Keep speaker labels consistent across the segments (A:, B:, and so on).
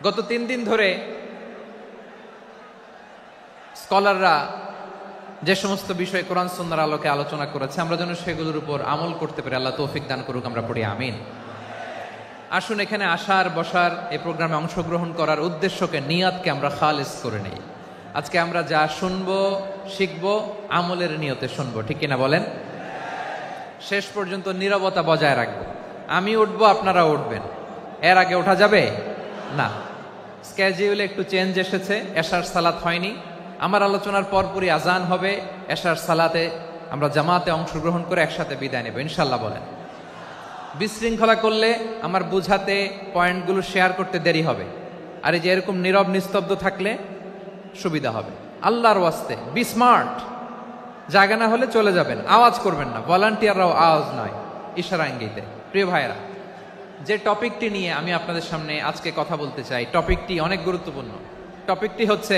A: গত 3 দিন ধরে স্কলাররা যে সমস্ত বিষয় কোরআন সুন্নাহর আলোকে আলোচনা করেছে, আমরা যেন সেগুলোর উপর আমল করতে পারি। আল্লাহ তৌফিক দান করুক, আমরা পড়ি আমিন। আসুন, এখানে আসার বসার এই প্রোগ্রামে অংশগ্রহণ করার উদ্দেশ্যকে, নিয়াতকে আমরা খালিস করে নেই। আজকে আমরা যা শুনবো শিখবো আমলের নিয়তে শুনবো, ঠিক কিনা বলেন? শেষ পর্যন্ত নীরবতা বজায় রাখবো। আমি উঠবো, আপনারা উঠবেন, এর আগে ওঠা যাবে না। স্কেডিউলে একটু চেঞ্জ এসেছে, এশার সালাত হয়নি। আমার আলোচনার পরপরই আজান হবে, এশার সালাতে আমরা জামাতে অংশগ্রহণ করে একসাথে বিদায় নেব ইনশাল্লাহ। বলেন, বিশৃঙ্খলা করলে আমার বুঝাতে, পয়েন্টগুলো শেয়ার করতে দেরি হবে। আর এই যে এরকম নীরব নিস্তব্ধ থাকলে সুবিধা হবে। আল্লাহর ওয়াস্তে বি স্মার্ট। জায়গা না হলে চলে যাবেন, আওয়াজ করবেন না। ভলান্টিয়াররাও আওয়াজ নয়, ইশারা ইঙ্গিতে। প্রিয় ভাইয়েরা, যে টপিকটি নিয়ে আমি আপনাদের সামনে আজকে কথা বলতে চাই, টপিকটি অনেক গুরুত্বপূর্ণ। টপিকটি হচ্ছে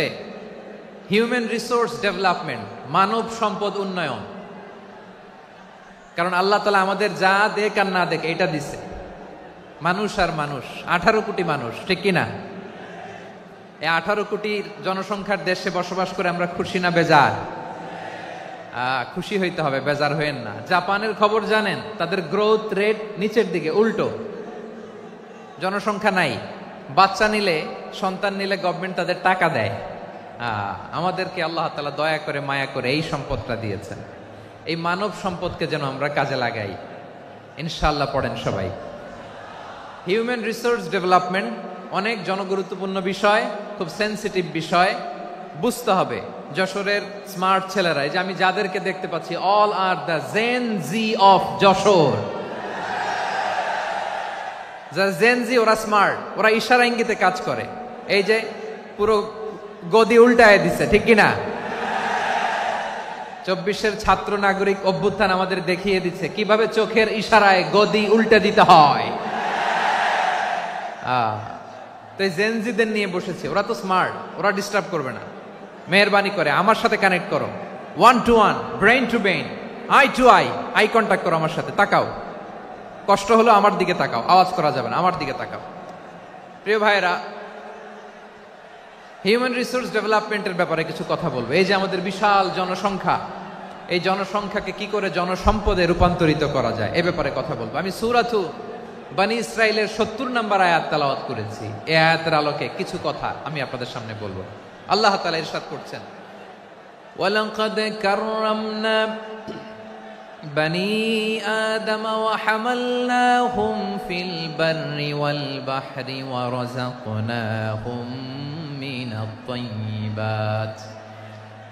A: হিউম্যান রিসোর্স ডেভেলপমেন্ট, মানব সম্পদ উন্নয়ন। কারণ আল্লাহ তাআলা আমাদের যা দেখ আর না দেখ এটা দিছে। মানুষ আর মানুষ, 18 কোটি মানুষ, ঠিক কিনা? এই 18 কোটি জনসংখ্যার দেশে বসবাস করে আমরা খুশি না বেজার? খুশি হইতে হবে, বেজার হইেন না। জাপানের খবর জানেন? তাদের গ্রোথ রেট নিচের দিকে, উল্টো। জনসংখ্যা নাই, বাচ্চা নিলে, সন্তান নিলে গভর্নমেন্ট তাদের টাকা দেয়। আমাদেরকে আল্লাহ তাআলা দয়া করে, মায়া করে এই সম্পদটা দিয়েছেন। এই মানব সম্পদকে যেন আমরা কাজে লাগাই ইনশাআল্লাহ। পড়েন সবাই। হিউম্যান রিসোর্স ডেভেলপমেন্ট অনেক জনগুরুত্বপূর্ণ বিষয়, খুব সেন্সিটিভ বিষয়। বুঝতে হবে যশোরের স্মার্ট ছেলেরা, এই যে আমি যাদেরকে দেখতে পাচ্ছি, all are the Gen Z of Jessore. যারা জেন জি, ওরা স্মার্ট, ওরা ইশারা ইঙ্গিতে কাজ করে। এই যে পুরো গদি উল্টায় দিছে, ঠিক কিনা? 24-এর ছাত্র নাগরিক অভ্যুত্থান আমাদের দেখিয়ে দিচ্ছে কিভাবে চোখের ইশারায় গদি উল্টে দিতে হয়। তো এই জেনজিদের নিয়ে বসেছে, ওরা তো স্মার্ট, ওরা ডিস্টার্ব করবে না। মেহরবানি করে আমার সাথে কানেক্ট করো, 1 to 1, brain to brain, eye to eye, eye contact করো আমার সাথে। তাকাও, কষ্ট হলো আমার দিকে তাকাও, আওয়াজ করা যাবে না, আমার দিকে তাকাও। প্রিয় ভাইয়েরা, হিউম্যান রিসোর্স ডেভেলপমেন্টের ব্যাপারে কিছু কথা বলবো। এই যে আমাদের বিশাল জনসংখ্যা, এই জনসংখ্যাকে কি করে জনসম্পদে রূপান্তরিত করা যায় এ ব্যাপারে কথা বলবো। আমি সূরাতু বনী ইসরাইলের 70 নম্বর আয়াত তেলাওয়াত করেছি। এই আয়াতের আলোকে কিছু কথা আমি আপনাদের সামনে বলবো। আল্লাহ তাআলা ইরশাদ করছেন, ওয়ালাকাদ কাররামনা বনী আদম ওয়া হামালনাহুম ফিল বাররি ওয়াল বাহরি ওয়া রাযাকনাহুম মিনাত তাইয়্যিবাত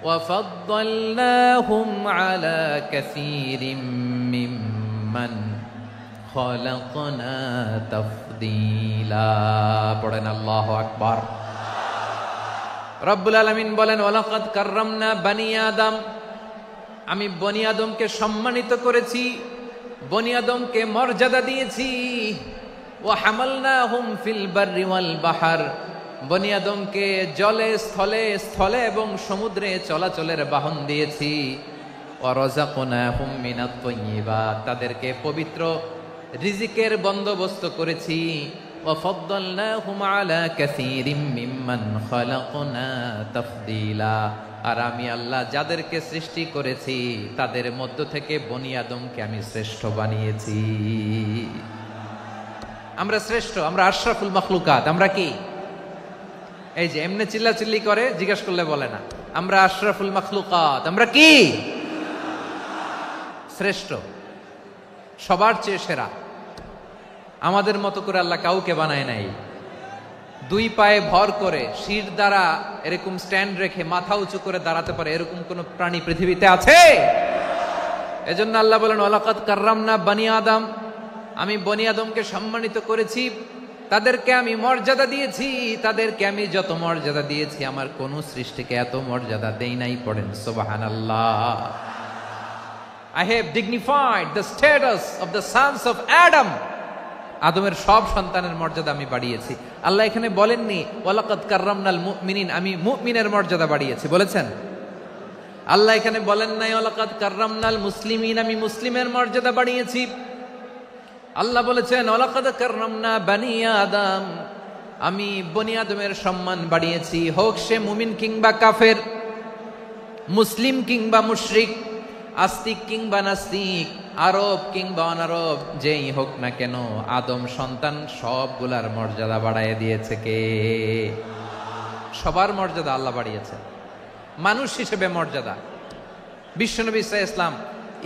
A: ওয়া ফাদ্দালনাহুম আলা কাসীরিম মিম্মান খালাকনা তাফদীলা। পড়েন আল্লাহু আকবার। রব্বুল আলামিন বলেন, ওয়ালাকাদ কাররামনা বনী আদম, আমি বনী আদমকে সম্মানিত করেছি, বনী আদমকে মর্যাদা দিয়েছি। ওয়া হামালনাহুম ফিল বাররি ওয়াল বাহর, বনী আদমকে জলে, স্থলে, স্থলে এবং সমুদ্রে চলাচলের বাহন দিয়েছি। ওয়া রাযাকনাহুম মিনাত তাইয়্যিবাত, তাদেরকে পবিত্র রিজিকের বন্দোবস্ত করেছি। ওয়া ফাদ্দালনাহুম আলা কাসীরিম মিম্মান খালাকনা তাফদীলা, আর আমি আল্লাহ যাদেরকে সৃষ্টি করেছি তাদের মধ্য থেকে বনী আদমকে আমি শ্রেষ্ঠ বানিয়েছি। আমরা শ্রেষ্ঠ, আমরা আশরাফুল মাখলুকাত। আমরা কি? এই যে এমনি চিল্লাচিল্লি করে, জিজ্ঞেস করলে বলে না। আমরা আশরাফুল মাখলুকাত। আমরা কি? শ্রেষ্ঠ, সবার চেয়ে সেরা। আমাদের মতো করে আল্লাহ কাউকে বানায় নাই। 2 পায়ে ভর করে, শির দ্বারা এরকম স্ট্যান্ড রেখে মাথা উঁচু করে দাঁড়াতে পারে এরকম কোন প্রাণী পৃথিবীতে আছে? এজন্য আল্লাহ বলেন, ওয়ালাকাদ কাররামনা বনী আদম, আমি বনী আদমকে সম্মানিত করেছি, তাদেরকে আমি মর্যাদা দিয়েছি। তাদেরকে আমি যত মর্যাদা দিয়েছি, আমার কোন সৃষ্টিকে এত মর্যাদা দেই নাই। পড়েন সুবহানাল্লাহ। I have dignified the status of the sons of Adam. আদমের সব সন্তানের মর্যাদা আমি বাড়িয়েছি। আল্লাহ এখানে বলেননি ওয়ালাকাদ কাররামনাল মুমিনিন, আমি মুমিনের মর্যাদা বাড়িয়েছি, বলেছেন? আল্লাহ এখানে বলেন নাই ওয়ালাকাদ কাররামনাল মুসলিমিন, আমি মুসলিমের মর্যাদা বাড়িয়েছি। আল্লাহ বলেছেন ওয়ালাকাদ কাররামনা বনী আদম, আমি বনি আদমের সম্মান বাড়িয়েছি, হোক সে মুমিন কিংবা কাফের, মুসলিম কিংবা মুশরিক, আস্তিক কিংবা নাস্তিক, আরব কিংবা অনারব, যেই হোক না কেন আদম সন্তান সবগুলার মর্যাদা বাড়ায় দিয়েছে কে? সবার মর্যাদা আল্লাহ বাড়িয়েছে। মানুষ হিসেবে মর্যাদা। বিশ্বনবী সাল্লাল্লাহু আলাইহি ওয়াসাল্লাম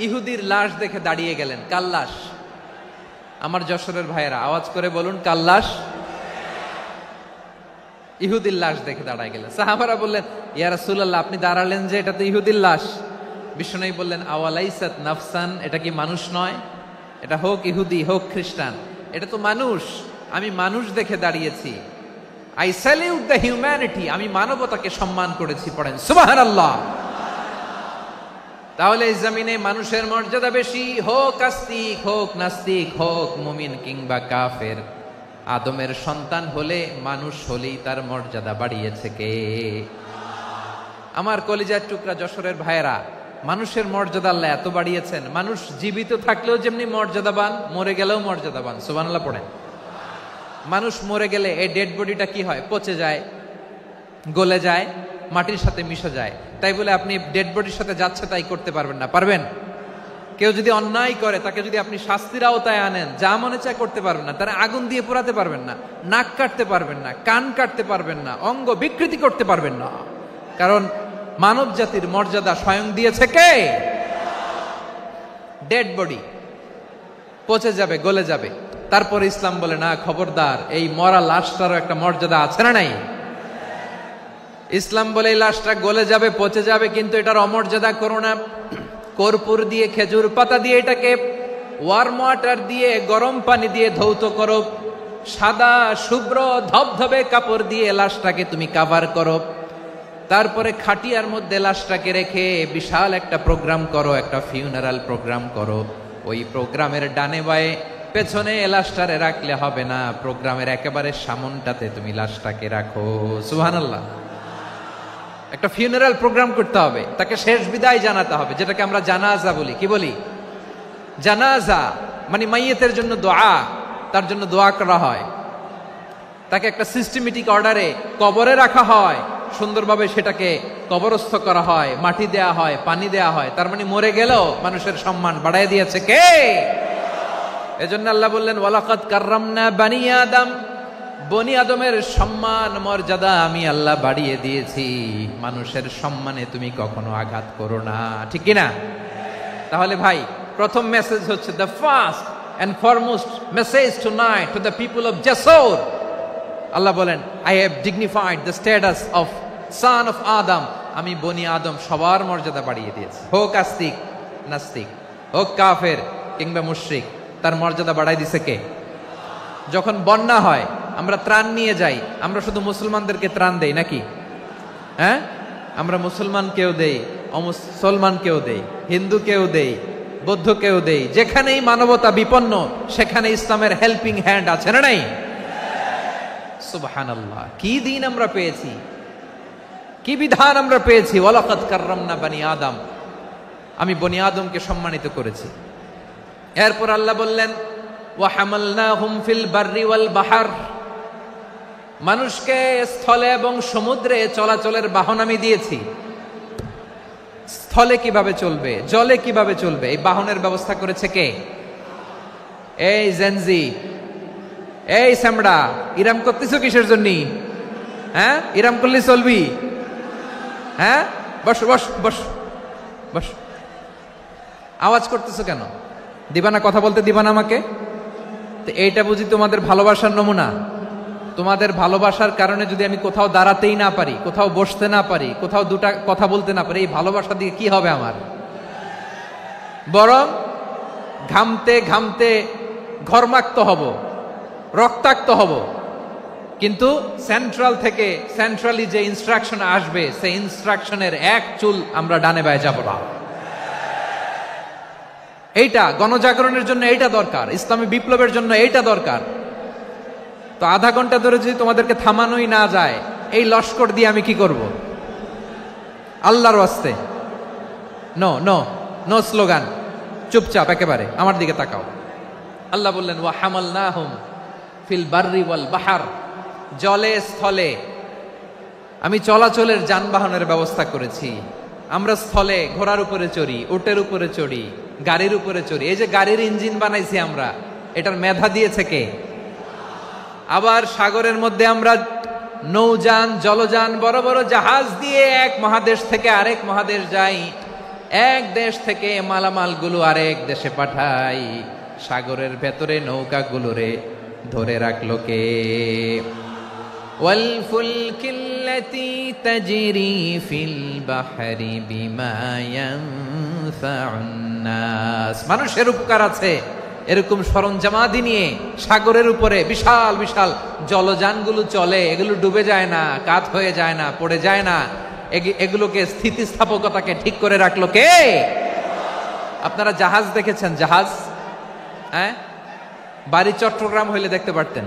A: ইহুদির লাশ দেখে দাঁড়িয়ে গেলেন। কার লাশ? আমার যশোরের ভাইয়েরা আওয়াজ করে বলুন, কার লাশ? ইহুদির লাশ দেখে দাঁড়ায় গেলেন। সাহাবারা বললেন, ইয়া রাসূলুল্লাহ, আপনি দাঁড়ালেন যে, এটা তো ইহুদির লাশ। বিশ্বনবী বললেন, আওয়ালাইসাত নাফসান, এটা কি মানুষ নয়? এটা হোক ইহুদি হোক খ্রিস্টান, এটা তো মানুষ। আমি মানুষ দেখে দাঁড়িয়েছি। আই স্যালিউট দ্য হিউম্যানিটি, আমি মানবতাকে সম্মান করেছি। পড়েন সুবহানাল্লাহ। তাহলে এই জমিনে মানুষের মর্যাদা বেশি, হোক আস্তিক হোক নাস্তিক, হোক মুমিন কিংবা কাফের। আদমের সন্তান হলে, মানুষ হলেই তার মর্যাদা বাড়িয়েছে কে? আমার কলিজার টুকরা যশোরের ভাইয়েরা, মানুষের মর্যাদা আল্লাহ এত বাড়িয়েছেন, মানুষ জীবিত থাকলেও যেমনি মর্যাদাবান, মরে গেলেও মর্যাদাবান। সুবহানাল্লাহ পড়েন। মানুষ মরে গেলে এই ডেড বডিটা কি হয়? পচে যায়, গলে যায়, মাটির সাথে মিশে যায়। তাই বলে আপনি ডেড বডির সাথে যাচ্ছে তাই করতে পারবেন না। পারবেন? কেউ যদি অন্যায় করে, তাকে যদি আপনি শাস্তির আওতায় আনেন, যা মনে চায় করতে পারবেন না। তারা আগুন দিয়ে পোড়াতে পারবেন না, নাক কাটতে পারবেন না, কান কাটতে পারবেন না, অঙ্গ বিকৃতি করতে পারবেন না। কারণ মানব জাতির মর্যাদা স্বয়ং দিয়েছে কে? ডেড বডি পচে যাবে, গলে যাবে। তারপরে ইসলাম বলে, না, খবরদার, এই মরা লাশটারও একটা মর্যাদা আছে না নাই? ইসলাম বলে এই লাশটা গলে যাবে, পচে যাবে, কিন্তু এটার অমর্যাদা করো না। কর্পূর দিয়ে, খেজুর পাতা দিয়ে, এটাকে ওয়ার্ম ওয়াটার দিয়ে, গরম পানি দিয়ে ধৌত করো। সাদা শুভ্র ধবধবে কাপড় দিয়ে লাশটাকে তুমি কাভার করো। তারপরে খাটিয়ার মধ্যে লাশটাকে রেখে বিশাল একটা প্রোগ্রাম করো, একটা ফিউনারাল প্রোগ্রাম করো। ওই প্রোগ্রামের ডানে বায়ে পেছনে লাশটারে রাখলে হবে না, প্রোগ্রামের একেবারে সামনটাতে তুমি লাশটাকে রাখো। সুবহানাল্লাহ। একটা ফিউনারাল প্রোগ্রাম করতে হবে, তাকে শেষ বিদায় জানাতে হবে, যেটাকে আমরা জানাজা বলি। কি বলি? জানাজা মানে মাইয়েতের জন্য দোয়া, তার জন্য দোয়া করা হয়। তাকে একটা সিস্টেমেটিক অর্ডারে কবরে রাখা হয়, সুন্দরভাবে সেটাকে কবরস্থ করা হয়, মাটি দেয়া হয়, পানি দেয়া হয়। তার মানে মরে গেলেও মানুষের সম্মান বাড়ায় দিয়েছে কে? এজন্য আল্লাহ বললেন, ওয়ালাকাদ কাররামনা বানি আদম, বনি আদমের সম্মান মর্যাদা আমি আল্লাহ বাড়িয়ে দিয়েছি। মানুষের সম্মানে তুমি কখনো আঘাত করো না, ঠিক কি না? তাহলে ভাই, প্রথম মেসেজ হচ্ছে, the first and foremost message tonight to the people of Jashore. আল্লাহ বলেন, I have dignified the status of son of Adam. আমি বনি আদম সবার মর্যাদা বাড়িয়ে দিয়েছি, হোক আস্তিক নাস্তিক, হোক কাফের কিংবা মুশরিক, তার মর্যাদা বাড়াই দিছে কে? যখন বন্যা হয়, আমরা ত্রাণ নিয়ে যাই, আমরা শুধু মুসলমানদেরকে ত্রাণ দেই নাকি? হ্যাঁ, আমরা মুসলমানকেও দেই, অমুসলমানকেও দেই, হিন্দুকেও দেই, বৌদ্ধকেও দেই। যেখানেই মানবতা বিপন্ন, সেখানে ইসলামের হেল্পিং হ্যান্ড আছে না নাই? সুবহানাল্লাহ। কি দিন আমরা পেয়েছি, কি বিধান আমরা পেয়েছি। ওয়ালাকাদ কাররামনা বানি আদম, আমি বনি আদমকে সম্মানিত করেছি। এরপর আল্লাহ বললেন, ওয়া হামালনাহুম ফিল বাররি ওয়াল বাহর, মানুষকে স্থলে এবং সমুদ্রে চলাচলের বাহন আমি দিয়েছি। স্থলে কিভাবে চলবে, জলে কিভাবে চলবে, এই বাহনের ব্যবস্থা করেছে কে? এই জেনজি, এই সামড়া, ইরাম করতেছ কিসের জন্য? হ্যাঁ, ইরাম করলে চলবি? হ্যাঁ, বস বস বস বস। আওয়াজ করতেছো কেন? দিবা না, কথা বলতে দিবা না আমাকে? তো এইটা বুঝি তোমাদের ভালোবাসার নমুনা? তোমাদের ভালোবাসার কারণে যদি আমি কোথাও দাঁড়াতেই না পারি, কোথাও বসতে না পারি, কোথাও দুটা কথা বলতে না পারি, এই ভালোবাসা দিয়ে কি হবে আমার? বরং ঘামতে ঘামতে ঘর্মাক্ত হব, রক্তাক্ত হব। কিন্তু সেন্ট্রাল থেকে, সেন্ট্রালি যে ইনস্ট্রাকশন আসবে, সেই ইনস্ট্রাকশনের এক চুল আমরা ডানে বায়ে যাব না। এইটা গণজাগরণের জন্য এইটা দরকার, ইসলামী বিপ্লবের জন্য এইটা দরকার। তো আধা ঘন্টা ধরে যদি তোমাদেরকে থামানোই না যায়, এই লস্কর দিয়ে আমি কি করব? আল্লাহর ওয়াস্তে নো নো নো স্লোগান, চুপচাপ একেবারে আমার দিকে তাকাও। আল্লাহ বললেন, ওয়া হামালনাহুম ফিল বাররি ওয়াল বাহর, জলে স্থলে আমি চলাচলের যানবাহনের ব্যবস্থা করেছি। আমরা স্থলে ঘোড়ার উপরে চড়ি, উটের উপরে চড়ি, গাড়ির উপরে চড়ি। এই যে গাড়ির ইঞ্জিন বানাইছি আমরা, এটার মেধা দিয়েছে কে? আবার সাগরের মধ্যে আমরা নৌযান, জলযান, বড় বড় জাহাজ দিয়ে এক মহাদেশ থেকে আরেক মহাদেশ যাই, এক দেশ থেকে মালামালগুলো আরেক দেশে পাঠাই। সাগরের ভেতরে নৌকাগুলোরে ধরে রাখলো কে? والفلك التي تجري في البحر بما ينفع الناس। মানুষের উপকার আছে এরকম সরঞ্জামাদি নিয়ে সাগরের উপরে বিশাল বিশাল জলযানগুলো চলে। এগুলো ডুবে যায় না, কাত হয়ে যায় না, পড়ে যায় না। এগুলোকে স্থিতিস্থাপকতাকে ঠিক করে রাখলো কে? আপনারা জাহাজ দেখেছেন? জাহাজ, হ্যাঁ, বাড়ি চট্টগ্রাম হইলে দেখতে পারতেন।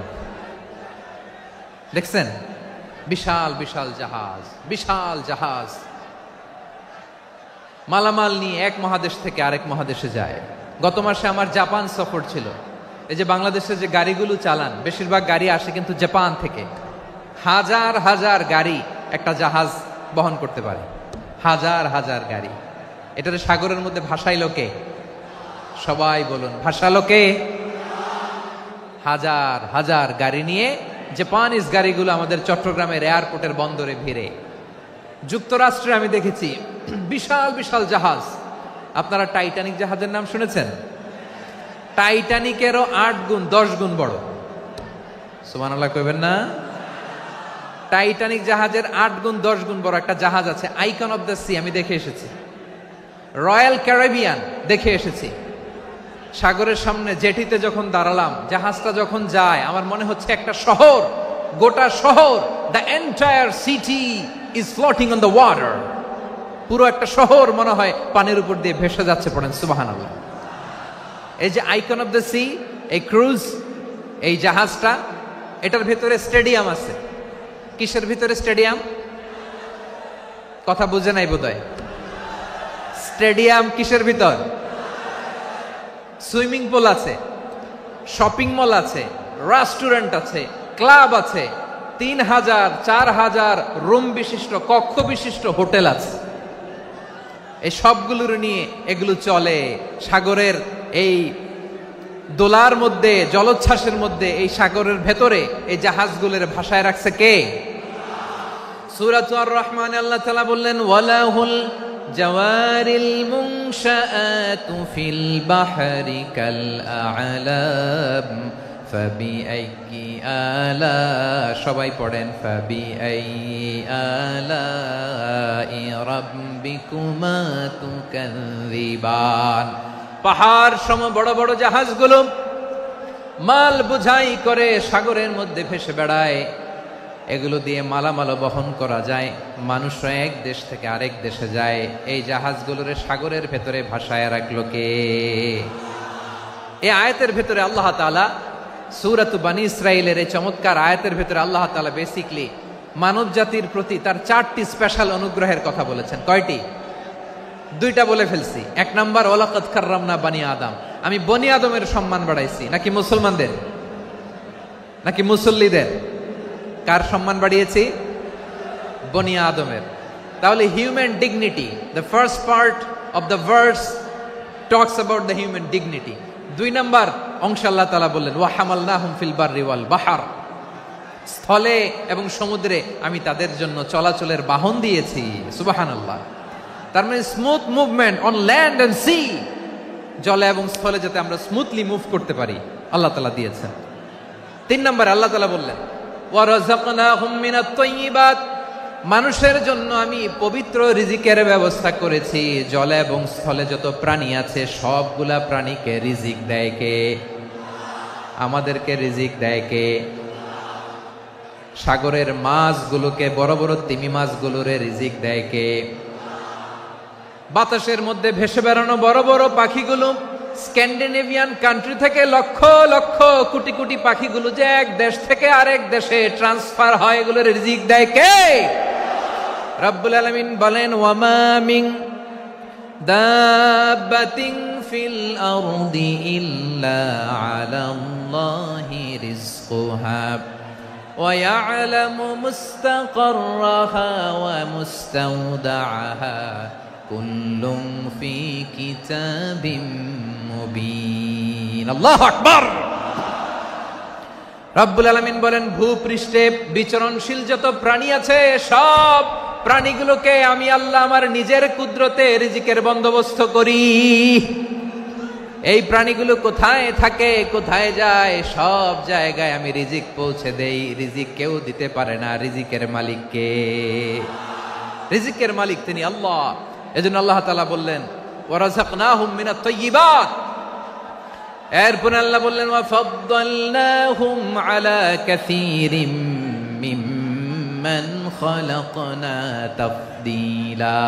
A: দেখছেন? বিশাল বিশাল জাহাজ, বিশাল জাহাজ মালামাল নিয়ে এক মহাদেশ থেকে আরেক মহাদেশে যায়। গত মাসে আমার জাপান সফর ছিল। এই যে বাংলাদেশে যে গাড়িগুলো চালান, বেশিরভাগ গাড়ি আসে কিন্তু জাপান থেকে। হাজার হাজার গাড়ি একটা জাহাজ বহন করতে পারে, হাজার হাজার গাড়ি। এটারে সাগরের মধ্যে ভাসাইলো কে? সবাই বলুন, ভাসালো কে? হাজার হাজার গাড়ি নিয়ে জাপানিজ গাড়িগুলো আমাদের চট্টগ্রামের এয়ারপোর্টের বন্দরে ভিড়ে। যুক্তরাষ্ট্রে আমি দেখেছি বিশাল বিশাল জাহাজ। আপনারা টাইটানিক জাহাজের নাম শুনেছেন? টাইটানিকেরও 8 গুণ 10 গুণ বড়। সুবহানাল্লাহ কইবেন না? টাইটানিক জাহাজের 8 গুণ 10 গুণ বড় একটা জাহাজ আছে, আইকন অফ দ্য সি। আমি দেখে এসেছি। রয়্যাল ক্যারিবিয়ান দেখে এসেছি। সাগরের সামনে জেটিতে যখন দাঁড়ালাম, জাহাজটা যখন যায়, আমার মনে হচ্ছে একটা শহর, গোটা শহর, the entire city is floating on the water. পুরো একটা শহর মনে হয় পানির উপর দিয়ে ভেসে যাচ্ছে। পড়েন সুবহানাল্লাহ। এই যে আইকন অফ দ্য সি, এই ক্রুজ, এই জাহাজটা, এটার ভিতরে স্টেডিয়াম আছে। কিসের ভিতরে স্টেডিয়াম? কথা বুঝে নাই বোধহয়। স্টেডিয়াম কিসের ভিতর? সুইমিং পুল আছে, শপিং মল আছে, রেস্টুরেন্ট আছে, ক্লাব আছে, 3000 4000 রুম বিশিষ্ট, কক্ষ বিশিষ্ট হোটেল আছে। এই সবগুলোর নিয়ে এগুলো চলে সাগরের এই দোলার মধ্যে, জলোচ্ছ্বাসের মধ্যে। এই সাগরের ভেতরে এই জাহাজগুলোর ভাষায় রাখছে কে? সূরাতুর আর রহমানে আল্লাহ তাআলা বললেন, ওয়ালাহুল জাওয়ারিল মুনশাআতু ফিল বাহরি কাল আ'লাম ফাবিআইয়ি আলা, সবাই পড়েন, ফাবিআইয়ি আলাই রাব্বিকুমা তুকাযযিবান। পাহাড় সম বড় বড় জাহাজগুলো মাল বোঝাই করে সাগরের মধ্যে ভেসে বেড়ায়। এগুলো দিয়ে মালামাল বহন করা যায়। মানুষরা এক দেশ থেকে আরেক দেশে যায়। এই জাহাজগুলোর সাগরের ভেতরে ভাসায় রাখলো কে? এই আয়াতের ভেতরে আল্লাহ তাআলা সূরাতু বনী ইসরাঈলের এই চমৎকার আয়াতের ভেতরে আল্লাহ তাআলা বেসিক্যালি মানব জাতির প্রতি তার 4টি স্পেশাল অনুগ্রহের কথা বলেছেন। কয়টি? 2টা বলে ফেলছি। 1 নাম্বার, ওয়ালাকাদ কাররামনা বনী আদম, আমি বনী আদমের সম্মান বাড়াইছি। নাকি মুসলমানদের? নাকি মুসল্লিদের? কার সম্মান বাড়িয়েছি? বনী আদমের। তাহলে human dignity, the first part of the verse talks about the human dignity. 2 number অংশ আল্লাহ তাআলা বললেন, ওয়া হামালনাহুম ফিল বাররি ওয়াল বাহর, স্থলে এবং সমুদ্রে আমি তাদের জন্য চলাচলের বাহন দিয়েছি। সুবহানাল্লাহ। তার মানে smooth movement on land and sea, জলে এবং স্থলে যাতে আমরা স্মুথলি মুভ করতে পারি আল্লাহ তাআলা দিয়েছেন। 3 নম্বরে আল্লাহ তাআলা বললেন, ওয়া রাযাকনাহুম মিনাত তাইয়্যিবাত, মানুষের জন্য আমি পবিত্র রিজিকের ব্যবস্থা করেছি। জলে এবং স্থলে যত প্রাণী আছে সবগুলা প্রাণীকে রিজিক দেয় কে? আমাদেরকে রিজিক দেয় কে? সাগরের মাছগুলোকে, বড় বড় তিমি মাছগুলোরে রিজিক দেয় কে? বাতাসের মধ্যে ভেসে বেড়ানো বড় বড় পাখিগুলো, স্ক্যান্ডিনেভিয়ান কান্ট্রি থেকে লক্ষ লক্ষ কোটি কোটি পাখিগুলো যে এক দেশ থেকে আরেক দেশে ট্রান্সফার হয়, এগুলোর রিজিক দেয় কে? রব্বুল আলামিন বলেন, ওয়ামা মিন দাব্বাতিন ফিল আরদি ইল্লা আলাল্লাহি রিজকুহা ويعلم مستقرها ومستودعها كل في كتاب مبين الله أكبر রব্বুল আলামিন বলেন, ভূপৃষ্ঠে বিচরণশীল যত প্রাণী আছে সব প্রাণীগুলোকে আমি আল্লাহ আমার নিজের কুদরতে রিজিকের বন্দোবস্ত করি। এই প্রাণীগুলো কোথায় থাকে, কোথায় যায়, সব জায়গায় আমি রিজিক পৌঁছে দেই। রিজিক কেউ দিতে পারে না, রিজিকের মালিক কে? রিজিকের মালিক তিনি আল্লাহ। এজন্য আল্লাহ তাআলা বললেন, ওয়ারাযাকনাহুম মিনাত তাইয়্যিবাত। এরপর আল্লাহ বললেন, ওয়াফাদ্দালনাহুম আলা কাসীরিম মিম্মান খালাকনা তাফদীলা।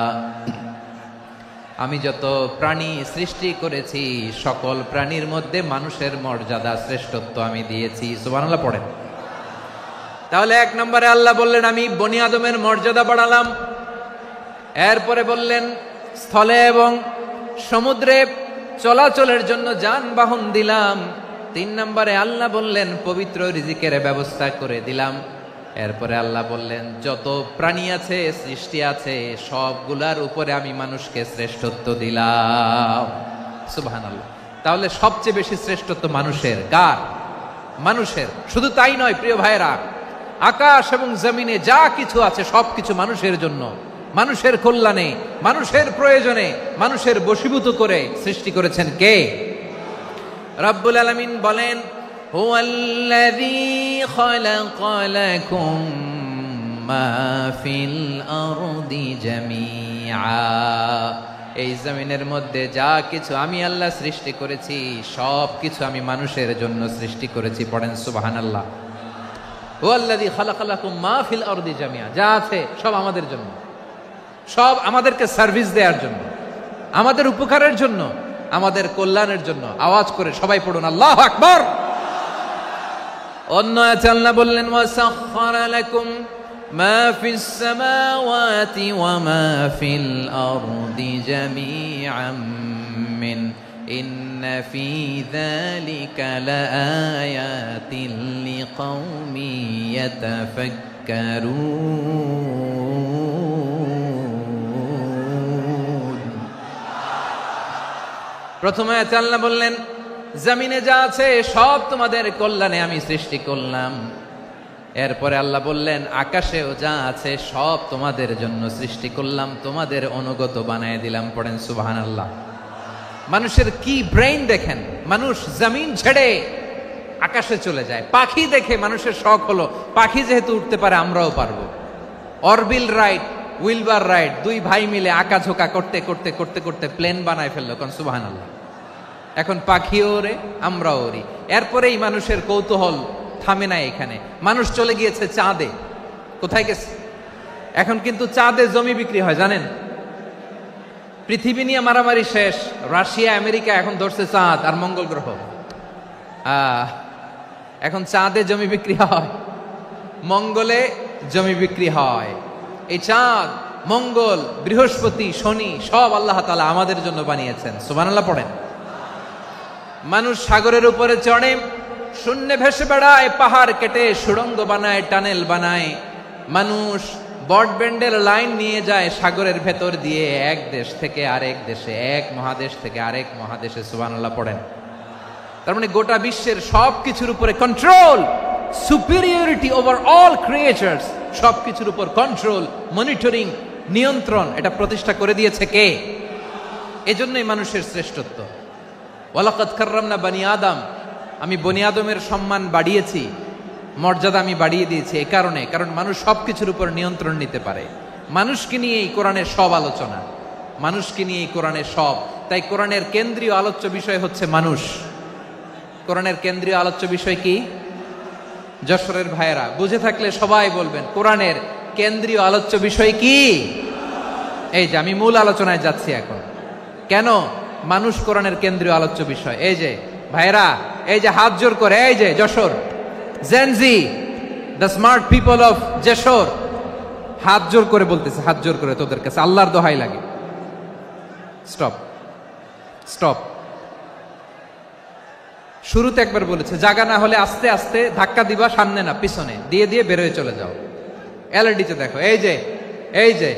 A: আমি যত প্রাণী সৃষ্টি করেছি সকল প্রাণীর মধ্যে মানুষের মর্যাদা শ্রেষ্ঠত্ব আমি দিয়েছি। সুবহানাল্লাহ পড়েন। তাহলে এক নম্বরে আল্লাহ বললেন আমি বনি আদমের মর্যাদা বাড়ালাম। এরপরে বললেন স্থলে এবং সমুদ্রে চলাচলের জন্য যানবাহন দিলাম। 3 নম্বরে আল্লাহ বললেন পবিত্র রিজিকের ব্যবস্থা করে দিলাম। এরপরে আল্লাহ বললেন যত প্রাণী আছে, সৃষ্টি আছে, সবগুলার উপরে আমি মানুষকে শ্রেষ্ঠত্ব দিলাম। সুবহানাল্লাহ। তাহলে সবচেয়ে বেশি শ্রেষ্ঠত্ব মানুষের। কার? মানুষের। শুধু তাই নয় প্রিয় ভাইরা, আকাশ এবং জমিনে যা কিছু আছে সবকিছু মানুষের জন্য, মানুষের কল্যাণে, মানুষের প্রয়োজনে, মানুষের বশীভূত করে সৃষ্টি করেছেন কে? রব্বুল আলামিন বলেন, হুয়াল্লাযী খালাকা লাকুম মা ফিল আরদি জামিআ। এই জমিনের মধ্যে যা কিছু আমি আল্লাহ সৃষ্টি করেছি সব কিছু আমি মানুষের জন্য সৃষ্টি করেছি। পড়েন সুবহানাল্লাহ। হুয়াল্লাযী খালাকা লাকুম মা ফিল আরদি জামিআ। যা আছে সব আমাদের জন্য, সব আমাদেরকে সার্ভিস দেওয়ার জন্য, আমাদের উপকারের জন্য, আমাদের কল্যাণের জন্য। আওয়াজ করে সবাই পড়ুন আল্লাহু আকবার। অন্য আয়াতে আল্লাহ বললেন, ওয়াসাখখারা লাকুম মা ফিস সামাওয়াতি ওয়া মা ফিল আরদি জামিআন মিন ইন্না ফি যালিকা লাআয়াতিন লিকাউমিন ইয়াতাফাক্কারুন। প্রথমে আয়াতে আল্লাহ বললেন জমিনে যা আছে সব তোমাদের কল্যাণে আমি সৃষ্টি করলাম। এরপরে আল্লাহ বললেন আকাশেও যা আছে সব তোমাদের জন্য সৃষ্টি করলাম, তোমাদের অনুগত বানায় দিলাম। পড়েন সুবহানাল্লাহ। মানুষের কি ব্রেইন দেখেন, মানুষ জমিন ছেড়ে আকাশে চলে যায়। পাখি দেখে মানুষের শখ হলো পাখি যেহেতু উঠতে পারে আমরাও পারবো। অরবিল রাইট, উইলবার রাইট, 2 ভাই মিলে আঁকাঝোঁকা করতে করতে করতে করতে প্লেন বানায় ফেললো। কোন সুবহানাল্লাহ। এখন পাখিও ওরে, আমরাও ওরি। এরপরেই মানুষের কৌতূহল থামে না এখানে। মানুষ চলে গিয়েছে চাঁদে। কোথায় গেছে? এখন কিন্তু চাঁদে জমি বিক্রি হয় জানেন। পৃথিবী নিয়ে মারামারি শেষ। রাশিয়া আমেরিকা এখন ধরছে চাঁদ আর মঙ্গল গ্রহ। এখন চাঁদে জমি বিক্রি হয়, মঙ্গলে জমি বিক্রি হয়। এই চাঁদ, মঙ্গল, বৃহস্পতি, শনি সব আল্লাহ তাআলা আমাদের জন্য বানিয়েছেন। সুবহানাল্লাহ পড়েন। মানুষ সাগরের উপরে চড়ে, শূন্যে ভেসে বেড়ায়, পাহাড় কেটে সুড়ঙ্গ বানায়, টানেল বানায়। মানুষ ব্রডব্যান্ডের লাইন নিয়ে যায় সাগরের ভেতর দিয়ে, এক দেশ থেকে আরেক দেশে, এক মহাদেশ থেকে আরেক মহাদেশে। সুবহানাল্লাহ পড়েন। তার মানে গোটা বিশ্বের সব কিছুর উপরে control, superiority over all creatures, সব কিছুর উপর কন্ট্রোল, মনিটরিং, নিয়ন্ত্রণ, এটা প্রতিষ্ঠা করে দিয়েছে কে? এজন্যই মানুষের শ্রেষ্ঠত্ব। ওয়ালাকাদ কাররামনা বানি আদম। আমি বনি আদমের সম্মান বাড়িয়েছি, মর্যাদা আমি বাড়িয়ে দিয়েছি এই কারণে, কারণ মানুষ সবকিছুর উপর নিয়ন্ত্রণ নিতে পারে। মানুষকে নিয়ে এই কোরআনের সব আলোচনা, মানুষকে নিয়ে এই কোরআনের সব। তাই কোরআনের কেন্দ্রীয় আলোচ্য বিষয় হচ্ছে মানুষ। কোরআনের কেন্দ্রীয় আলোচ্য বিষয় কি? যশোরের ভাইয়েরা বুঝে থাকলে সবাই বলবেন কোরআনের কেন্দ্রীয় আলোচ্য বিষয় কি? এই যে আমি মূল আলোচনায় যাচ্ছি এখন। কেন মানুষ কোরআনের কেন্দ্রীয় আলোচ্য বিষয়? এই যে ভাইয়েরা, এই যে হাত জোর করে, এই যে Jessore Gen Z, the smart people of Jessore, হাত জোর করে বলতেছে, হাত জোর করে তোদের কাছে আল্লাহর দোহাই লাগে, স্টপ স্টপ। শুরুতে একবার বলেছে জায়গা না হলে আস্তে আস্তে ধাক্কা দিবা, সামনে না পিছনে দিয়ে দিয়ে বের হয়ে চলে যাও। এলইডিতে দেখো, এই যে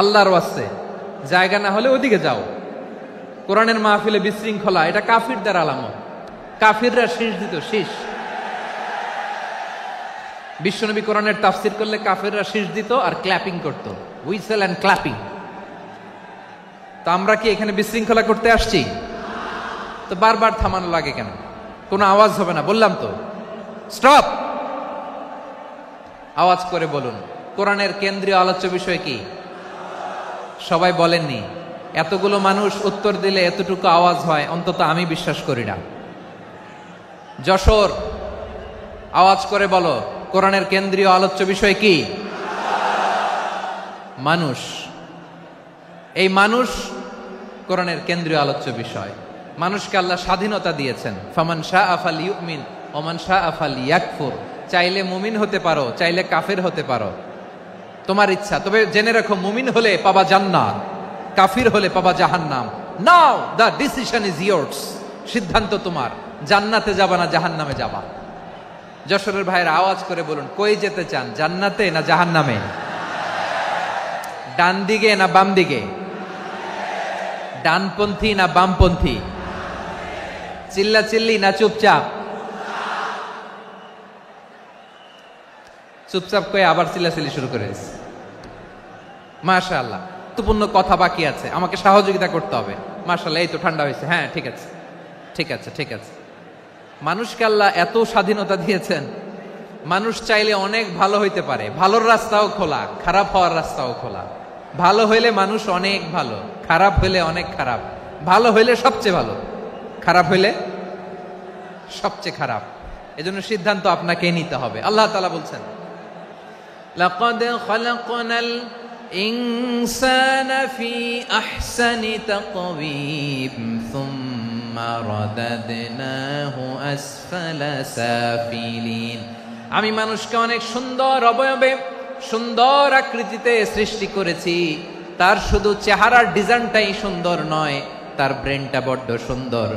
A: আল্লাহর ওয়াস্তে জায়গা না হলে ওদিকে যাও। কোরআনের মাহফিলে বিশৃঙ্খলা, এটা কাফিরদের আলামত। কাফিররা শীষ দিত, শীষ। বিশ্বনবী কোরআনের তাফসির করলে কাফিররা শীষ দিত আর ক্ল্যাপিং করত, হুইসেল এন্ড ক্ল্যাপিং। তো আমরা কি এখানে বিশৃঙ্খলা করতে আসছি? তো বারবার থামানো লাগে কেন? কোনো আওয়াজ হবে না, বললাম তো স্টপ। আওয়াজ করে বলুন কোরআনের কেন্দ্রীয় আলোচ্য বিষয় কি? সবাই বলেননি। এতগুলো মানুষ উত্তর দিলে এতটুকু আওয়াজ হয়, অন্তত আমি বিশ্বাস করি না। যশোর, আওয়াজ করে বলো কোরআনের কেন্দ্রীয় আলোচ্য বিষয় কি? মানুষ। এই মানুষ কোরআনের কেন্দ্রীয় আলোচ্য বিষয়। মানুষকে আল্লাহ স্বাধীনতা দিয়েছেন। ফামান শাআ ফালইউমিন ওয়া মান শাআ ফালইয়াকফুর। চাইলে মুমিন হতে পারো, চাইলে কাফের হতে পারো, তোমার ইচ্ছা। তবে জেনে রাখো, মুমিন হলে পাবা জান্নাত, কাফির হলে পাবা জাহান্নাম। নাও দ্য ডিসিশন ইজ ইয়ার্স। সিদ্ধান্ত তোমার, জান্নাতে যাবা না জাহান্নামে যাবা। যশোরের ভাইয়ের আওয়াজ করে বলুন কই যেতে চান, জান্নাতে না জাহান্নামে? ডান দিকে না বাম দিকে? ডানপন্থী না বামপন্থী? চিল্লা চিল্লি না চুপচাপ? চুপচাপ কয়ে আবার চিল্লাচিল্লি শুরু করেছে। মাশাআল্লাহ, গুরুত্বপূর্ণ কথা বাকি আছে, আমাকে সহযোগিতা করতে হবে। মাশাআল্লাহ, এই তো ঠান্ডা হয়েছে। হ্যাঁ ঠিক আছে, ঠিক আছে, ঠিক আছে। মানুষকে আল্লাহ এত স্বাধীনতা দিয়েছেন, মানুষ চাইলে অনেক ভালো হইতে পারে। ভালোর রাস্তাও খোলা, খারাপ হওয়ার রাস্তাও খোলা। ভালো হইলে মানুষ অনেক ভালো, খারাপ হইলে অনেক খারাপ। ভালো হইলে সবচেয়ে ভালো, খারাপ হইলে সবচেয়ে খারাপ। এজন্য সিদ্ধান্ত আপনাকে নিতে হবে। আল্লাহ তাআলা বলছেন লাকাদ খালাকনাল ইনসানা ফি আহসানি তাকওয়িম সুম্মা রাদাদনাহু আসফালা সাফিলিন। আমি মানুষকে অনেক সুন্দর অবয়বে, সুন্দর আকৃতিতে সৃষ্টি করেছি। তার শুধু চেহারার ডিজাইনটাই সুন্দর নয়, তার ব্রেনটা বড্ড সুন্দর,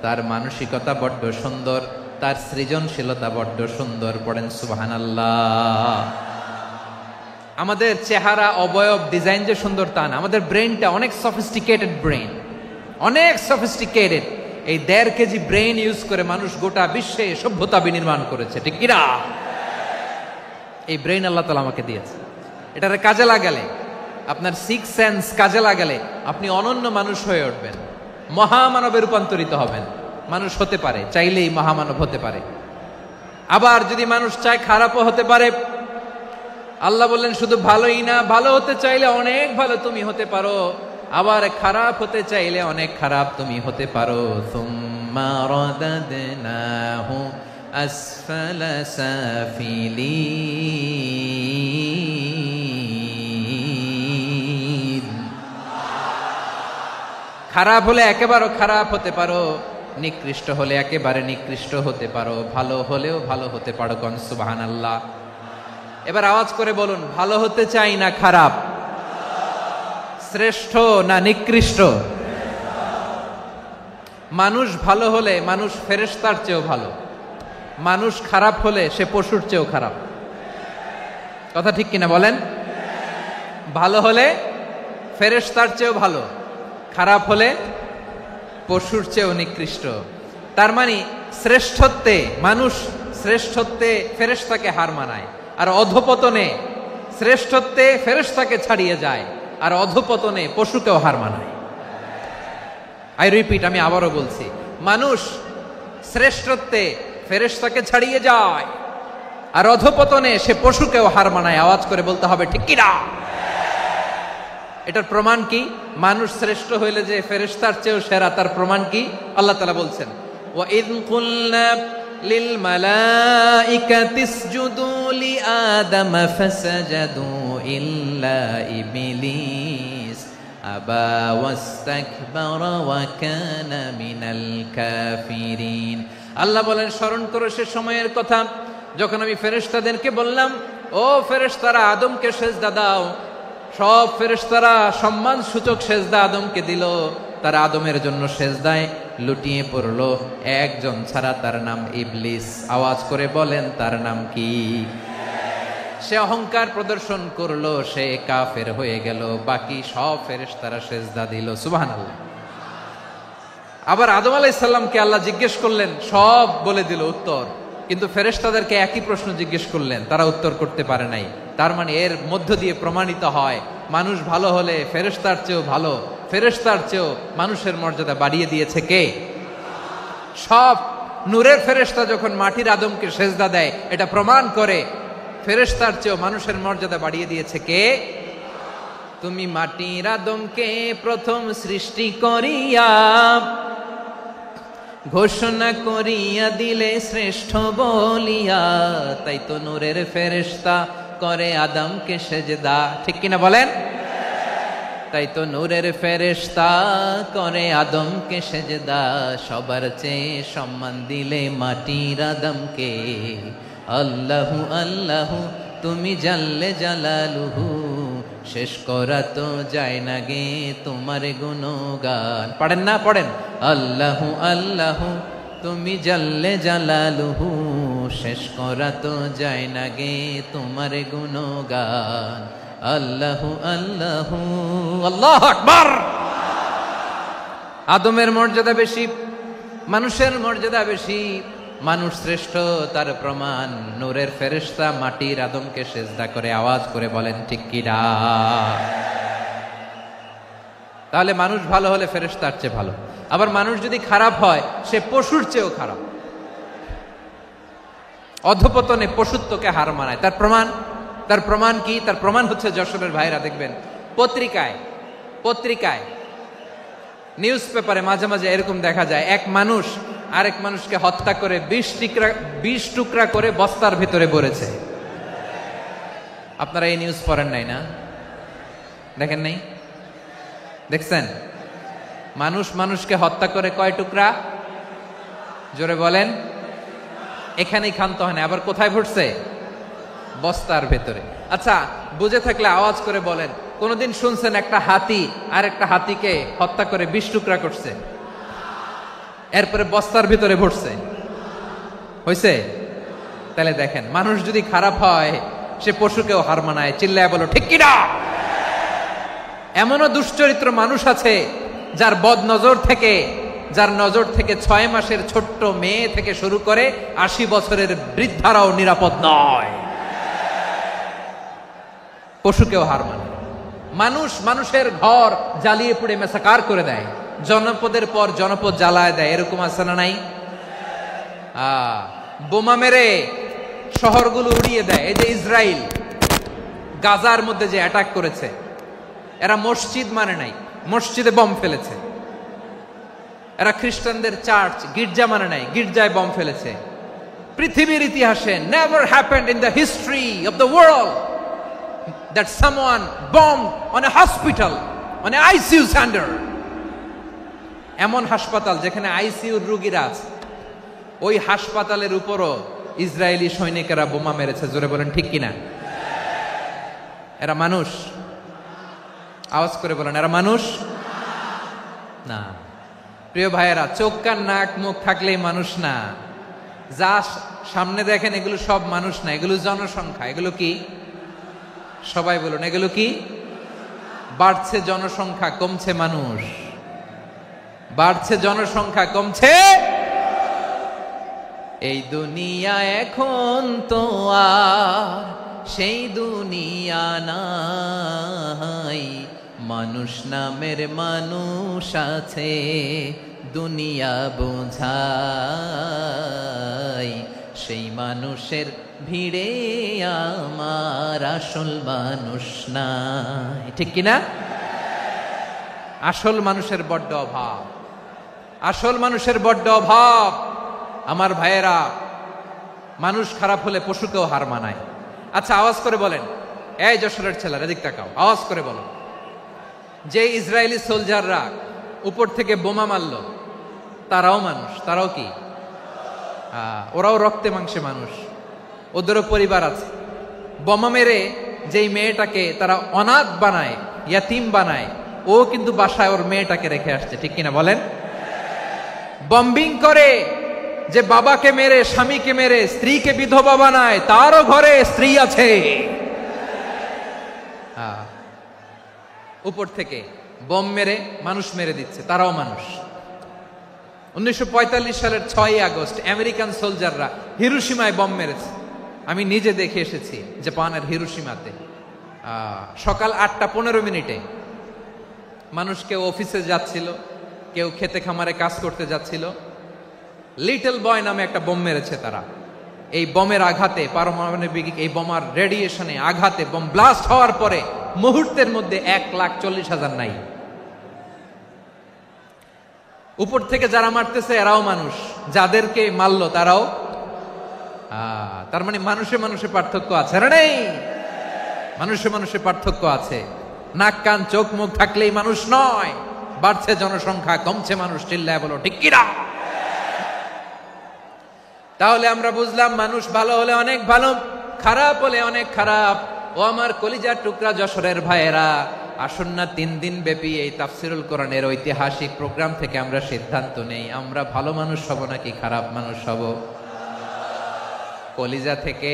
A: তার মানসিকতা বড্ড সুন্দর, তার সৃজনশীলতা বড্ড সুন্দর। পড়েন সুবহানাল্লাহ। আমাদের চেহারা, অবয়ব, ডিজাইন যে সুন্দর তা না, আমাদের ব্রেনটা অনেক সফিস্টিকেটেড ব্রেন, অনেক সফিস্টিকেটেড। এই 1.5 কেজি ব্রেন ইউজ করে মানুষ গোটা বিশ্বে সভ্যতা বিনির্মাণ করেছে, ঠিক কিনা? এই ব্রেন আল্লাহ তাআলা আমাকে দিয়েছে। এটারে কাজে লাগালে, আপনার 6 সেন্স কাজে লাগালে আপনি অনন্য মানুষ হয়ে উঠবেন, মহামানবে রূপান্তরিত হবেন। মানুষ হতে পারে, চাইলেই মহামানব হতে পারে। আবার যদি মানুষ চায় খারাপও হতে পারে। আল্লাহ বললেন শুধু ভালোই না, ভালো হতে চাইলে অনেক ভালো তুমি হতে পারো, আবার খারাপ হতে চাইলে অনেক খারাপ তুমি হতে পারো। সুম্মা রাদাদনাহু আসফালা সাফিলিন। খারাপ হলে একেবারে খারাপ হতে পারো, নিকৃষ্ট হলে একেবারে নিকৃষ্ট হতে পারো, ভালো হলেও ভালো হতে পারো। কোন সুবহানাল্লাহ। এবার আওয়াজ করে বলুন ভালো হতে চাই না খারাপ, শ্রেষ্ঠ না নিকৃষ্ট? মানুষ ভালো হলে মানুষ ফেরেশতার চেয়েও ভালো, মানুষ খারাপ হলে সে পশুর চেয়েও খারাপ। কথা ঠিক কিনা বলেন? ভালো হলে ফেরেশতার চেয়েও ভালো, খারাপ হলে পশুর চেয়েও নিকৃষ্ট। তার মানে শ্রেষ্ঠত্বে মানুষ, শ্রেষ্ঠত্বে ফেরেশতাকে হার মানায়, আর অধপতনে শ্রেষ্ঠত্বে ফেরেশতাকে ছাড়িয়ে যায়, আর অধপতনে পশুকেও হার মানায়। আই রিপিট, আমি আবারও বলছি, মানুষ শ্রেষ্ঠত্বে ফেরেশতাকে ছাড়িয়ে যায়, আর অধপতনে সে পশুকেও হার মানায়। আওয়াজ করে বলতে হবে ঠিক কিনা? এটার প্রমাণ কি? মানুষ শ্রেষ্ঠ হইলে যে ফেরেশতার চেয়েও সেরা, তার প্রমাণ কি? আল্লাহ তাআলা বলছেন ওয়া ইয কুলনা লিল মালাইকাতি ইসজুদু লি আদম ফাসাজাদু ইল্লা ইবলিস আবা ওয়াস্তাকবারা ওয়া কানা মিনাল কাফিরিন। আল্লাহ বলেন স্মরণ করো সে সময়ের কথা যখন আমি ফেরেশতাদেরকে বললাম, ও ফেরেশতারা আদমকে সেজদা দাও। সব ফেরেশতারা সম্মান সূচক সেজদা আদমকে দিল। তারা আদমের জন্য সেজদায় লুটিয়ে পড়লো একজন ছাড়া, তার নাম ইবলিস। আওয়াজ করে বলেন তার নাম কি? সে অহংকার প্রদর্শন করলো, সে কাফের হয়ে গেল, বাকি সব ফেরেশতারা সেজদা দিল। সুবহানাল্লাহ। আবার আদম আলাইহিস সালামকে আল্লাহ জিজ্ঞেস করলেন, সব বলে দিল উত্তর, কিন্তু ফেরেশতাদেরকে একই প্রশ্ন জিজ্ঞেস করলেন, তারা উত্তর করতে পারে নাই। তার মানে এর মধ্য দিয়ে প্রমাণিত হয় মানুষ ভালো হলে ফেরেশতার চেয়েও ভালো, ফেরেশতার চেয়েও মানুষের মর্যাদা বাড়িয়ে দিয়েছে কে? সব নূরের ফেরেশতা যখন মাটির আদমকে সেজদা দেয়, এটা প্রমাণ করে ফেরেশতার চেয়েও মানুষের মর্যাদা বাড়িয়ে দিয়েছে কে? তুমি মাটির আদমকে প্রথম সৃষ্টি করিয়া ঘোষণা করিয়া দিলে শ্রেষ্ঠ বলিয়া, তাই তো নূরের ফেরেশতা করে আদমকে সেজদা। ঠিক কিনা বলেন? তাই তো নূরের ফেরেশতা করে আদমকে সেজদা, সবার চেয়ে সম্মান দিলে মাটির আদমকে। আল্লাহু আল্লাহু তুমি জাল্লে জালালুহু, শেষ করা তো যায় না গে তোমার গুণগান। পড়েন না? পড়েন। আল্লাহু আল্লাহু তুমি জাল্লে জালালুহু, শেষ করা তো যায় না গে তোমার গুণগান। আল্লাহু আল্লাহু আল্লাহু আকবার। আদমের মর্যাদা বেশি, মানুষের মর্যাদা বেশি, মানুষ শ্রেষ্ঠ তার প্রমাণ নূরের ফেরেশতা মাটির আদমকে সেজদা করে। আওয়াজ করে বলেন ঠিক কিনা? তাহলে মানুষ ভালো হলে ফেরেশতার চেয়ে ভালো। আবার মানুষ যদি খারাপ হয়, সে পশুর চেয়েও খারাপ। অধপতনে পশুত্বকে হার মানায়। তার প্রমাণ কি? তার প্রমাণ হচ্ছে যশোরের ভাইরা দেখবেন পত্রিকায় নিউজ পেপারে মাঝে মাঝে এরকম দেখা যায়, এক মানুষ আরেক মানুষকে হত্যা করে 20 টুকরা করে বস্তার ভেতরে ভরেছে। আপনারা এই নিউজ পড়েন নাই না? দেখেন নাই? দেখছেন? মানুষ মানুষকে হত্যা করে কয় টুকরা? জোরে বলেন। এখানেই ক্ষান্ত হয় না, আবার কোথায় ভরছে? বস্তার ভেতরে। আচ্ছা, বুঝে থাকলে আওয়াজ করে বলেন, কোনদিন শুনছেন একটা হাতি আর একটা হাতিকে হত্যা করে 20 টুকরা করছে, এরপরে বস্তার ভিতরে ভরছে? হইছে? তাহলে দেখেন, মানুষ যদি খারাপ হয় সে পশুকেও হার মানায়। চিল্লায় বলো ঠিক কিনা? এমনও দুশ্চরিত্র মানুষ আছে যার নজর থেকে 6 মাসের ছোট্ট মেয়ে থেকে শুরু করে 80 বছরের বৃদ্ধারাও নিরাপদ নয়। পশুকেও হার মানে। মানুষের ঘর জ্বালিয়ে পুড়ে মেসাকার করে দেয়, জনপদের পর জনপদ জ্বালায় দেয়। এরকম আছে না নাই? বোমা মেরে শহরগুলো উড়িয়ে দেয়। এই যে ইসরায়েল গাজার মধ্যে যে অ্যাটাক করেছে, এরা মসজিদ মানে নাই, মসজিদে বম ফেলেছে। এরা খ্রিস্টানদের চার্চ গির্জা মানে নাই, গির্জায় বম ফেলেছে। পৃথিবীর ইতিহাসে never happened in the history of the world that someone bombed on a hospital, on a ICU center. এমন হাসপাতাল যেখানে আইসিইউর রোগীরা আছে, ওই হাসপাতালের উপরও ইসরায়েলি সৈনিকেরা বোমা মেরেছে। জোরে বলেন ঠিক কিনা? এরা মানুষ? আওয়াজ করে বলেন, এরা মানুষ না। প্রিয় ভাইয়েরা, চোখ কান নাক মুখ থাকলেই মানুষ না। যা সামনে দেখেন এগুলো সব মানুষ না, এগুলো জনসংখ্যা। এগুলো কি? সবাই বলুন, এগুলো কি? বাড়ছে জনসংখ্যা, কমছে মানুষ। বাড়ছে জনসংখ্যা, কমছে। এই দুনিয়া এখন তো আর সেই দুনিয়া নাই, মানুষ নামের মানুষ আছে দুনিয়া বোঝাই, সেই মানুষের ভিড়ে আমার আসল মানুষ নাই। ঠিক কিনা? আসল মানুষের বড্ড অভাব, আসল মানুষের বড্ড অভাব। আমার ভাইয়েরা, মানুষ খারাপ হলে পশুকেও হার মানায়। আচ্ছা, আওয়াজ করে বলেন, এই যশোরের ছেলেরা এদিক তাকাও, আওয়াজ করে বলো, যে ইসরায়েলি সোলজাররা উপর থেকে বোমা মারল, তারাও মানুষ? তারাও কি? ওরাও রক্তে মাংসে মানুষ, ওদেরও পরিবার আছে। বোমা মেরে যেই মেয়েটাকে তারা অনাথ বানায়, ইয়াতিম বানায়, ও কিন্তু বাসায় ওর মেয়েটাকে রেখে আসছে। ঠিক কিনা বলেন? বম্বিং করে যে বাবাকে মেরে, স্বামীকে মেরে, স্ত্রীকে বিধবা বানায়, তারও ঘরে স্ত্রী আছে। উপর থেকে বম মেরে মানুষ মেরে দিচ্ছে, তারাও মানুষ। 1945 সালের 6 আগস্ট আমেরিকান সোলজাররা হিরোশিমায় বম মেরেছে। আমি নিজে দেখে এসেছি জাপানের হিরোশিমাতে। সকাল 8:15 মানুষ কেউ অফিসে যাচ্ছিল, কেউ খেতে খামারে কাজ করতে যাচ্ছিল। লিটল বয় নামে একটা বোম মেরেছে তারা। এই বোমের আঘাতে, পারমাণবিক এই বোমার রেডিয়েশনে আঘাতে, বোম ব্লাস্ট হওয়ার পরে মুহূর্তের মধ্যে 1,40,000 নাই। উপর থেকে যারা মারতেছে এরাও মানুষ, যাদেরকে মারলো তারাও। তার মানে মানুষে মানুষে পার্থক্য আছে না? নেই? মানুষে মানুষে পার্থক্য আছে। নাক কান চোখ মুখ থাকলেই মানুষ নয়। বাড়ছে জনসংখ্যা, কমছে মানুষ। চিল্লায় বলো ঠিক কিনা? তাহলে আমরা বুঝলাম মানুষ ভালো হলে অনেক ভালো, খারাপ হলে অনেক খারাপ। ও আমার কলিজার টুকরা যশোরের ভাইয়েরা, আসুন না 3 দিন ব্যাপী এই তাফসিরুল কোরআনের ঐতিহাসিক প্রোগ্রাম থেকে আমরা সিদ্ধান্ত নেই, আমরা ভালো মানুষ হব নাকি খারাপ মানুষ হব। কলিজা থেকে,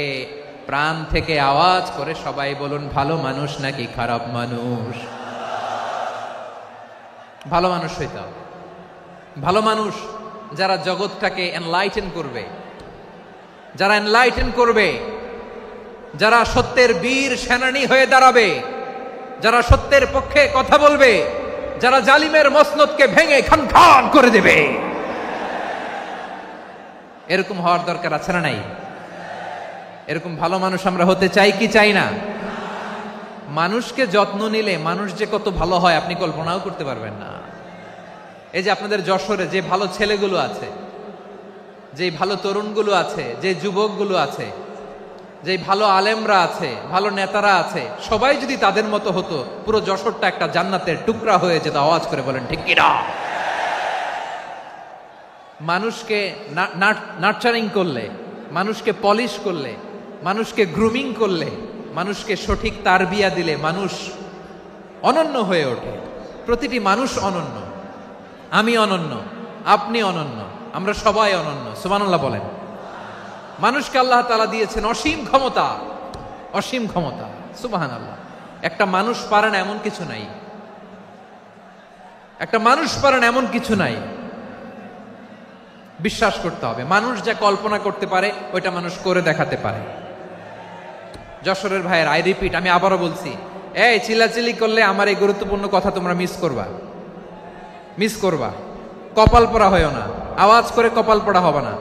A: প্রাণ থেকে আওয়াজ করে সবাই বলুন, ভালো মানুষ নাকি খারাপ মানুষ? ভালো মানুষ হইতে হবে। ভালো মানুষ যারা জগৎটাকে এনলাইটেন করবে, যারা এনলাইটেন করবে, যারা সত্যের বীর সেনানী হয়ে দাঁড়াবে, যারা সত্যের পক্ষে কথা বলবে, যারা জালিমের মসনদকে ভেঙে খান খান করে দেবে। এরকম হওয়ার দরকার আছে না নাই? এরকম ভালো মানুষ আমরা হতে চাই কি চাই না? মানুষকে যত্ন নিলে মানুষ যে কত ভালো হয় আপনি কল্পনাও করতে পারবেন না। এই যে আপনাদের যশোরে যে ভালো ছেলেগুলো আছে, যে ভালো তরুণগুলো আছে, যে যুবকগুলো আছে, যে ভালো আলেমরা আছে, ভালো নেতারা আছে, সবাই যদি তাদের মতো হতো, পুরো যশোরটা একটা জান্নাতের টুকরা হয়ে যেত। আওয়াজ করে বলেন ঠিক কিনা? মানুষকে নার্চারিং করলে, মানুষকে পলিশ করলে, মানুষকে গ্রুমিং করলে, মানুষকে সঠিক তারবিয়া দিলে মানুষ অনন্য হয়ে ওঠে। প্রতিটি মানুষ অনন্য। আমি অনন্য, আপনি অনন্য, আমরা সবাই অনন্য। সুবহানাল্লাহ বলেন। মানুষকে আল্লাহ তাআলা দিয়েছেন অসীম ক্ষমতা, অসীম ক্ষমতা। সুবহানাল্লাহ। একটা মানুষ পারে না এমন কিছু নাই, একটা মানুষ পারে না এমন কিছু নাই। বিশ্বাস করতে হবে, মানুষ যা কল্পনা করতে পারে ওইটা মানুষ করে দেখাতে পারে। যশোরের ভাইয়ের, আই রিপিট, আমি আবারও বলছি, এই চিল্লাচিল্লি করলে আমার এই গুরুত্বপূর্ণ কথা তোমরা মিস করবা, মিস করবা। কপাল পড়া হয়েও না, আওয়াজ করে কপাল পড়া হবে না।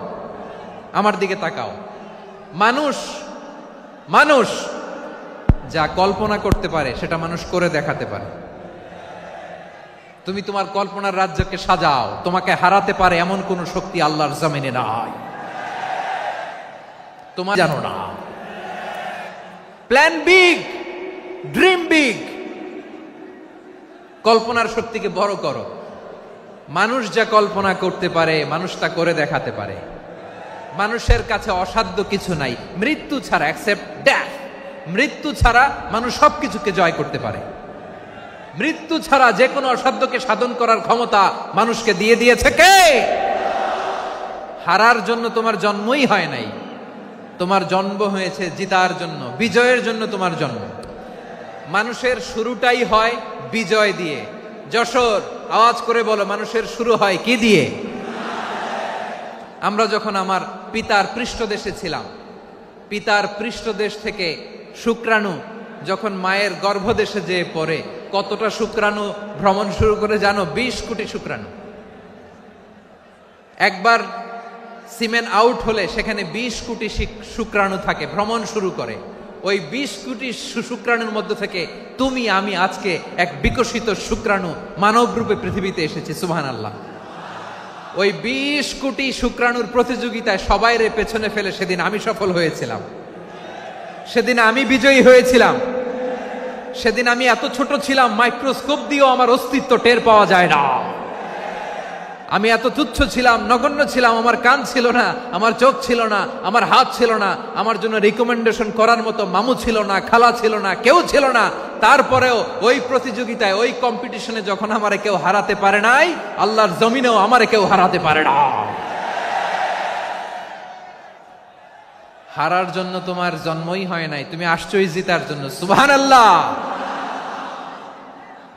A: আমার দিকে তাকাও। মানুষ, মানুষ যা কল্পনা করতে পারে সেটা মানুষ করে দেখাতে পারে। তুমি তোমার কল্পনার রাজ্যকে সাজাও, তোমাকে হারাতে পারে এমন কোন শক্তি আল্লাহর জমিনে নাই। তোমার জানো না। Plan big, dream big. কল্পনার শক্তিকে বড় করো। মানুষ যা কল্পনা করতে পারে মানুষ তা করে দেখাতে পারে। মানুষের কাছে অসাধ্য কিছু নাই মৃত্যু ছাড়া, এক্সেপ্ট ডেথ। মৃত্যু ছাড়া মানুষ সবকিছুকে জয় করতে পারে। মৃত্যু ছাড়া যে কোনো অসাধ্যকে সাধন করার ক্ষমতা মানুষকে দিয়ে দিয়েছে কে? হারার জন্য তোমার জন্মই হয় নাই, তোমার জন্ম হয়েছে জিতার জন্য, বিজয়ের জন্য তোমার জন্ম। মানুষের শুরুটাই হয় বিজয় দিয়ে। যশোর, আওয়াজ করে বলো, মানুষের শুরু হয় কি দিয়ে? আমরা যখন আমার পিতার পৃষ্ঠদেশে ছিলাম, পিতার পৃষ্ঠদেশ থেকে শুক্রাণু যখন মায়ের গর্ভদেশে যেয়ে পড়ে, কতটা শুক্রাণু ভ্রমণ শুরু করে জানো? 20 কোটি শুক্রাণু। একবার সিমেন আউট হলে সেখানে 20 কোটি শুক্রাণু থাকে, ভ্রমণ শুরু করে। ওই 20 কোটি শুক্রাণুর মধ্যে থেকে তুমি আমি আজকে এক বিকশিত শুক্রাণু মানব রূপে পৃথিবীতে এসেছি। সুবহানাল্লাহ। ওই 20 কোটি শুক্রাণুর প্রতিযোগিতায় সবাই রে পেছনে ফেলে সেদিন আমি সফল হয়েছিলাম, সেদিন আমি বিজয়ী হয়েছিলাম। সেদিন আমি এত ছোট ছিলাম, মাইক্রোস্কোপ দিয়েও আমার অস্তিত্ব টের পাওয়া যায় না। আমি এত তুচ্ছ ছিলাম, নগণ্য ছিলাম। আমার কান ছিল না, আমার চোখ ছিল না, আমার হাত ছিল না, আমার জন্য রিকমেন্ডেশন করার মতো মামু ছিল না, খালা ছিল না, কেউ ছিল না। তারপরেও ওই প্রতিযোগিতায়, ওই কম্পিটিশনে যখন আমারে কেউ হারাতে পারে নাই, আল্লাহর জমিনেও আমারে কেউ হারাতে পারে না। হারার জন্য তোমার জন্মই হয় নাই, তুমি আসছোই জিতার জন্য। সুবহানাল্লাহ।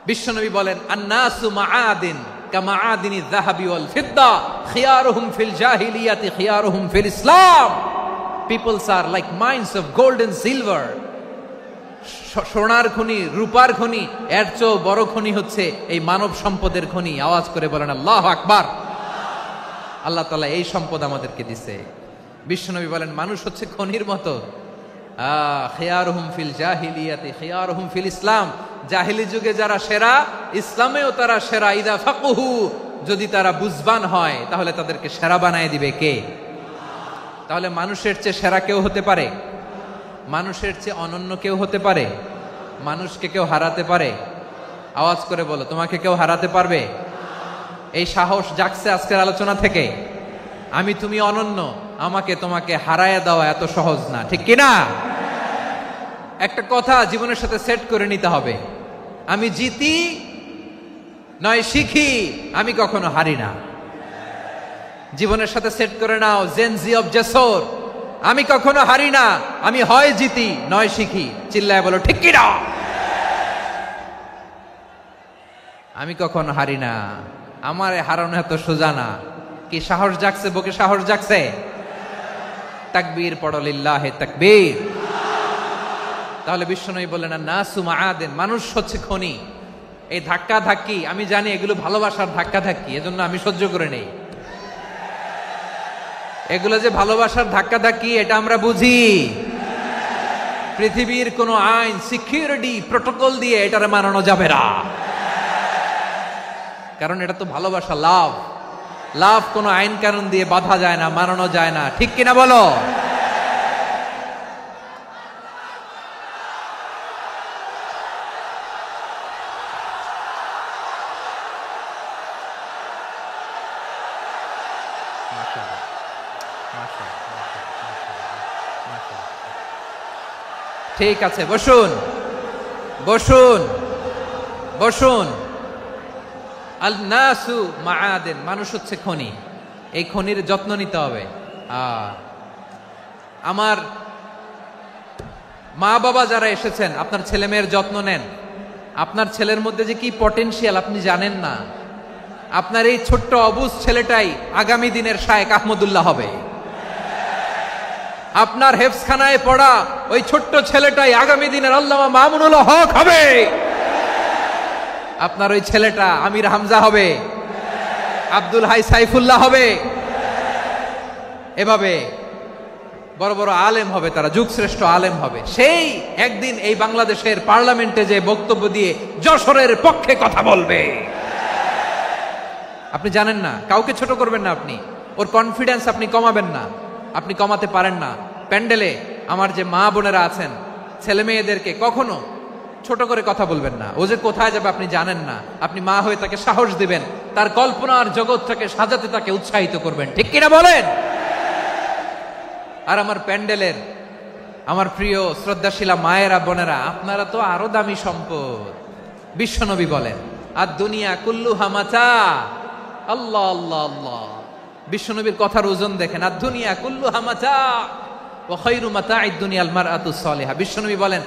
A: বিশ্বনবী বলেন, আন্নাসু মাআদিন কামাআদিনি যাহাবি ওয়াল ফিদ্দা খিয়ারুহুম ফিল জাহিলিয়াতি খিয়ারুহুম ফিল ইসলাম। Peoples are like mines of gold and silver. সোনার খনি, রূপার খনি, এর চেয়েও বড় খনি হচ্ছে এই মানব সম্পদের খনি। আওয়াজ করে বলেন আল্লাহু আকবার। আল্লাহ তাআলা এই সম্পদ আমাদেরকে দিয়েছে। বিশ্বনবী বলেন, মানুষ হচ্ছে খনির মতো। খিয়ারুহুম ফিল জাহিলিয়াতি খিয়ারুহুম ফিল ইসলাম। জাহিলি যুগে যারা সেরা, ইসলামেও তারা সেরা। ইদা ফাকুহু, যদি তারা বুঝবান হয় তাহলে তাদেরকে সেরা বানায় দিবে কে? তাহলে মানুষের চেয়ে সেরা কেউ হতে পারে? মানুষের চেয়ে অনন্য কেউ হতে পারে? মানুষকে কেউ হারাতে পারে? আওয়াজ করে বলো, তোমাকে কেউ হারাতে পারবে? এই সাহস জাগছে আজকের আলোচনা থেকে। আমি তুমি অনন্য, আমাকে তোমাকে হারায় দেওয়া এত সহজ না, ঠিক কিনা? একটা কথা জীবনের সাথে সেট করে নিতে হবে, আমি জিতি নয় শিখি, আমি কখনো হারি না। জীবনের সাথে সেট করে নাও, জেনজি অফ জেসর, আমি কখনো হারি না, আমি হয় জিতি নয় শিখি। চিল্লায় বলো ঠিক কিনা? আমি কখনো হারি না, আমার হারানো এত সোজা না। কি সাহস জাগছে? বুকে সাহস জাগছে? তাকবীর পড়ো, লিল্লাহে তাকবীর। তাহলে বিশ্বনবী বললেন, নাসু মাআদিন, মানুষ হচ্ছে খনি। এই ধাক্কা ধাক্কি, আমি জানি এগুলো ভালোবাসার ধাক্কা ধাক্কি, এজন্য আমি সহ্য করে নেই। এগুলো যে ভালোবাসার ধাক্কা ধাক্কি, এটা আমরা বুঝি। পৃথিবীর কোন আইন, সিকিউরিটি প্রটোকল দিয়ে এটারে মানানো যাবে না, কারণ এটা তো ভালোবাসা, লাভ। লাভ কোনো আইন কানুন দিয়ে বাধা যায় না, মানানো যায় না, ঠিক কিনা বলো? ঠিক আছে, বসুন বসুন বসুন। আল নাসু মাআদিন, মানুষ হচ্ছে খনি। এই খনির যত্ন নিতে হবে। আমার মা বাবা যারা এসেছেন, আপনার ছেলে মেয়ের যত্ন নেন। আপনার ছেলের মধ্যে যে কি পটেনশিয়াল আপনি জানেন না। আপনার এই ছোট্ট অবুজ ছেলেটাই আগামী দিনের শায়েখ আহমদুল্লাহ হবে। আপনার হেফজখানায় পড়া ওই ছোট্ট ছেলেটাই আগামী দিনের আল্লামা মামুনুল হক হবে। আপনার ওই ছেলেটা আমির হামজা হবে, আব্দুল হাই সাইফুল্লাহ হবে। এভাবে বড় বড় আলেম হবে, তারা যুগশ্রেষ্ঠ আলেম হবে। সেই একদিন এই বাংলাদেশের পার্লামেন্টে যে বক্তব্য দিয়ে যশোরের পক্ষে কথা বলবে। আপনি জানেন না, কাউকে ছোট করবেন না আপনি, ওর কনফিডেন্স আপনি কমাবেন না, আপনি কমাতে পারেন না। প্যান্ডেলে আমার যে মা বোনেরা আছেন, ছেলে মেয়েদেরকে কখনো ছোট করে কথা বলবেন না। ও যে কোথায় যাবে আপনি জানেন না, আপনি মা হয়ে তাকে সাহস দিবেন, তার কল্পনার জগৎটাকে সাজাতে তাকে উৎসাহিত করবেন, ঠিক কিনা বলেন? আর আমার প্যান্ডেলের আমার প্রিয় শ্রদ্ধাশীলা মায়েরা বোনেরা, আপনারা তো আরো দামি সম্পদ। বিশ্বনবী বলেন, আর দুনিয়া কুল্লুহা মাতা। আল্লাহ আল্লাহ আল্লাহ, বিশ্বনবীর কথার ওজন দেখেন। আর দুনিয়া কুল্লুহা মাতা ওয়া খায়রু মাতা'আদ দুনিয়াল মারআতুস সালিহা। বিশ্বনবী বলেন,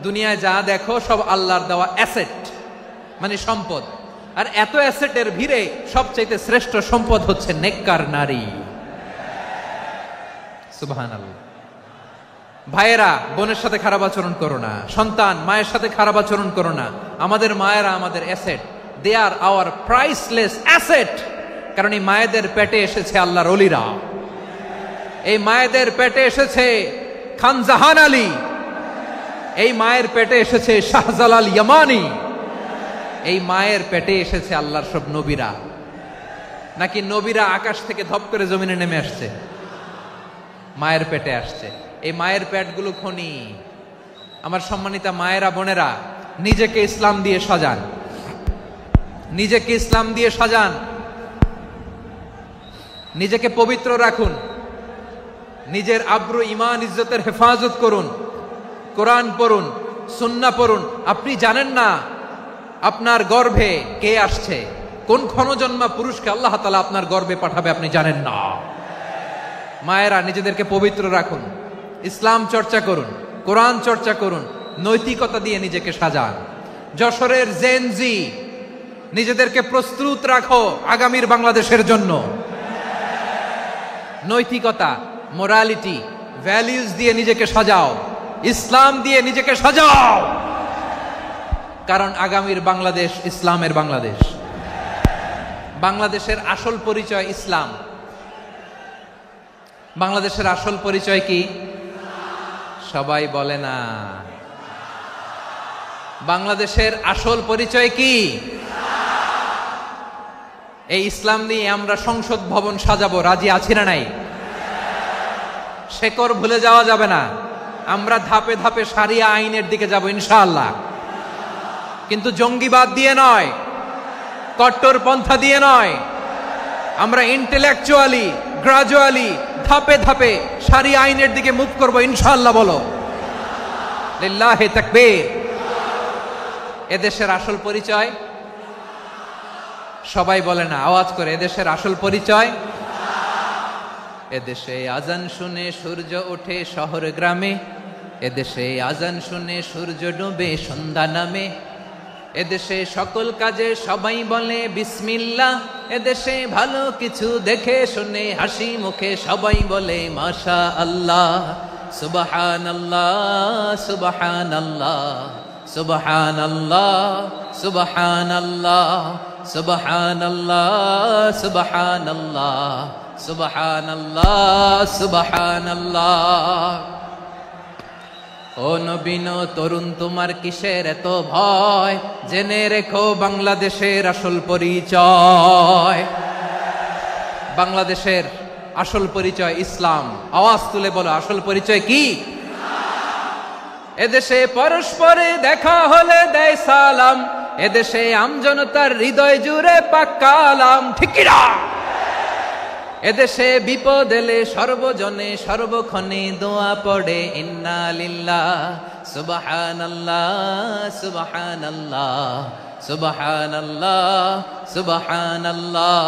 A: দুনিয়ায় যা দেখো সব আল্লাহর দেওয়া অ্যাসেট, মানে সম্পদ। আর এত অ্যাসেটের ভিড়ে সবচাইতে শ্রেষ্ঠ সম্পদ হচ্ছে নেককার নারী। সুবহানাল্লাহ। ভাইয়েরা বোনের সাথে খারাপ আচরণ করো না, সন্তান মায়ের সাথে খারাপ আচরণ করো না। আমাদের মায়েরা আমাদের asset, they are our priceless asset. কারণ এই মায়েদের পেটে এসেছে আল্লাহর ওলিরা, এই মায়েদের পেটে এসেছে খান জাহান আলী, এই মায়ের পেটে এসেছে শাহজালাল ইয়ামানি, এই মায়ের পেটে এসেছে আল্লাহর সব নবীরা। নাকি নবীরা আকাশ থেকে ধপ করে জমিনে নেমে আসছে? মায়ের পেটে আসছে। এই মায়ের পেটগুলো খনি। আমার সম্মানিতা মায়েরা বোনেরা, নিজেকে ইসলাম দিয়ে সাজান, নিজেকে ইসলাম দিয়ে সাজান, নিজেকে পবিত্র রাখুন, নিজের আব্রু ইমান ইজ্জতের হেফাজত করুন, কোরআন পড়ুন, সুন্নাহ পড়ুন। আপনি জানেন না আপনার গর্ভে কে আসছে, কোন ক্ষণজন্মা পুরুষকে আল্লাহ তাআলা আপনার গর্ভে পাঠাবে আপনি জানেন না। মায়েরা নিজেদেরকে পবিত্র রাখুন, ইসলাম চর্চা করুন, কোরআন চর্চা করুন, নৈতিকতা দিয়ে নিজেকে সাজান। যশোরের জেনজি, নিজেদেরকে প্রস্তুত রাখো আগামীর বাংলাদেশের জন্য। নৈতিকতা, মোরালিটি, ভ্যালিউজ দিয়ে নিজেকে সাজাও, ইসলাম দিয়ে নিজেকে সাজাও, কারণ আগামীর বাংলাদেশ ইসলামের বাংলাদেশ। বাংলাদেশের আসল পরিচয় ইসলাম। বাংলাদেশের আসল পরিচয় কি? সবাই বলে না। বাংলাদেশের আসল পরিচয় কি? এই ইসলাম নিয়ে আমরা সংসদ ভবন সাজাবো, রাজি আছি না নাই? শেকড় ভুলে যাওয়া যাবে না। আমরা ধাপে ধাপে শারিয়া আইনের দিকে যাব ইনশাআল্লাহ, কিন্তু জঙ্গিবাদ দিয়ে নয়, কট্টর পন্থা দিয়ে নয়। আমরা ইন্টেলেকচুয়ালি, গ্রাজুয়ালি, ধাপে ধাপে শারিয়া আইনের দিকে মুভ করব ইনশাআল্লাহ। বলো লিল্লাহি তাকবীর। এদেশের আসল পরিচয় সবাই বলে না, আওয়াজ করে, এদেশের আসল পরিচয়। এদেশে আজান শুনে সূর্য ওঠে শহর গ্রামে, এদেশে আজান শুনে সূর্য ডুবে সন্ধ্যা নামে, এদেশে সকল কাজে সবাই বলে বিসমিল্লাহ, এদেশে ভালো কিছু দেখে শুনে হাসি মুখে সবাই বলে মাশা আল্লাহ, সুবহানাল্লাহ সুবহানাল্লাহ সুবহানাল্লাহ সুবহানাল্লাহ সুবহানাল্লাহ সুবহানাল্লাহ সুবহানাল্লাহ সুবহানাল্লাহ। ও নবীন তরুণ, তোমার কিসের এত ভয়? জেনে রেখো বাংলাদেশের আসল পরিচয়। বাংলাদেশের আসল পরিচয় ইসলাম। আওয়াজ তুলে বলো, আসল পরিচয় কি? এদেশে পরস্পরে দেখা হলে দেয় সালাম, এদেশে আমজনতার হৃদয় জুড়ে পাক্কা আলাম, ঠিক কি না? এদেশে বিপদ এলে সর্বজনে সর্বক্ষণে দোয়া পড়ে ইন্না লিল্লাহ সুবহানাল্লাহ সুবহানাল্লাহ সুবহানাল্লাহ সুবহানাল্লাহ।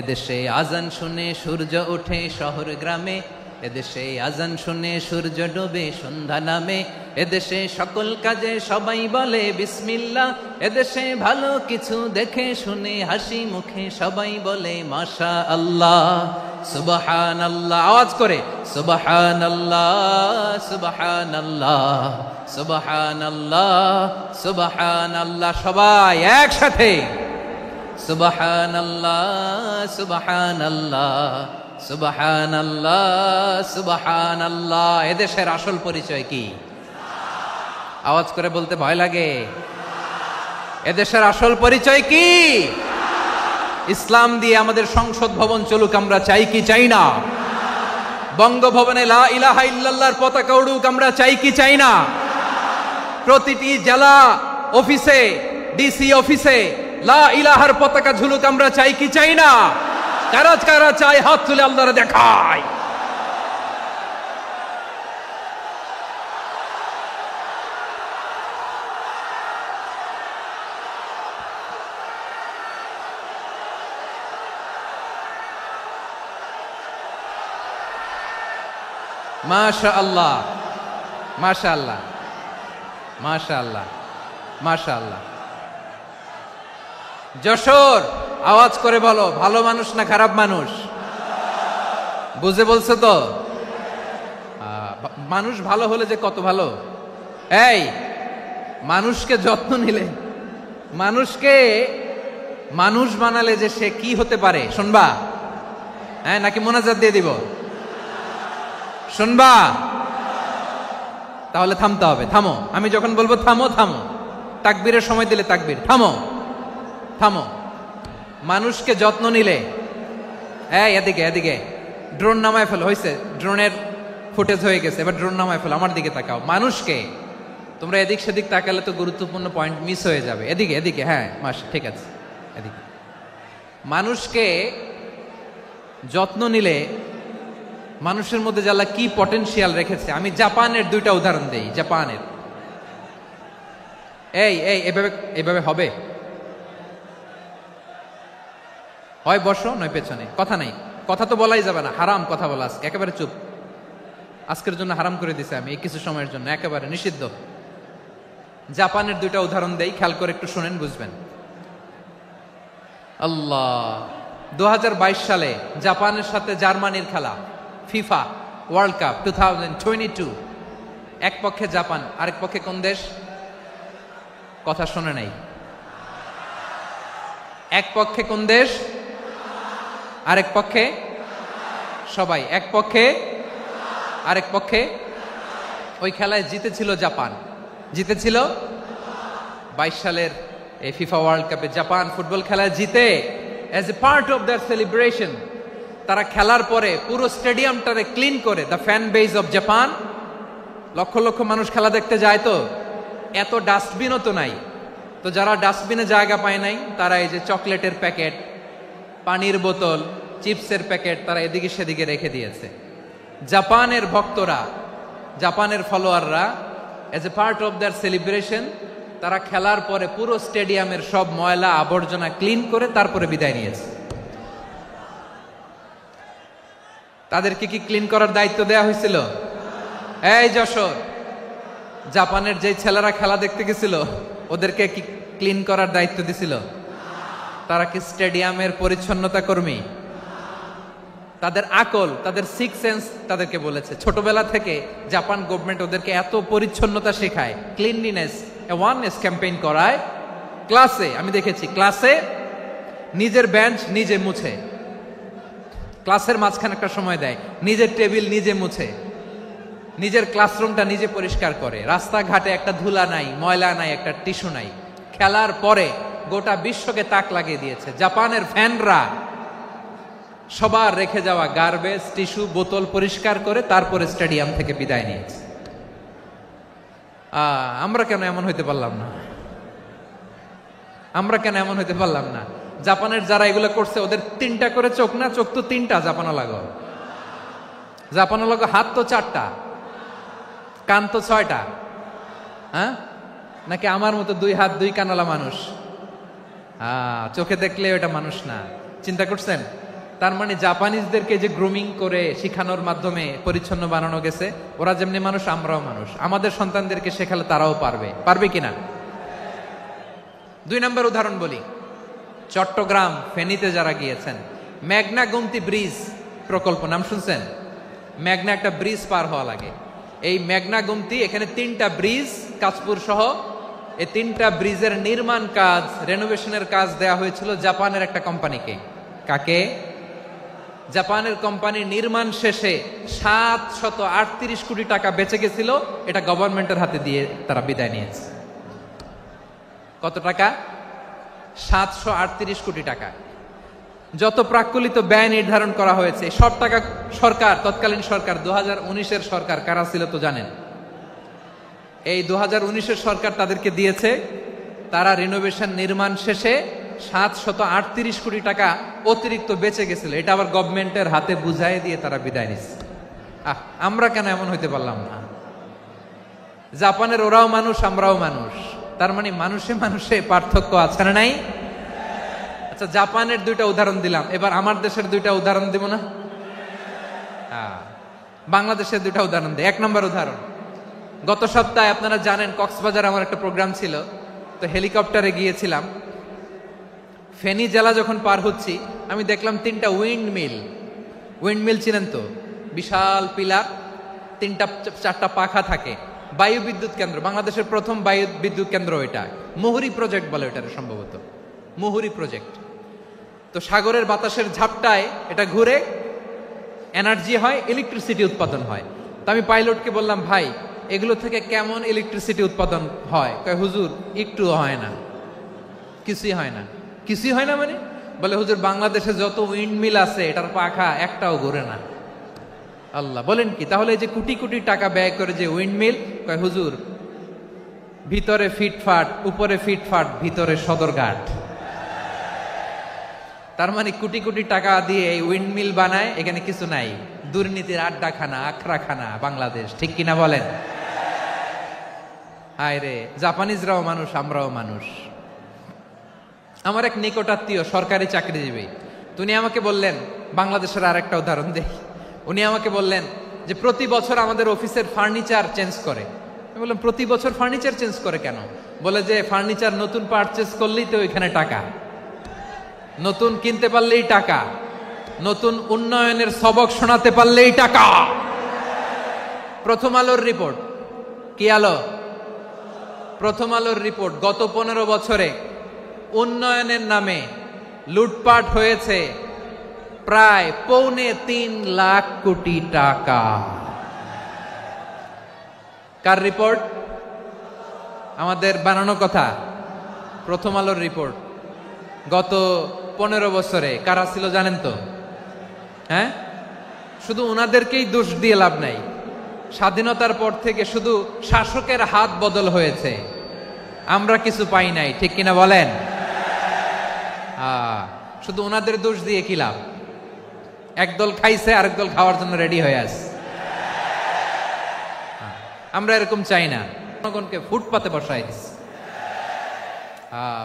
A: এদেশে আজান শুনে সূর্য ওঠে শহর গ্রামে, এদেশে আজান শুনে সূর্য ডুবে সন্ধ্যা নামে, এদেশে সকল কাজে সবাই বলে বিসমিল্লাহ, এদেশে ভালো কিছু দেখে শুনে হাসি মুখে সবাই বলে মাশা আল্লাহ সুবহানাল্লাহ। আওয়াজ করে সুবহানাল্লাহ সুবহানাল্লাহ সুবহানাল্লাহ সুবহানাল্লাহ। সবাই একসাথে সুবহানাল্লাহ সুবহানাল্লাহ সুবহানাল্লাহ সুবহানাল্লাহ। এদেশের আসল পরিচয় কি? আওয়াজ করে বলতে ভয় লাগে। এদেশের আসল পরিচয় কি? ইসলাম দিয়ে আমাদের সংসদ ভবন চলুক, আমরা চাই কি চাই না? বঙ্গভবনে লা ইলাহা ইল্লাল্লাহর পতাকা উড়ুক, আমরা চাই কি চাই না? প্রতিটি জেলা অফিসে, ডিসি অফিসে লা ইলাহার পতাকা ঝুলুক, আমরা চাই কি চাই না? কারা কারা চাই হাত তুলে আল্লাহরে দেখায়। মাশাআল্লাহ মাশাআল্লাহ মাশাআল্লাহ মাশাআল্লাহ। যশোর, আওয়াজ করে বলো, ভালো মানুষ না খারাপ মানুষ? বুঝে বলছো তো? মানুষ ভালো হলে যে কত ভালো। এই মানুষকে যত্ন নিলে, মানুষকে মানুষ বানালে যে সে কি হতে পারে শুনবা? হ্যাঁ, নাকি মোনাজাত দিয়ে দিব? শুনবা? তাহলে থামতে হবে। থামো, আমি যখন বলবো থামো থামো, তাকবীরের সময় দিলে তাকবীর, থামো থামো। মানুষকে যত্ন নিলে, এই এদিকে এদিকে, ড্রোন নামায় ফেলো। হয়েছে, ড্রোনের ফুটেজ হয়ে গেছে, এবার ড্রোন নামায় ফেলো। আমার দিকে তাকাও। মানুষকে, তোমরা এদিক সেদিক তাকালে তো গুরুত্বপূর্ণ পয়েন্ট মিস হয়ে যাবে। এদিকে এদিকে, হ্যাঁ মাস, ঠিক আছে, এদিকে। মানুষকে যত্ন নিলে মানুষের মধ্যে যারা কি পটেনশিয়াল রেখেছে। আমি জাপানের দুইটা উদাহরণ দেই। জাপানের এই এই এভাবে এভাবে হবে? হয় বসো নয় পেছনে, কথা নাই, কথা তো বলাই যাবে না, হারাম কথা বলা আজকে, একেবারে চুপ। আজকের জন্য হারাম করে দিছে আমি এই কিছু সময়ের জন্য, একেবারে নিষিদ্ধ। জাপানের দুইটা উদাহরণ দেই, খেয়াল করে একটু শুনেন, বুঝবেন। আল্লাহ, 2022 সালে জাপানের সাথে জার্মানির খেলা, ফিফা ওয়ার্ল্ড কাপ 2022। এক পক্ষে জাপান, আরেক পক্ষে কোন দেশ? কথা শোনে নাই। এক পক্ষে কোন দেশ? আরেক পক্ষে? সবাই এক পক্ষে, আরেক পক্ষে। ওই খেলায় জিতেছিল জাপান, জিতেছিল 22 সালের এই ফিফা ওয়ার্ল্ড কাপে জাপান ফুটবল খেলায় জিতে as a part of their celebration তারা খেলার পরে পুরো স্টেডিয়ামটারে ক্লিন করে, the fan base of Japan, লক্ষ লক্ষ মানুষ খেলা দেখতে যায়, তো এত ডাস্টবিনও তো নাই, তো যারা ডাস্টবিনে জায়গা পায় নাই তারা এই যে চকলেটের প্যাকেট, পানির বোতল, চিপসের প্যাকেট তারা এদিকে সেদিকে রেখে দিয়েছে। জাপানের ভক্তরা, জাপানের ফলোয়াররা as a part of their celebration তারা খেলার পরে পুরো স্টেডিয়ামের সব ময়লা আবর্জনা ক্লিন করে তারপরে বিদায় নিয়েছে। তাদেরকে কি ক্লিন করার দায়িত্ব দেয়া হয়েছিল? এই যশোর, জাপানের যে ছেলেরা খেলা দেখতে গেছিল ওদেরকে কি ক্লিন করার দায়িত্ব দিছিল? তারা কি স্টেডিয়ামের পরিচ্ছন্নতা কর্মী? তাদের আকল, তাদের সিক্স সেন্স তাদেরকে বলেছে, ছোটবেলা থেকে জাপান গভর্নমেন্ট ওদেরকে এত পরিচ্ছন্নতা শেখায়, ক্লিনলিনেস অ্যাওয়ারনেস ক্যাম্পেইন করায়। ক্লাসে আমি দেখেছি, ক্লাসে নিজের বেঞ্চ নিজে মুছে, ক্লাসের মাঝখানে একটা সময় দেয়, নিজের টেবিল নিজে মুছে, নিজের ক্লাসরুমটা নিজে পরিষ্কার করে, রাস্তাঘাটে একটা ধুলা নাই, ময়লা নাই, একটা টিস্যু নাই। খেলার পরে গোটা বিশ্বকে তাক লাগিয়ে দিয়েছে। জাপানের ফ্যানরা সবার রেখে যাওয়া গার্বেজ, টিস্যু, বোতল পরিষ্কার করে তারপরে স্টেডিয়াম থেকে বিদায় নিয়েছে। আমরা কেন এমন হইতে পারলাম না? আমরা কেন এমন হইতে পারলাম না? জাপানের যারা এগুলো করছে ওদের 3টা করে চোখ না? চোখ তো 3টা জাপানো লাগো, জাপানো লাগো, হাত তো 4টা, কান তো 6টা। হ্যাঁ, নাকি আমার মতো 2 হাত 2 কানালা মানুষ? চোখে দেখলে ওটা মানুষ না। চিন্তা করছেন? তার মানে জাপানিজদেরকে যে গ্রুমিং করে শিখানোর মাধ্যমে পরিচ্ছন্ন বানানো গেছে, ওরা যেমনি মানুষ আমরাও মানুষ, আমাদের সন্তানদেরকে শেখালে তারাও পারবে। পারবে কিনা? 2 নম্বর উদাহরণ বলি। চট্টগ্রাম ফেনীতে যারা গিয়েছেন, মেঘনা গোমতী ব্রিজ প্রকল্প নাম শুনছেন? মেঘনা একটা ব্রিজ পার হওয়া লাগে, এই মেঘনা গোমতী, এখানে 3টা ব্রিজ কাঁচপুর সহ, এই 3টা ব্রিজের নির্মাণ কাজ, রেনোভেশনের কাজ দেয়া হয়েছিল জাপানের একটা কোম্পানিকে। কাকে? জাপানের কোম্পানি। নির্মাণ শেষে 738 কোটি টাকা বেঁচে গেছিল, এটা গভর্নমেন্টের হাতে দিয়ে তারা বিদায় নিয়েছে। কত টাকা? 738 কোটি টাকা। যত প্রাক্কলিত ব্যয় নির্ধারণ করা হয়েছে সব টাকা সরকার, তৎকালীন সরকার 2019-এর সরকার, কারা ছিল তো জানেন? এই 2019-এর সরকার তাদেরকে দিয়েছে। তারা রিনোভেশন নির্মাণ শেষে 738 কোটি টাকা অতিরিক্ত বেঁচে গেছিল, এটা আবার গভর্নমেন্টের হাতে বুঝাই দিয়ে তারা বিদায় নিচ্ছে। আমরা কেন এমন হইতে পারলাম না? জাপানের ওরাও মানুষ, আমরাও মানুষ, তার মানে মানুষে মানুষে পার্থক্য আছে না নাই? আচ্ছা, জাপানের 2টা উদাহরণ দিলাম, এবার আমার দেশের 2টা উদাহরণ দিব না? বাংলাদেশের 2টা উদাহরণ দিই। 1 নম্বর উদাহরণ, গত সপ্তাহে আপনারা জানেন কক্সবাজার আমার একটা প্রোগ্রাম ছিল, তো হেলিকপ্টারে গিয়েছিলাম। ফেনী জেলা যখন পার হচ্ছি আমি দেখলাম 3টা উইন্ডমিল চিনেন তো? বিশাল পিলার, 3টা-4টা পাখা থাকে, বায়ু বিদ্যুৎ কেন্দ্র, বাংলাদেশের প্রথম বায়ু বিদ্যুৎ কেন্দ্র এটা, মুহুরী প্রজেক্ট বলে এটার, সম্ভবত মুহুরী প্রজেক্ট। তো সাগরের বাতাসের ঝাপটায় এটা ঘুরে এনার্জি হয়, ইলেকট্রিসিটি উৎপাদন হয়। তো আমি পাইলটকে বললাম, ভাই এগুলো থেকে কেমন ইলেকট্রিসিটি উৎপাদন হয়? কয়, হুজুর একটুও হয় না, কিছুই হয় না। কিছুই হয় না মানে? বলে, হুজুর বাংলাদেশে যত উইন্ডমিল আছে এটার পাখা একটাও ঘুরে না। আল্লাহ, বলেন কি? তাহলে এই যে কোটি কোটি টাকা ব্যয় করে যে উইন্ডমিল, কয় হুজুর ভিতরে ফিটফাট, উপরে ফিটফাট, ভিতরে সদরঘাট। তার মানে কোটি কোটি টাকা দিয়ে এই উইন্ডমিল বানায়, এখানে কিছু নাই। দুর্নীতির আড্ডাখানা, আখড়াখানা বাংলাদেশ, ঠিক কিনা বলেন? হায় রে, জাপানিজরাও মানুষ, আমরাও মানুষ। আমার এক নিকটাত্মীয় সরকারি চাকরিজীবী, উনি আমাকে বললেন, বাংলাদেশের আর একটা উদাহরণ দেখি। উনি আমাকে বললেন যে প্রতি বছর আমাদের অফিসের ফার্নিচার চেঞ্জ করে। আমি বললাম, প্রতি বছর ফার্নিচার চেঞ্জ করে কেন? বলে যে ফার্নিচার নতুন পারচেজ করলেই তো ওইখানে টাকা, নতুন কিনতে পারলেই টাকা, নতুন উন্নয়নের সবক শোনাতে পারলেই টাকা। প্রথম আলোর রিপোর্ট, কি আলো? প্রথম আলোর রিপোর্ট, গত 15 বছরে উন্নয়নের নামে লুটপাট হয়েছে প্রায় 3.25 লাখ কোটি টাকা। কার রিপোর্ট? আমাদের বানানো কথা। প্রথম আলোর রিপোর্ট। গত 15 বছরে কারা ছিল জানেন তো? হ্যাঁ, শুধু ওনাদেরকেই দোষ দিয়ে লাভ নাই। স্বাধীনতার পর থেকে শুধু শাসকের হাত বদল হয়েছে, আমরা কিছু পাই নাই, ঠিক কিনা বলেন? শুধু ওনাদের দোষ দিয়ে কি লাভ? একদল খাইছে, আরেক দল খাওয়ার জন্য রেডি হয়ে আছে। আমরা এরকম চাই না, জনগণকে ফুটপাতে বসাই দিচ্ছে।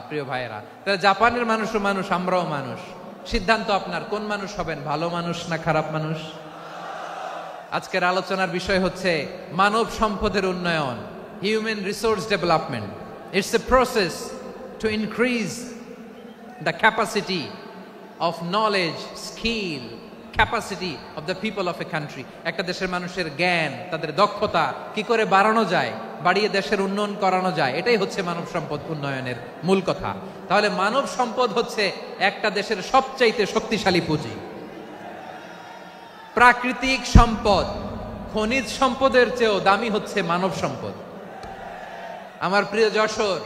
A: প্রিয় ভাইয়েরা, তাহলে জাপানের মানুষও মানুষ, আমরাও মানুষ। সিদ্ধান্ত আপনার, কোন মানুষ হবেন, ভালো মানুষ না খারাপ মানুষ? আজকের আলোচনার বিষয় হচ্ছে মানব সম্পদের উন্নয়ন, human resource development. It's a process to increase the capacity of knowledge, skill, capacity of the people of a country. একটা দেশের মানুষের জ্ঞান, তাদের দক্ষতা কি করে বাড়ানো যায়, বাড়িয়ে দেশের উন্নয়ন করানো যায়, এটাই হচ্ছে মানব সম্পদ উন্নয়নের মূল কথা। তাহলে মানব সম্পদ হচ্ছে একটা দেশের সবচাইতে শক্তিশালী পুঁজি। প্রাকৃতিক সম্পদ, খনিজ সম্পদের চেয়েও দামি হচ্ছে মানব সম্পদ। আমার প্রিয় যশোর,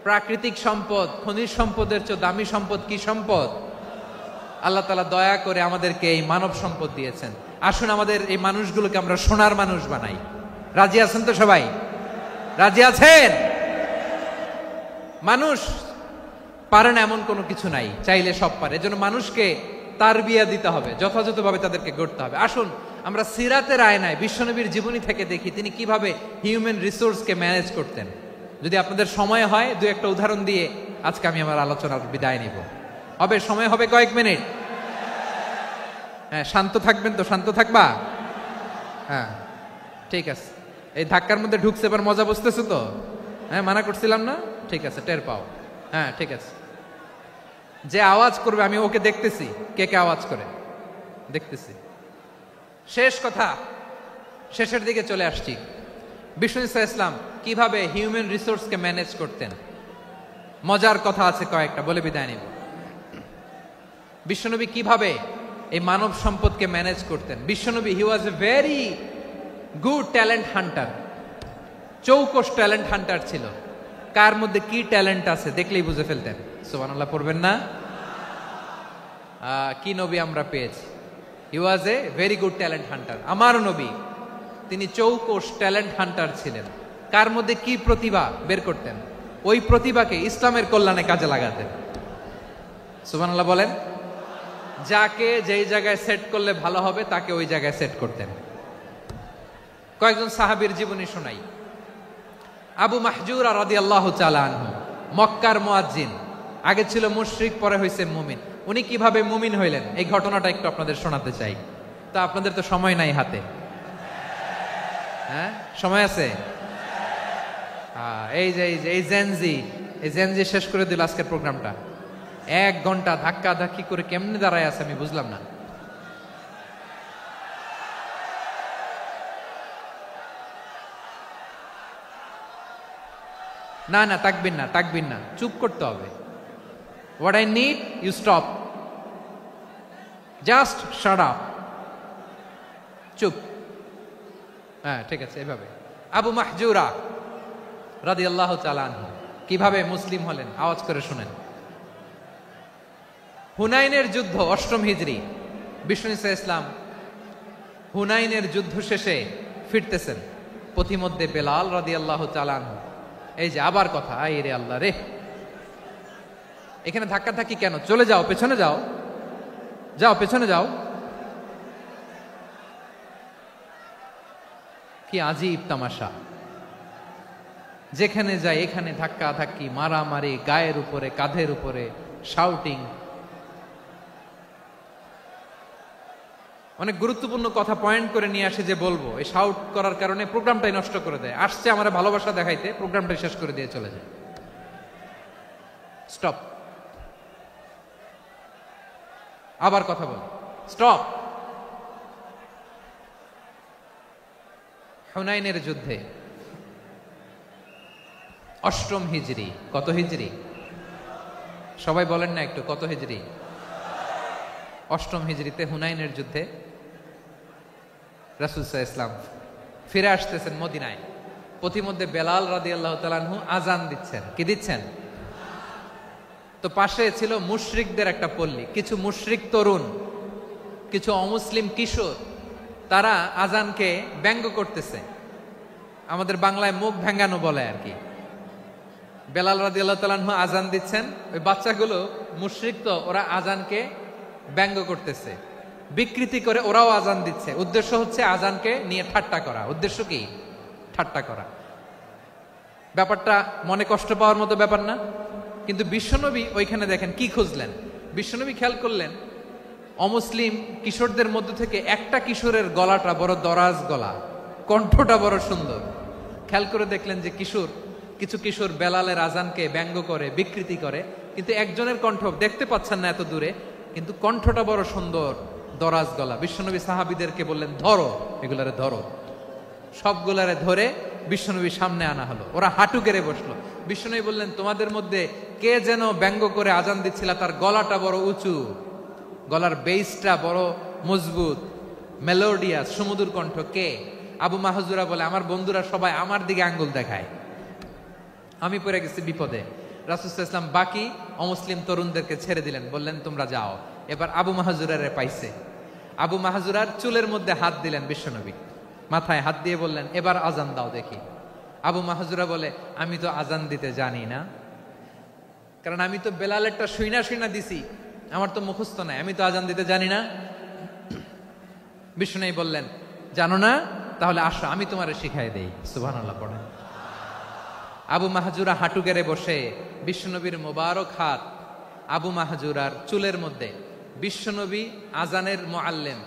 A: প্রাকৃতিক সম্পদ, খনিজ সম্পদের চেয়েও দামি সম্পদ কি সম্পদ? আল্লাহ তাআলা দয়া করে আমাদেরকে এই মানব সম্পদ দিয়েছেন। আসুন আমাদের এই মানুষগুলোকে আমরা সোনার মানুষ বানাই। রাজি আছেন তো সবাই? রাজি আছেন? মানুষ পারে না এমন কোনো কিছু নাই, চাইলে সব পারে। এজন্য মানুষকে তারবিয়া দিতে হবে, যথাযথভাবে তাদেরকে গড়তে হবে। আসুন আমরা সিরাতের আয়নায় বিশ্বনবীর জীবনী থেকে দেখি তিনি কিভাবে হিউম্যান রিসোর্সকে ম্যানেজ করতেন। যদি আপনাদের সময় হয়, দু একটা উদাহরণ দিয়ে আজকে আমি আমার আলোচনার বিদায় নিব। হবে সময় হবে কয়েক মিনিট? হ্যাঁ, শান্ত থাকবেন তো? শান্ত থাকবা? হ্যাঁ, ঠিক আছে। এই ধাক্কার মধ্যে ঢুকছে, এবার মজা বুঝতেছো তো? হ্যাঁ, মানা করছিলাম না? ঠিক আছে, টের পাও। হ্যাঁ, ঠিক আছে। যে আওয়াজ করবে আমি ওকে দেখতেছি, কে কে আওয়াজ করে দেখতেছি। শেষ কথা, শেষের দিকে চলে আসছি। বিষ্ণু ইসলাম কিভাবে হিউম্যান রিসোর্সকে ম্যানেজ করতেন, মজার কথা আছে কয়েকটা, বলে বিদায় নিব। বিশ্বনবী কিভাবে এই মানব সম্পদকে ম্যানেজ করতেন। বিশ্বনবী, he was a very good talent hunter, চৌকস ট্যালেন্ট হান্টার ছিল। কার মধ্যে কি ট্যালেন্ট আছে দেখলেই বুঝে ফেলতেন। সুবহানাল্লাহ পড়বেন না? কি নবী আমরা পেয়েছি! He was a very good talent hunter. আমার নবী, তিনি চৌকস ট্যালেন্ট হান্টার ছিলেন। কার মধ্যে কি প্রতিভা বের করতেন, ওই প্রতিভাকে ইসলামের কল্যাণে কাজে লাগাতেন। সুবহানাল্লাহ বলেন। যাকে যেই জায়গায় সেট করলে ভালো হবে তাকে ওই জায়গায় সেট করতেন। কয়েকজন সাহাবীর জীবনী শোনাই। আবু মাহজুরা রাদিয়াল্লাহু তাআলা আনহু, মক্কার মুয়াজ্জিন, আগে ছিল মুশরিক, পরে হয়েছে মুমিন। উনি কিভাবে মুমিন হইলেন এই ঘটনাটা একটু আপনাদের শোনাতে চাই। তা আপনাদের তো সময় নাই হাতে। হ্যাঁ, সময় আছে? এই যে এই জেনজি শেষ করে দিল আজকের প্রোগ্রামটা। 1 ঘন্টা ধাক্কা ধাক্কি করে কেমনে দাঁড়ায় আছে আমি বুঝলাম না। না না, তাকবিন না, চুপ করতে হবে। What I need, you stop, just shut up, চুপ। হ্যাঁ, ঠিক আছে, এভাবে। আবু মাহজুরা রাদিয়াল্লাহু তাআলা আনহু কিভাবে মুসলিম হলেন আওয়াজ করে শুনেন। হুনাইনের যুদ্ধ, 8ম হিজরি, বিষ্ণু ইসলাম হুনাইনের যুদ্ধ শেষে ফিরতেছেন। পথিমধ্যে বেলাল রাদিয়াল্লাহু তাআলা আনহু, এই যে আবার কথা, আই রে আল্লাহ রে, এখানে ধাক্কা ধাক্কি কেন? চলে যাও, পেছনে যাও, যাও পেছনে যাও। কি আজীব তামাশা! যেখানে যায় এখানে ধাক্কা ধাক্কি, মারামারি, গায়ের উপরে কাঁধের উপরে শাউটিং। অনেক গুরুত্বপূর্ণ কথা পয়েন্ট করে নিয়ে আসে যে বলবো, এই শাউট করার কারণে প্রোগ্রামটাই নষ্ট করে দেয়। আসছে আমার ভালোবাসা দেখাইতে, প্রোগ্রামটাই শেষ করে দিয়ে চলে যায়। স্টপ। আবার কথা বল, স্টপ। হুনাইনের যুদ্ধে 8ম হিজরি, কত হিজরি সবাই বলেন না একটু, কত হিজরি? 8ম হিজরিতে হুনাইনের যুদ্ধে রাসূল সাল্লাল্লাহু আলাইহি ওয়াসাল্লাম ফিরে আসতেছেন মদিনায়। পথিমধ্যে বেলাল রাদিয়াল্লাহু তাআলা আনহু আজান দিচ্ছেন। কি দিচ্ছেন? তো পাশে ছিল মুশরিকদের একটা পল্লী, কিছু মুশরিক তরুণ, কিছু অমুসলিম কিশোর, তারা আজানকে ব্যঙ্গ করতেছে। আমাদের বাংলায় মুখ ভেঙ্গানো বলে আর কি। বেলাল রাদিয়াল্লাহু তাআলা আনহু আজান দিচ্ছেন, ওই বাচ্চাগুলো মুশরিক, তো ওরা আজানকে ব্যঙ্গ করতেছে, বিকৃতি করে ওরাও আজান দিচ্ছে। উদ্দেশ্য হচ্ছে আজানকে নিয়ে ঠাট্টা করা। উদ্দেশ্য কি? ঠাট্টা করা। ব্যাপারটা মনে কষ্ট পাওয়ার মতো ব্যাপার না? কিন্তু বিশ্বনবী ওইখানে দেখেন কি খুঁজলেন। বিশ্বনবী খেয়াল করলেন অমুসলিম কিশোরদের মধ্য থেকে একটা কিশোরের গলাটা বড় দরাজ গলা, কণ্ঠটা বড় সুন্দর। খেয়াল করে দেখলেন যে কিছু কিশোর বেলালের আজানকে ব্যঙ্গ করে, বিকৃতি করে, কিন্তু একজনের কণ্ঠ দেখতে পাচ্ছেন না এত দূরে, কিন্তু কণ্ঠটা বড় সুন্দর, দরাজ গলা। বিশ্বনবী সাহাবীদেরকে বললেন, ধরো এগুলারে, ধরো। সবগুলারে ধরে বিশ্বনবী সামনে আনা হলো। ওরা হাঁটু গেড়ে বসলো। বিশ্বনবী বললেন, তোমাদের মধ্যে কে যেন ব্যঙ্গ করে আজান দিচ্ছিল, তার গলাটা বড় উঁচু, গলার বেসটা বড় মজবুত, মেলোডিয়াস, সুমধুর কণ্ঠ। কে? আবু মাহজুরা বলে, আমার বন্ধুরা সবাই আমার দিকে আঙ্গুল দেখায়, আমি পড়ে গেছি বিপদে। রাসূল সাল্লাল্লাহু আলাইহি ওয়াসাল্লাম বাকি অমুসলিম তরুণদেরকে ছেড়ে দিলেন, বললেন তোমরা যাও। এবার আবু মাহজুরারে পাইছে। আবু মাহজুরার চুলের মধ্যে হাত দিলেন বিশ্বনবী, মাথায় হাত দিয়ে বললেন, এবার আজান দাও দেখি। আবু মাহজুরা বলে, আমি তো আজান দিতে জানি না, কারণ আমি তো বেলালেরটা শুইনা দিছি, আমার তো মুখস্থ নাই, আমি তো আজান দিতে জানি না। বিশ্বনবী বললেন, জানো না? তাহলে আসো, আমি তোমারে শিখাই দেই। সুবহানাল্লাহ পড়েন। আবু মাহজুরা হাঁটু গেড়ে বসে, বিশ্বনবীর মোবারক হাত আবু মাহজুরার চুলের মধ্যে। বিশ্বনবী আজানের মুআল্লিম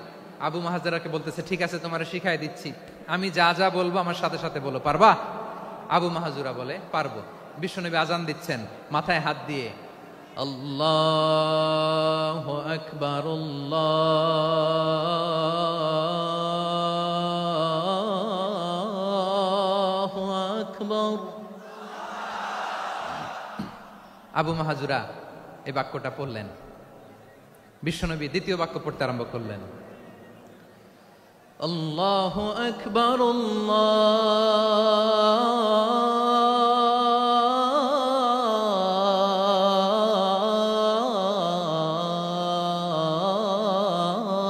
A: আবু মাহজুরাকে বলতেছে, ঠিক আছে তোমারে শিখাই দিচ্ছি, আমি যা যা বলবো আমার সাথে সাথে বলো, পারবা? আবু মাহজুরা বলে, পারবো। বিশ্বনবী আজান দিচ্ছেন মাথায় হাত দিয়ে, আল্লাহু আকবার, আল্লাহু আকবার। আবু মাহজুরা এই বাক্যটা পড়লেন। বিশ্বনবী দ্বিতীয় বাক্য পড়তে আরম্ভ করলেন, আল্লাহু আকবার,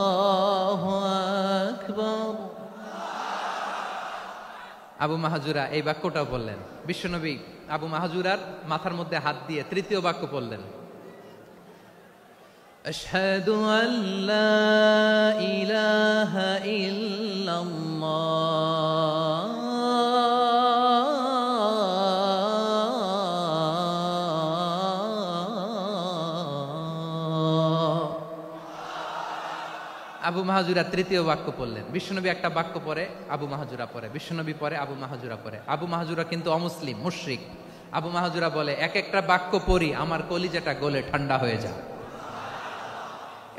A: আল্লাহু আকবার। আবু মাহজুরা এই বাক্যটাও বললেন। বিশ্বনবী আবু মাহজুরার মাথার মধ্যে হাত দিয়ে তৃতীয় বাক্য পড়লেন, আশহাদু আল্লা ইলাহা ইল্লাল্লাহ। আবু মাহজুরা তৃতীয় বাক্য পড়লেন। বিশ্বনবী একটা বাক্য পরে আবু মাহজুরা পরে, বিশ্বনবী পরে আবু মাহজুরা পরে। আবু মাহজুরা কিন্তু অমুসলিম, মুশরিক। আবু মাহজুরা বলে, এক একটা বাক্য পড়ি আমার কলিজাটা গলে ঠান্ডা হয়ে যায়।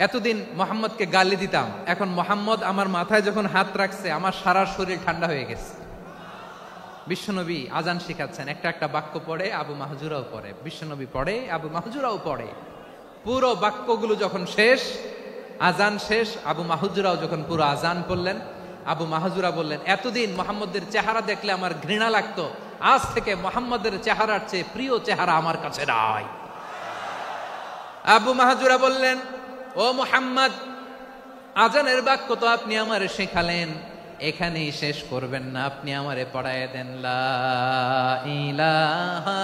A: এতদিন মোহাম্মদকে গালি দিতাম, এখন মোহাম্মদ আমার মাথায় যখন হাত রাখছে আমার সারা শরীর ঠান্ডা হয়ে গেছে। বিশ্বনবী আজান শিখাচ্ছেন, একটা একটা বাক্য পড়ে আবু মাহজুরাও পড়ে, বিশ্বনবী পড়ে, আবু মাহজুরাও পড়ে। পুরো বাক্যগুলো যখন শেষ, আজান শেষ, আবু মাহজুরাও যখন পুরো আজান পড়লেন, আবু মাহজুরা বললেন, এতদিন মোহাম্মদের চেহারা দেখলে আমার ঘৃণা লাগতো, আজ থেকে মোহাম্মদের চেহারার চেয়ে প্রিয় চেহারা আমার কাছে নাই। আবু মাহজুরা বললেন, ও মুহাম্মদ, আজানের বাক্য তো আপনি আমারে শেখালেন, এখানেই শেষ করবেন না, আপনি আমারে পড়ায় দেন, লা ইলাহা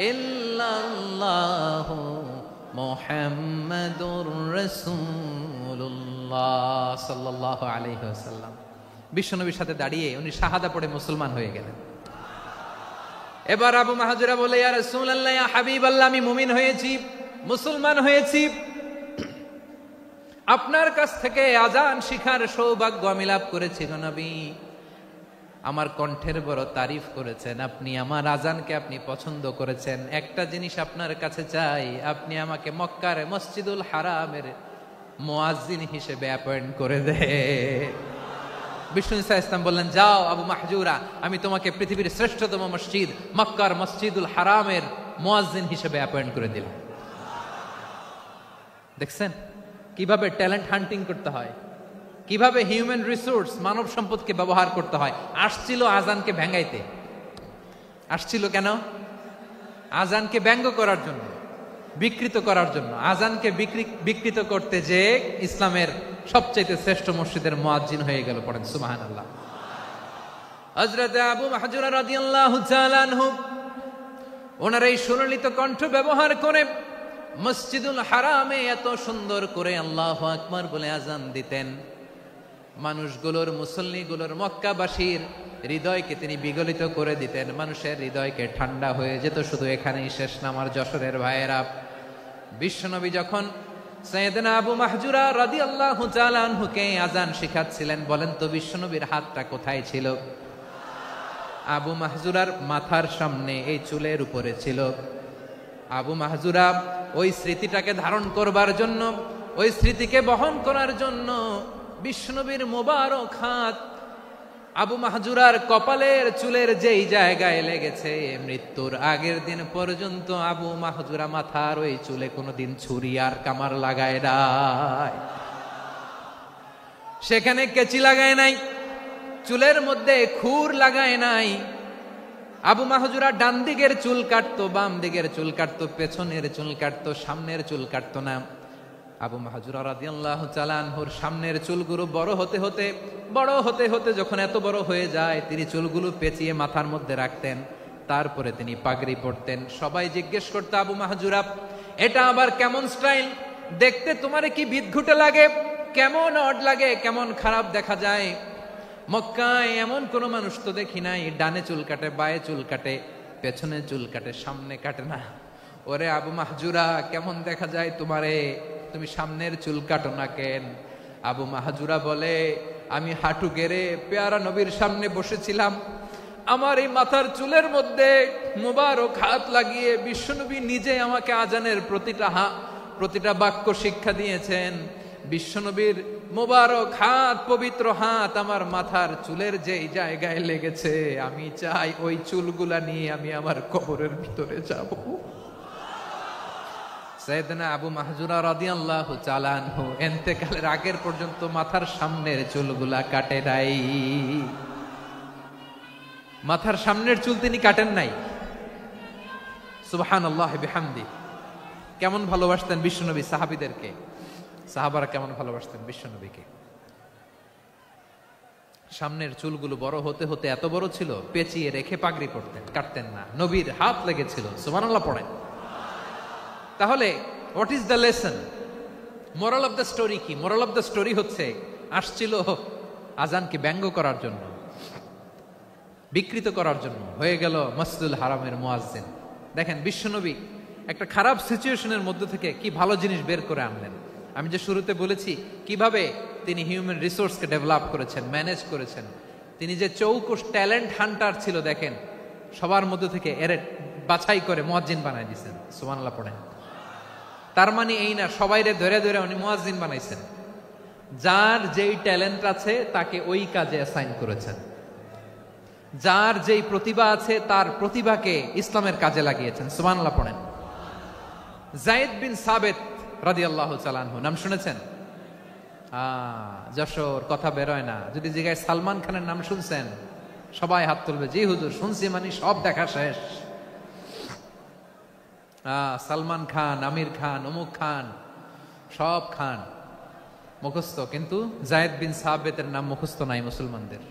A: ইল্লাল্লাহু মুহাম্মাদুর রাসূলুল্লাহ সাল্লাল্লাহু আলাইহি ওয়াসাল্লাম। বিশ্বনবীর সাথে দাঁড়িয়ে উনি শাহাদা পড়ে মুসলমান হয়ে গেলেন। এবার আবু মাহজুরা বলে, ইয়া রাসূলুল্লাহ, ইয়া হাবিবাল্লাহ, আমি মুমিন হয়েছি, মুসলমান হয়েছি, আপনার কাছ থেকে আজান শিখার সৌভাগ্য আমি লাভ করেছি গো নবী। আমার কণ্ঠের বড় তারিফ করেছেন আপনি, আমার আজানকে আপনি পছন্দ করেছেন। একটা জিনিস আপনার কাছে চাই, আপনি আমাকে মক্কার মসজিদুল হারামের মুয়াজ্জিন হিসেবে অ্যাপয়েন্ট করে দে। বিষ্ণু ইসা ইসলাম বললেন, যাও আবু মাহজুরা, আমি তোমাকে পৃথিবীর শ্রেষ্ঠতম মসজিদ মক্কার মসজিদুল হারামের মুয়াজ্জিন হিসেবে অ্যাপয়েন্ট করে দিলাম। দেখছেন কিভাবে ট্যালেন্ট হান্টিং করতে হয়, কিভাবে হিউম্যান রিসোর্স মানব সম্পদকে ব্যবহার করতে হয়। আসছিল আজানকে ভেঙ্গাইতে, আসছিল কেন? আজানকে ব্যঙ্গ করার জন্য, বিকৃত করার জন্য। আজানকে বিকৃত করতে যে ইসলামের সবচেয়ে শ্রেষ্ঠ মসজিদের মুয়াজ্জিন হয়ে গেল। পড়েন সুবহানাল্লাহ। হযরত আবু মাহজুরা রাদিয়াল্লাহু তাআলা আনহু ওনার এই সুললিত কণ্ঠ ব্যবহার করে মসজিদুল হারামে এত সুন্দর করে আল্লাহু আকবার বলে আজান দিতেন, মানুষগুলোর, মুসল্লিগুলোর, মক্কাবাসীর হৃদয়কে তিনি বিগলিত করে দিতেন। মানুষের হৃদয়কে ঠান্ডা হয়ে যেত। শুধু এখানেই শেষ না আমার যশোরের ভাইয়েরা। বিশ্বনবী যখন সাইয়েদনা আবু মাহজুরা রাদিয়াল্লাহু তাআলা আনহুকে আজান শিখাচ্ছিলেন, বলেন তো বিশ্বনবীর হাতটা কোথায় ছিল? আবু মাহজুরার মাথার সামনে, এই চুলের উপরে ছিল। আবু মাহজুরা ওই স্মৃতিটাকে ধারণ করবার জন্য, ওই স্মৃতিকে বহন করার জন্য বিশ্বনবীর মোবারক হাত আবু মাহজুরার কপালের চুলের যেই জায়গায় লেগেছে, মৃত্যুর আগের দিন পর্যন্ত আবু মাহজুরা মাথার ওই চুলে কোনোদিন ছুরি আর কামার লাগায় নাই, সেখানে কেচি লাগায় নাই, চুলের মধ্যে খুর লাগায় নাই। আবু মাহজুরা ডান দিকের চুল কাটতো, বাম দিকের চুল কাটতো, পেছনের চুল কাটতো, সামনের চুল কাটতো না। আবু মাহজুরা রাদিয়াল্লাহু তাআলা আনহুর সামনের চুলগুলো বড় হতে হতে যখন এত বড় হয়ে যায়, তিনি চুলগুলো পেঁচিয়ে মাথার মধ্যে রাখতেন, তারপরে তিনি পাগড়ি পরতেন। সবাই জিজ্ঞেস করতো, আবু মাহজুরা, এটা আবার কেমন স্টাইল? দেখতে তোমারে কি বিদঘুটে লাগে? কেমন অড লাগে? কেমন খারাপ দেখা যায়? মক্কায় এমন কোন মানুষ তো দেখি নাই, ডানে চুল কাটে, বায়ে চুল কাটে, পেছনে চুল কাটে, সামনে কাটে না। ওরে আবু মাহজুরা, কেমন দেখা যায় তোমারে? তুমি সামনের চুল কাটো না কেন? আবু মাহজুরা বলে, আমি হাঁটু গেড়ে পেয়ারা নবীর সামনে বসেছিলাম, আমার এই মাথার চুলের মধ্যে মুবারক হাত লাগিয়ে বিশ্বনবী নিজে আমাকে আজানের প্রতিটা বাক্য শিক্ষা দিয়েছেন। বিশ্বনবীর মোবারক হাত, পবিত্র হাত আমার মাথার চুলের যেই জায়গায় লেগেছে, আমি চাই ওই চুলগুলা নিয়ে আমি আমার কবরের ভিতরে যাব। সাইয়েদনা আবু মাহজুরা রাদিয়াল্লাহু তাআলা আনহু ইন্তেকালের আগের পর্যন্ত মাথার সামনের চুলগুলা কাটে নাই। মাথার সামনের চুল তিনি কাটেন নাই। সুবহানাল্লাহ বিহামদি। কেমন ভালোবাসতেন বিশ্বনবী সাহাবীদেরকে, সাহাবারা কেমন ভালোবাসতেন বিশ্বনবীকে। সামনের চুলগুলো বড় হতে হতে এত বড় ছিল, পেঁচিয়ে রেখে পাগড়ি পরতেন, কাটতেন না। নবীর হাত লেগেছিল। সুবহানাল্লাহ পড়েন। তাহলে what is the lesson? Moral of the story কি? মোরাল অফ দ্য স্টোরি হচ্ছে, আসছিল আজানকে ব্যঙ্গ করার জন্য, বিকৃত করার জন্য, হয়ে গেল মসজিদুল হারামের মুয়াজ্জিন। দেখেন বিশ্বনবী একটা খারাপ সিচুয়েশনের মধ্যে থেকে কি ভালো জিনিস বের করে আনলেন। আমি যে শুরুতে বলেছি কিভাবে তিনি হিউম্যান রিসোর্সকে ডেভেলপ করেছেন, ম্যানেজ করেছেন। তিনি যে চৌকুশ ট্যালেন্ট হান্টার ছিল, দেখেন সবার মধ্যে থেকে এর বাছাই করে মুয়াজ্জিন বানাই দিয়েছেন। সুবহানাল্লাহ পড়েন। তার মানে এই না সবাইরে ধরে ধরে উনি মুয়াজ্জিন বানাইছেন। যার যেই ট্যালেন্ট আছে তাকে ওই কাজে অ্যাসাইন করেছেন। যার যেই প্রতিভা আছে তার প্রতিভাকে ইসলামের কাজে লাগিয়েছেন। সুবহানাল্লাহ পড়েন। যায়েদ বিন সাবিত রাদিয়াল্লাহু তাআলা আনহু নাম শুনেছেন? যশোর, কথা বেরোয় না। যদি জিজ্ঞাসা সালমান খানের নাম শুনছেন, সবাই হাত তুলবে, জি হুজুর শুনছি, মানে সব দেখা শেষ। সালমান খান, আমির খান, অমুক খান, সব খান মুখস্থ, কিন্তু যায়েদ বিন সাবিতের নাম মুখস্থ নাই মুসলমানদের।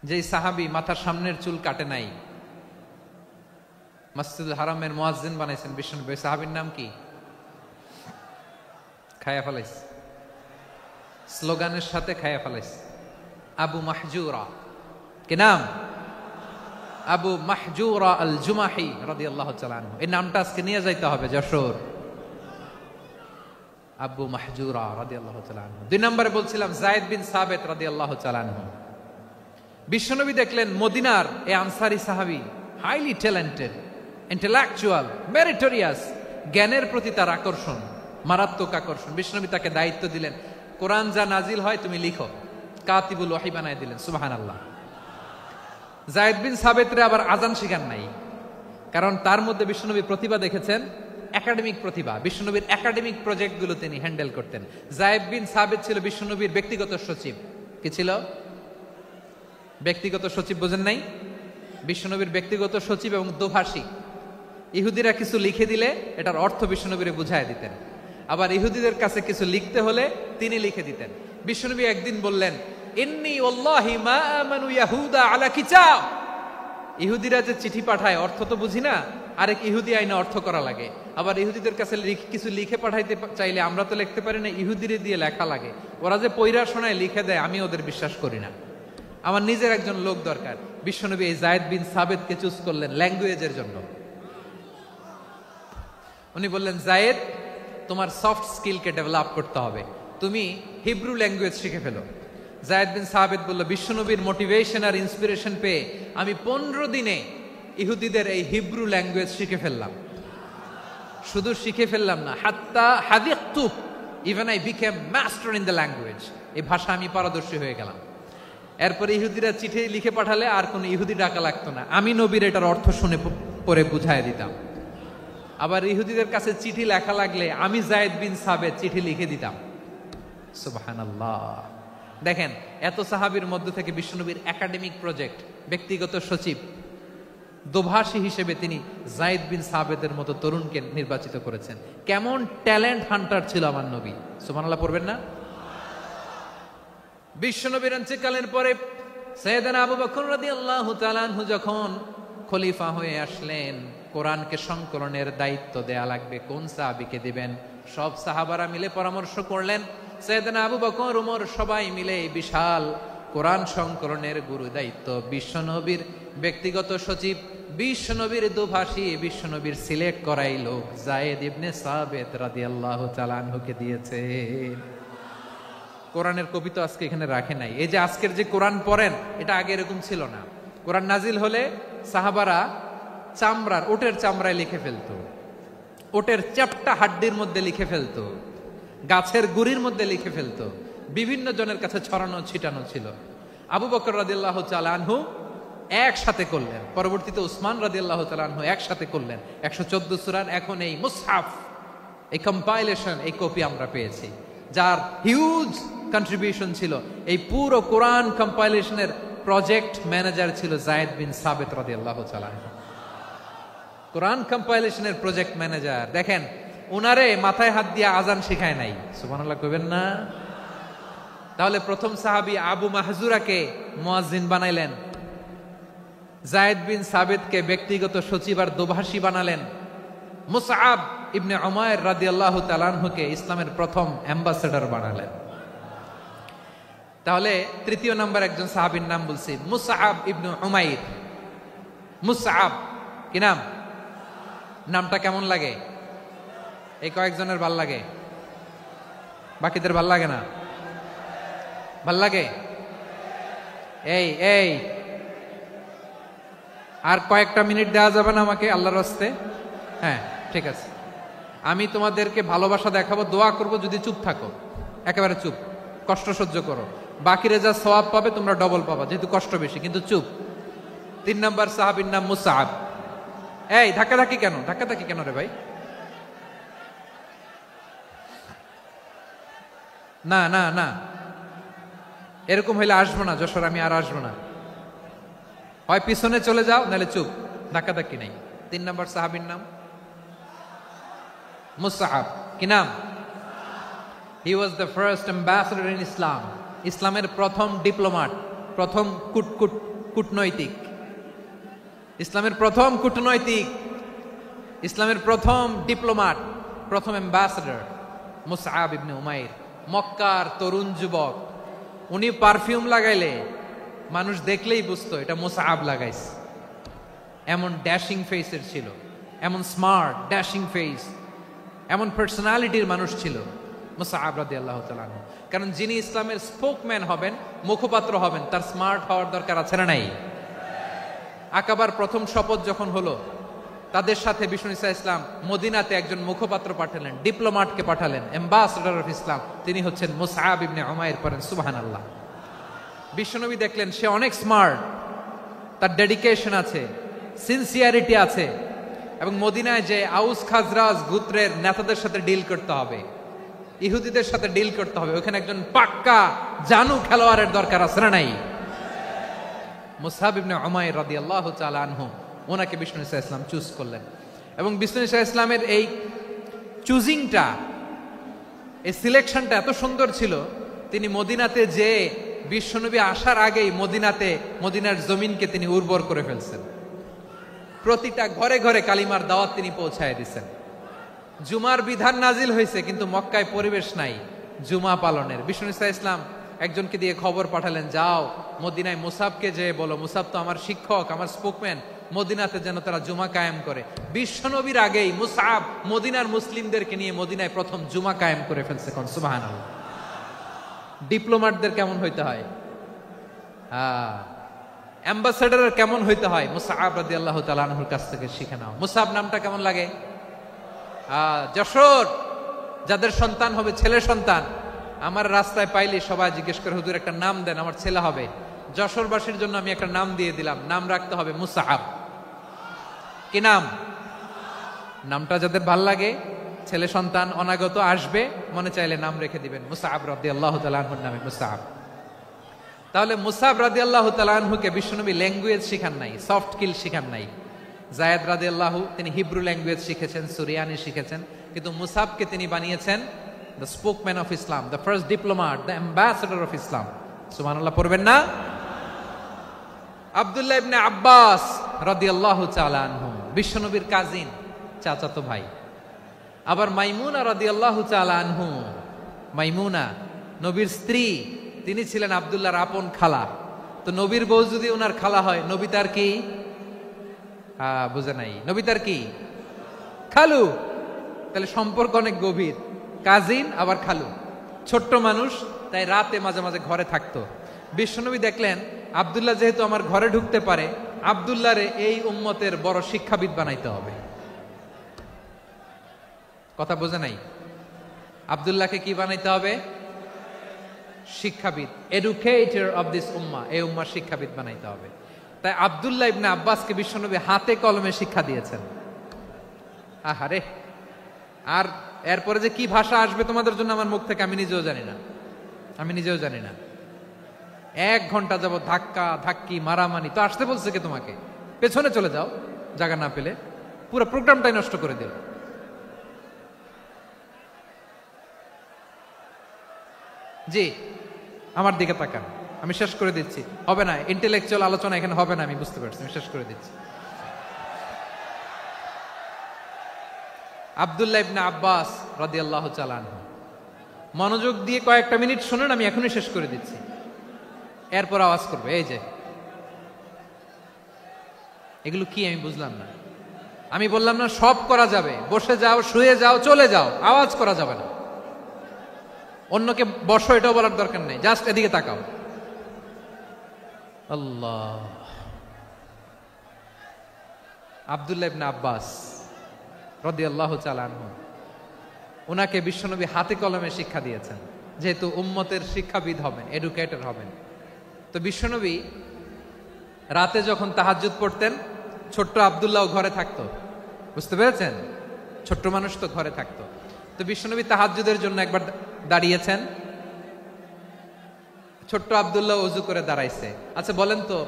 A: যেই সাহাবী মাথার সামনের চুল কাটে নাই, মসজিদুল হারামের মুয়াজ্জিন বানাইছেন বিশ্বনবী, সাহাবীর নাম কি? খায়া ফেলাইছে, স্লোগানের সাথে খায়া ফেলাইছে। আবু মাহজুরা কি নাম? আবু মাহজুরা আল জুমাহি রাদিয়াল্লাহু তাআলা আনহু। এই নামটা আজকে নিয়ে যাইতে হবে যশোর। আবু মাহজুরা রাদিয়াল্লাহু তাআলা আনহু। 2 নম্বরে বলছিলাম যায়েদ বিন সাবিত রাদিয়াল্লাহু তাআলা আনহু। বিশ্বনবী দেখলেন মদিনার এই আনসারী সাহাবী হাইলি ট্যালেন্টেড, ইন্টেলেকচুয়াল, মেরিটোরিয়াস, জ্ঞানের প্রতি তার আকর্ষণ, মারাত্মক আকর্ষণ। বিশ্বনবী তাকে দায়িত্ব দিলেন, কোরআন যা নাজিল হয় তুমি লিখো, কাতিবুল ওয়াহি বানায় দিলেন। সুবহানাল্লাহ। যায়েদ বিন সাবিতরে আবার আজান শিখান নাই, কারণ তার মধ্যে বিশ্বনবী প্রতিভা দেখেছেন, একাডেমিক প্রতিভা। বিশ্বনবীর একাডেমিক প্রজেক্টগুলো তিনি হ্যান্ডেল করতেন। যায়েদ বিন সাবিত ছিল বিশ্বনবীর ব্যক্তিগত সচিব। কি ছিল? ব্যক্তিগত সচিব। বোঝেন নাই? বিশ্বনবীর ব্যক্তিগত সচিব এবং দোভাষী। ইহুদিরা কিছু লিখে দিলে এটার অর্থ বিশ্বনবীরে বুঝায় দিতেন, আবার ইহুদিদের কাছে কিছু লিখতে হলে তিনি লিখে দিতেন। বিশ্বনবী একদিন বললেন, ইন্নী ওয়াল্লাহি মা আমানু ইয়াহুদা আলা কিতাব। ইহুদিরা যে চিঠি পাঠায় অর্থ তো বুঝি না, আরেক ইহুদি আইনে অর্থ করা লাগে। আবার ইহুদিদের কাছে কিছু লিখে পাঠাইতে চাইলে আমরা তো লিখতে পারি না, ইহুদিরে দিয়ে লেখা লাগে। ওরা যে পয়রা শোনায় লিখে দেয়, আমি ওদের বিশ্বাস করি না। আমার নিজের একজন লোক দরকার। বিশ্বনবী এই যায়েদ বিন সাবিতকে চুজ করলেন ল্যাঙ্গুয়েজের জন্য। উনি বললেন, যায়েদ, তোমার সফট স্কিলকে ডেভেলপ করতে হবে, তুমি হিব্রু ল্যাঙ্গুয়েজ শিখে ফেলো। যায়েদ বিন সাবিত বলল, বিশ্বনবীর মোটিভেশন আর ইন্সপিরেশন পেয়ে আমি 15 দিনে ইহুদিদের এই হিব্রু ল্যাঙ্গুয়েজ শিখে ফেললাম। শুধু শিখে ফেললাম না, হাত্তা হাদিকতু, even I became master in the language. এই ভাষা আমি পারদর্শী হয়ে গেলাম। এরপরে ইহুদিরা চিঠি লিখে পাঠালে আর কোনো ইহুদি ডাকা লাগতো না, আমি নবীর এটার অর্থ শুনে পরে বুঝায় দিতাম। আবার ইহুদিদের কাছে চিঠি লেখা লাগলে আমি যায়েদ বিন সাবিত চিঠি লিখে দিতাম। সুবহানাল্লাহ। দেখেন, এত সাহাবীর মধ্য থেকে বিশ্বনবীর একাডেমিক প্রজেক্ট, ব্যক্তিগত সচিব, দোভাষী হিসেবে তিনি যায়েদ বিন সাবিতের মতো তরুণকে নির্বাচিত করেছেন। কেমন ট্যালেন্ট হান্টার ছিল আমার নবী। সুবহানাল্লাহ পড়বেন না? বিশ্বনবীর ইন্তেকালের পরে সাইয়েদনা আবু বকর রাদিয়াল্লাহু তাআলা আনহু যখন খলিফা হয়ে আসলেন, কোরআনকে সংকলনের দায়িত্ব দেয়া লাগবে, কোন সাহাবীকে দিবেন? সব সাহাবারা মিলে পরামর্শ করলেন। সাইয়েদনা আবু বকর, ওমর সবাই মিলে বিশাল কোরআন সংকলনের গুরু দায়িত্ব বিশ্বনবীর ব্যক্তিগত সচিব, বিশ্বনবীর দোভাষী, বিশ্বনবীর সিলেক্ট করাই লোক যায়েদ ইবনে সাবিত রাদিয়াল্লাহু তাআলা আনহুকে দিয়েছে। কোরআনের কপি তো আজকে এখানে রাখে নাই। এই যে আজকের যে কোরআন পড়েন, এটা আগে এরকম ছিল না। কোরআন নাজিল হলে সাহাবারা চামড়ার, ওটের চামড়ায় লিখে ফেলতো, ওটের চ্যাপ্টা হাড্ডির মধ্যে লিখে ফেলতো, গাছের গুড়ির মধ্যে লিখে ফেলতো। বিভিন্ন জনের কাছে ছড়ানো ছিটানো ছিল। আবু বকর রাদিয়াল্লাহু তাআলা আনহু একসাথে করলেন, পরবর্তীতে উসমান রাদিয়াল্লাহু তাআলা আনহু একসাথে করলেন। 114 সূরার এখন এই মুসহাফ, এই কম্পাইলেশন, এই কপি আমরা পেয়েছি, যার হিউজ কন্ট্রিবিউশন ছিল। এই পুরো কোরআন কম্পাইলেশনের প্রজেক্ট ম্যানেজার ছিল যায়েদ বিন সাবিত রাদিয়াল্লাহু তাআলা আনহু। কোরআন কম্পাইলেশনের প্রজেক্ট ম্যানেজার। দেখেন, উনারে মাথায় হাত দিয়ে আজান শিখায় নাই। সুবহানাল্লাহ কইবেন না? তাহলে প্রথম সাহাবী আবু মাহজুরাকে মুয়াজ্জিন বানাইলেন, যায়েদ বিন সাবিতকে ব্যক্তিগত সচিব আর দোভাষী বানালেন, মুসআব ইবনে উমাইর রাদিয়াল্লাহু তাআলা আনহুকে ইসলামের প্রথম অ্যাম্বাসেডর বানালেন। তাহলে তৃতীয় নাম্বার একজন সাহাবীর নাম বলছি, মুসআব ইবনে উমাইর। মুসআব কি নাম? নামটা কেমন লাগে? এই কয়েকজনের ভাল লাগে, বাকিদের ভাল লাগে না? ভাল লাগে? এই এই আর কয়েকটা মিনিট দেওয়া যাবে না আমাকে আল্লাহর রাস্তে? হ্যাঁ, ঠিক আছে। আমি তোমাদেরকে ভালোবাসা দেখাবো, দোয়া করব যদি চুপ থাকো, একেবারে চুপ, কষ্ট সহ্য করো। বাকিরা যা সওয়াব পাবে তোমরা ডবল পাবা, যেহেতু কষ্ট বেশি, কিন্তু চুপ। 3 নাম্বার সাহাবীর নাম মুসআব। এই ধাক্কাধাক্কি কেন? ধাক্কাধাক্কি কেন রে ভাই? না না না, এরকম হইলে আসবো না যশোর, আমি আর আসবো না। হয় পিছনে চলে যাও, নাহলে চুপ, ধাক্কাধাক্কি নাই। 3 নাম্বার সাহাবীর নাম মুসআব। কি নাম? He was the first ambassador in Islam. ইসলামের প্রথম ডিপ্লোম্যাট, প্রথম কূটনৈতিক, ইসলামের প্রথম কূটনৈতিক, ইসলামের প্রথম ডিপ্লোম্যাট, প্রথম অ্যাম্বাসেডর মুসআব ইবনে উমাইর। মক্কার তরুণ যুবক, উনি পারফিউম লাগাইলে মানুষ দেখলেই বুঝতো এটা মুসআব লাগাইছে। এমন ড্যাশিং ফেসের ছিল, এমন স্মার্ট ড্যাশিং ফেস, এমন পার্সোনালিটির মানুষ ছিল মুসআব রাদিয়াল্লাহু তাআলা আনহু। কারণ যিনি ইসলামের স্পোকম্যান হবেন, মুখপাত্র হবেন, তার স্মার্ট হওয়ার দরকার আছে না নাই? আকাবার প্রথম শপথ যখন হলো, তাদের সাথে বিষ্ণু ঈসা ইসলাম মদিনাতে একজন মুখপাত্র পাঠালেন, ডিপ্লোম্যাটকে পাঠালেন, অ্যাম্বাসেডর অফ ইসলাম। তিনি হচ্ছেন মুসআব ইবনে উমাইর। পড়েন সুবহানাল্লাহ। বিশ্বনবী দেখলেন সে অনেক স্মার্ট, তার ডেডিকেশন আছে, সিনসিয়ারিটি আছে, এবং মদিনায় যে আউস খাজরাজ গোত্রের নেতাদের সাথে ডিল করতে হবে, ইহুদিদের সাথে ডিল করতে হবে, ওখানে একজন পাক্কা জানু খেলোয়াড়ের দরকার আছে না নাই? মুসআব ইবনে উমাইর রাদিয়াল্লাহু তাআলা আনহু, ওনাকে বিষ্ণু ঈসা ইসলাম চুজ করলেন। এবং বিষ্ণু ঈসা ইসলামের এই চুজিংটা, এই সিলেকশনটা এত সুন্দর ছিল, তিনি মদিনাতে যে বিশ্বনবী আসার আগেই মদিনার জমিনকে তিনি উর্বর করে ফেলছেন। প্রতিটা ঘরে ঘরে কালিমার দাওয়াত তিনি পৌঁছায় দিচ্ছেন। জুমার বিধান নাজিল হয়েছে, কিন্তু মক্কায় পরিবেশ নাই জুমা পালনের। বিষ্ণু ঈসা ইসলাম একজনকে দিয়ে খবর পাঠালেন, যাও মদিনায় মুসাবকে যে বলো, মুসাব তো আমার শিক্ষক, আমার স্পোকম্যান, মদিনাতে যেন তারা জুমা কায়েম করে। বিশ্বনবীর আগেই মুসআব মদিনার মুসলিমদেরকে নিয়ে মদিনায় প্রথম জুমা কায়েম করে ফেলছে। কোন সুবহানাল্লাহ। ডিপ্লোম্যাটদের কেমন হইতে হয়, অ্যাম্বাসেডারের কেমন হইতে হয়, মুসআব রাদিয়াল্লাহু তাআলা আনহুর কাছ থেকে শিখে নাও। মুসআব নামটা কেমন লাগে? যশোর যাদের সন্তান হবে, ছেলে সন্তান, আমার রাস্তায় পাইলে সবাই জিজ্ঞেস করে, হুজুর একটা নাম দেন, আমার ছেলে হবে। যশোরবাসীর জন্য আমি একটা নাম দিয়ে দিলাম, নাম রাখতে হবে মুসআব। কি নাম? নামটা যাদের ভাল লাগে, ছেলে সন্তান অনাগত আসবে, মনে চাইলে নাম রেখে দিবেন মুসআব রাদিয়াল্লাহু তাআলা আনহুর নামে মুসআব। তাহলে মুসআব রাদিয়াল্লাহু তাআলা আনহুকে বিশ্বনবী ল্যাঙ্গুয়েজ শিখান নাই, সফট স্কিল শিখান নাই। যায়েদ রাদিয়াল্লাহু তিনি হিব্রু ল্যাঙ্গুয়েজ শিখেছেন, সুরিয়ানি শিখেছেন, কিন্তু মুসআবকে তিনি বানিয়েছেন the spokesman of Islam, the first diplomat, the ambassador of Islam. সুবহানাল্লাহ পড়বেন না? আব্দুল্লাহ ইবনে আব্বাস রাদিয়াল্লাহু তাআলা আনহু বিশ্বনবীর কাজিন, চাচাতো ভাই। আবার মাইমুনা রাদিয়াল্লাহু তাআলা আনহু, মাইমুনা নবীর স্ত্রী, তিনি ছিলেন আব্দুল্লাহর আপন খালা। তো নবীর বউ যদি ওনার খালা হয়, নবী তার কি? বুঝে নাই, নবী তার কি? খালু। তাহলে সম্পর্ক অনেক গভীর, কাজিন আবার খালু। ছোট্ট মানুষ, তাই রাতে মাঝে মাঝে ঘরে থাকতো। বিশ্বনবী দেখলেন আব্দুল্লাহ যেহেতু আমার ঘরে ঢুকতে পারে, আব্দুল্লাহরে এই উম্মতের বড় শিক্ষাবিদ বানাইতে হবে। কথা বোঝে নাই? আব্দুল্লাহকে কি বানাইতে হবে? শিক্ষাবিদ, এডুকেটর অফ দিস উম্মাহ, এই উম্মার শিক্ষাবিদ বানাইতে হবে। তাই আব্দুল্লাহ ইবনে আব্বাসকে বিশ্বনবী হাতে কলমে শিক্ষা দিয়েছেন। আহারে, আর এরপরে যে কি ভাষা আসবে তোমাদের জন্য আমার মুখ থেকে আমি নিজেও জানি না। 1 ঘন্টা যাবত ধাক্কা ধাক্কি মারামারি। তো আসতে বলছে কে তোমাকে? পেছনে চলে যাও, জায়গা না পেলে। পুরো প্রোগ্রামটাই নষ্ট করে দিল। জি, আমার দিকে তাকান, আমি শেষ করে দিচ্ছি। হবে না, ইন্টেলেকচুয়াল আলোচনা এখানে হবে না, আমি বুঝতে পারছি, আমি শেষ করে দিচ্ছি। আব্দুল্লাহ ইবনে আব্বাস রাদিয়াল্লাহু তাআলা আনহু, মনোযোগ দিয়ে কয়েকটা মিনিট শুনুন, আমি এখনই শেষ করে দিচ্ছি। এরপর আওয়াজ করবে, এই যে এগুলো কি আমি বুঝলাম না। আমি বললাম না সব করা যাবে, বসে যাও, শুয়ে যাও, চলে যাও, আওয়াজ করা যাবে না। অন্যকে বসো এটাও বলার দরকার নেই, জাস্ট এদিকে তাকাও। আল্লাহ। আব্দুল্লাহ ইবনে আব্বাস রাদিয়াল্লাহু তাআলা আনহু, ওনাকে বিশ্বনবী হাতে কলমে শিক্ষা দিয়েছেন, যেহেতু উম্মতের শিক্ষাবিদ হবেন, এডুকেটর হবেন। তো বিশ্বনবী রাতে যখন তাহাজ্জুদ পড়তেন, ছোট্ট আব্দুল্লাহ ঘরে থাকতো। বুঝতে পেরেছেন? ছোট্ট মানুষ তো ঘরে থাকতো। তো বিশ্বনবী তাহাজ্জুদের জন্য একবার দাঁড়িয়েছেন, ছোট্ট আব্দুল্লাহ ওযু করে দাঁড়াইছে। আচ্ছা বলেন তো,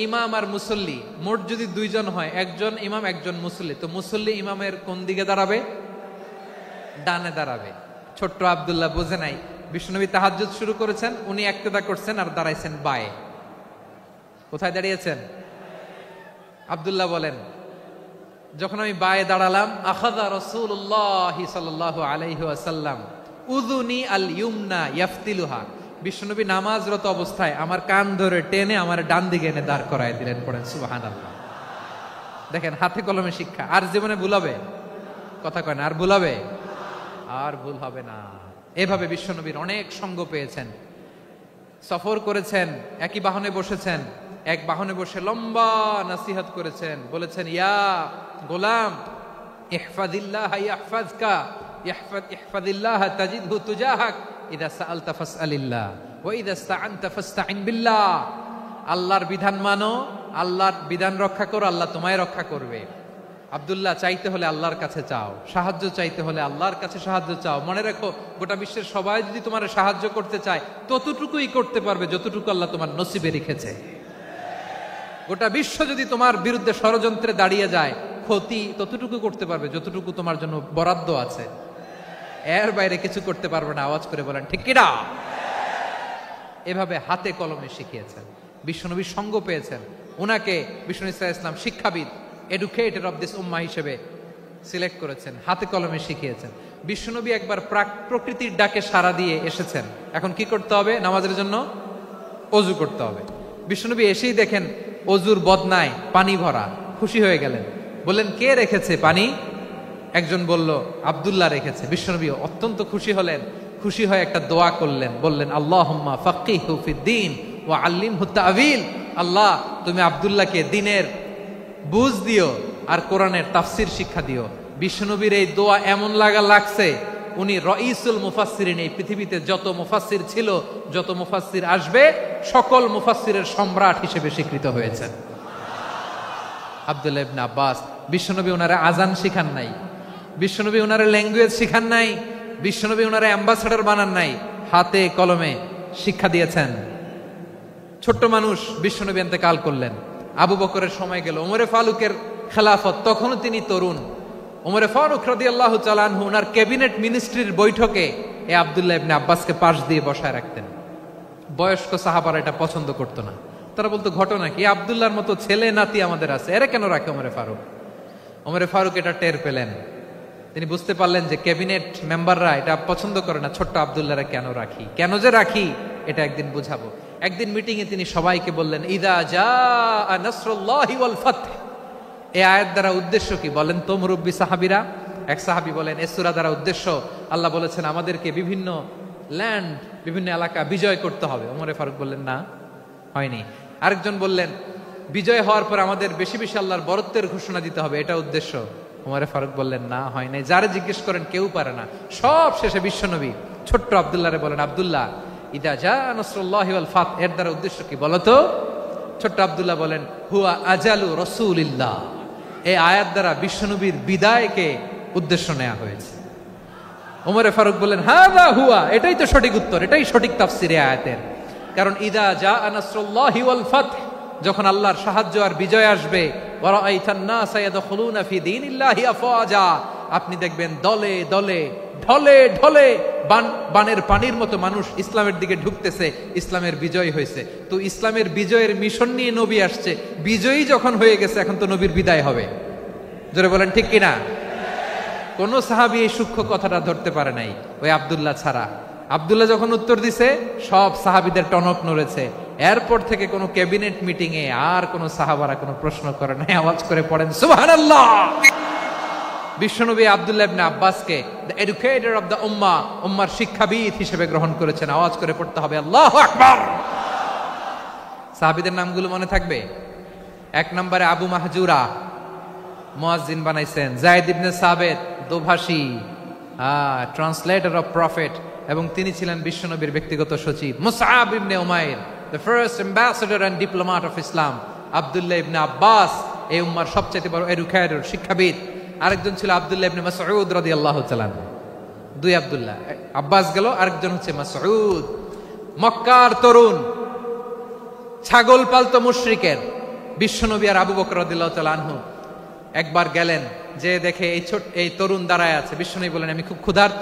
A: ইমাম আর মুসল্লি মোট যদি 2 জন হয়, একজন ইমাম একজন মুসল্লি, তো মুসল্লি ইমামের কোন দিকে দাঁড়াবে? ডানে দাঁড়াবে। ছোট্ট আব্দুল্লাহ বুঝে নাই, বিশ্বনবী তাহাজ্জুদ শুরু করেছেন, উনি ইক্তেদা করছেন আর দাঁড়াইছেন বায়ে। কোথায় দাঁড়িয়েছেন? আব্দুল্লাহ বলেন, যখন আমি বায়ে দাঁড়ালাম, আখাযা রাসূলুল্লাহ সাল্লাল্লাহু আলাইহি ওয়াসাল্লাম উযুনি আল ইউমনা ইয়াফতিলুহা, বিশ্বনবী নামাজরত অবস্থায় আমার কান ধরে টেনে আমার ডান দিকে এনে দাঁড় করায় দিলেন, পড়েন সুবহানাল্লাহ। দেখেন হাতে কলমে শিক্ষা। আর জীবনে ভুল হবে? কথা কয় না, আর ভুল হবে? আর ভুল হবে না। এভাবে বিশ্বনবীর অনেক সঙ্গ পেয়েছেন, সফর করেছেন, একই বাহনে বসেছেন, এক বাহনে বসে লম্বা নসিহত করেছেন, বলেছেন ইয়া গোলাম ইহফাজিল্লাহ ইয়াহফাজকা ইহফাজিল্লাহ তাজিদহু তুজাহাক ইযা সাআলতা ফাসআলিল্লাহ ওয়া ইযা ইসতাআনতা ফাসতাইন বিল্লাহ। আল্লাহর বিধান মানো, আল্লাহর বিধান রক্ষা করো, আল্লাহ তোমায় রক্ষা করবে। আব্দুল্লাহ, চাইতে হলে আল্লাহর কাছে চাও, সাহায্য চাইতে হলে আল্লাহর কাছে সাহায্য চাও। মনে রাখো, গোটা বিশ্বের সবাই যদি তোমার সাহায্য করতে চায় ততটুকুই করতে পারবে যতটুকু আল্লাহ তোমার নসিবে রেখেছে। গোটা বিশ্ব যদি তোমার বিরুদ্ধে ষড়যন্ত্রে দাঁড়িয়ে যায়, ক্ষতি ততটুকু করতে পারবে যতটুকু তোমার জন্য বরাদ্দ আছে, এর বাইরে কিছু করতে পারবে না। আওয়াজ করে বলেন ঠিক কিনা? এভাবে হাতে কলমে শিখিয়েছেন, বিশ্বনবীর সঙ্গ পেয়েছেন। উনাকে বিষ্ণু ইসলাম শিক্ষাবিদ, এডুকেটর অফ দিস উম্মাহ হিসেবে সিলেক্ট করেছেন, হাতে কলমে শিখিয়েছেন। বিশ্বনবী একবার প্রকৃতির ডাকে সাড়া দিয়ে এসেছেন। এখন কি করতে হবে? নামাজের জন্য অজু করতে হবে। বিশ্বনবী এসেই দেখেন অজুর বদনায় পানি ভরা, খুশি হয়ে গেলেন, বললেন কে রেখেছে পানি? একজন বলল আব্দুল্লাহ রেখেছে। বিশ্বনবী অত্যন্ত খুশি হলেন, খুশি হয়ে একটা দোয়া করলেন, বললেন আল্লাহুম্মা ফাক্কিহু ফিদ্দীন ওয়া আল্লিমহু তা'ওয়ীল। আল্লাহ, তুমি আব্দুল্লাহকে দ্বীনের বুঝ দিও আর কোরআনের তাফসীর শিক্ষা দিও। বিশ্বনবীর এই দোয়া এমন লাগছে, উনি রাইসুল মুফাসসিরিন, এই পৃথিবীতে যত মুফাসসির ছিল, যত মুফাসসির আসবে, সকল মুফাসসিরের সম্রাট হিসেবে স্বীকৃত হয়েছেন আব্দুল্লাহ ইবনে আব্বাস। বিশ্বনবী ওনারে আজান শিখান নাই, বিশ্বনবী ওনারে ল্যাঙ্গুয়েজ শিখান নাই, বিশ্বনবী ওনারে অ্যাম্বাসেডর বানান নাই, হাতে কলমে শিক্ষা দিয়েছেন। ছোট্ট মানুষ, বিশ্বনবী ইন্তেকাল করলেন, আবু বকরের সময় গেল, ওমরে ফারুকের খেলাফত, তখনও তিনি তরুণ। ওমরে ফারুক রাদিয়াল্লাহু তাআলা আনহু ওনার ক্যাবিনেট মিনিস্ট্রির বৈঠকে এই আব্দুল্লাহ ইবনে আব্বাসকে পাশ দিয়ে বসায় রাখতেন। বয়স্ক সাহাবারা এটা পছন্দ করতো না, তারা বলতো ঘটনা কি, আব্দুল্লাহর মতো ছেলে নাতি আমাদের আছে, এরা কেন রাখে ওমরে ফারুক? ওমরে ফারুক এটা টের পেলেন, তিনি বুঝতে পারলেন যে ক্যাবিনেট মেম্বাররা এটা পছন্দ করে না, ছোট্ট আব্দুল্লাহরা কেন রাখি, কেন যে রাখি এটা একদিন বুঝাবো। একদিন মিটিং এ তিনি সবাইকে বললেন ইদা জাআ নাসরুল্লাহি ওয়াল ফাতহ। এই আয়াত দ্বারা উদ্দেশ্য কি বলেন তো মুরব্বী সাহাবীরা? এক সাহাবী বলেন এই সূরা দ্বারা উদ্দেশ্য, আল্লাহ বলেছেন আমাদেরকে বিভিন্ন ল্যান্ড, বিভিন্ন এলাকা বিজয় করতে হবে। ওমরে ফারুক বললেন না, হয়নি। আরেকজন বললেন বিজয় হওয়ার পর আমাদের বেশি বেশি আল্লাহর বরত্বের ঘোষণা দিতে হবে, এটা উদ্দেশ্য। ওমরে ফারুক বললেন না, হয় নাই। যারে জিজ্ঞেস করেন কেউ পারে না। সব শেষে বিশ্বনবী ছোট্ট আব্দুল্লাহরে বলেন আব্দুল্লাহ ইদা জাআ নাসরুল্লাহি ওয়াল ফাতহ এর দ্বারা উদ্দেশ্য কি বলতো? ছোট্ট আব্দুল্লাহ বলেন হুয়া আজালু রাসূলিল্লাহ। এই আয়াত দ্বারা বিশ্বনবীর বিদায়কে উদ্দেশ্য নেওয়া হয়েছে। ওমরে ফারুক বললেন হাযা হুয়া, এটাই তো সঠিক উত্তর, এটাই সঠিক তাফসীর এই আয়াতের। কারণ ইদা জাআ নাসরুল্লাহি ওয়াল ফাতহ, যখন আল্লাহর সাহায্য আর বিজয় আসবে, ওয়া রাআইতান নাসা ইয়াদখুলুনা ফি দীনিল্লাহি আফওয়াজা, আপনি দেখবেন দলে দলে ঢলে ঢলে বানের পানির মতো মানুষ ইসলামের দিকে ঢুকতেছে, ইসলামের বিজয় হয়েছে। তো ইসলামের বিজয়ের মিশন নিয়ে নবী আসছে, বিজয়ী যখন হয়ে গেছে এখন তো নবীর বিদায় হবে। জোরে বলেন ঠিক কিনা? কোন সাহাবী এই সূক্ষ্ম কথাটা ধরতে পারে নাই, ওই আব্দুল্লাহ ছাড়া। আব্দুল্লাহ যখন উত্তর দিছে সব সাহাবীদের টনক নড়েছে। এরপর থেকে কোনো ক্যাবিনেট মিটিং এ আর কোন সাহাবারা কোনো প্রশ্ন করে নাই। আওয়াজ করে পড়েন সুবহানাল্লাহ। বিশ্বনবী আব্দুল্লাহ ইবনে আব্বাসকে দ্য এডুকেটর অফ দ্য উম্মাহ, উম্মার শিক্ষাবিদ হিসেবে গ্রহণ করেছেন। আওয়াজ করে পড়তে হবে আল্লাহু আকবার। সাহাবীদের নামগুলো মনে থাকবে? এক নম্বরে আবু মাহজুরা, মুয়াজ্জিন বানাইছেন। যায়েদ ইবনে সাবিত, দোভাষী, ট্রান্সলেটর অফ প্রফেট, এবং তিনি ছিলেন বিশ্বনবীর ব্যক্তিগত সচিব। Musab ibn Umair, the first ambassador and diplomat of Islam. Abdullah ibn Abbas, এই উম্মার সবচেয়ে বড় এডুকেটর, শিক্ষাবিদ। আরেকজন ছিল আব্দুল্লাহ ইবনে মাসউদ রাদিয়াল্লাহু তাআলা। দুই আব্দুল্লাহ, আব্বাস গেল, আরেকজন হচ্ছে মাসউদ। মক্কার তরুণ, ছাগল পালতো মুশরিকের। বিশ্বনবী আর আবু বকর রাদিয়াল্লাহু তাআলা আনহু একবার গেলেন, যে দেখে এই তরুণ দাঁড়ায় আছে। বিশ্বনবী বলেন আমি খুব ক্ষুধার্ত,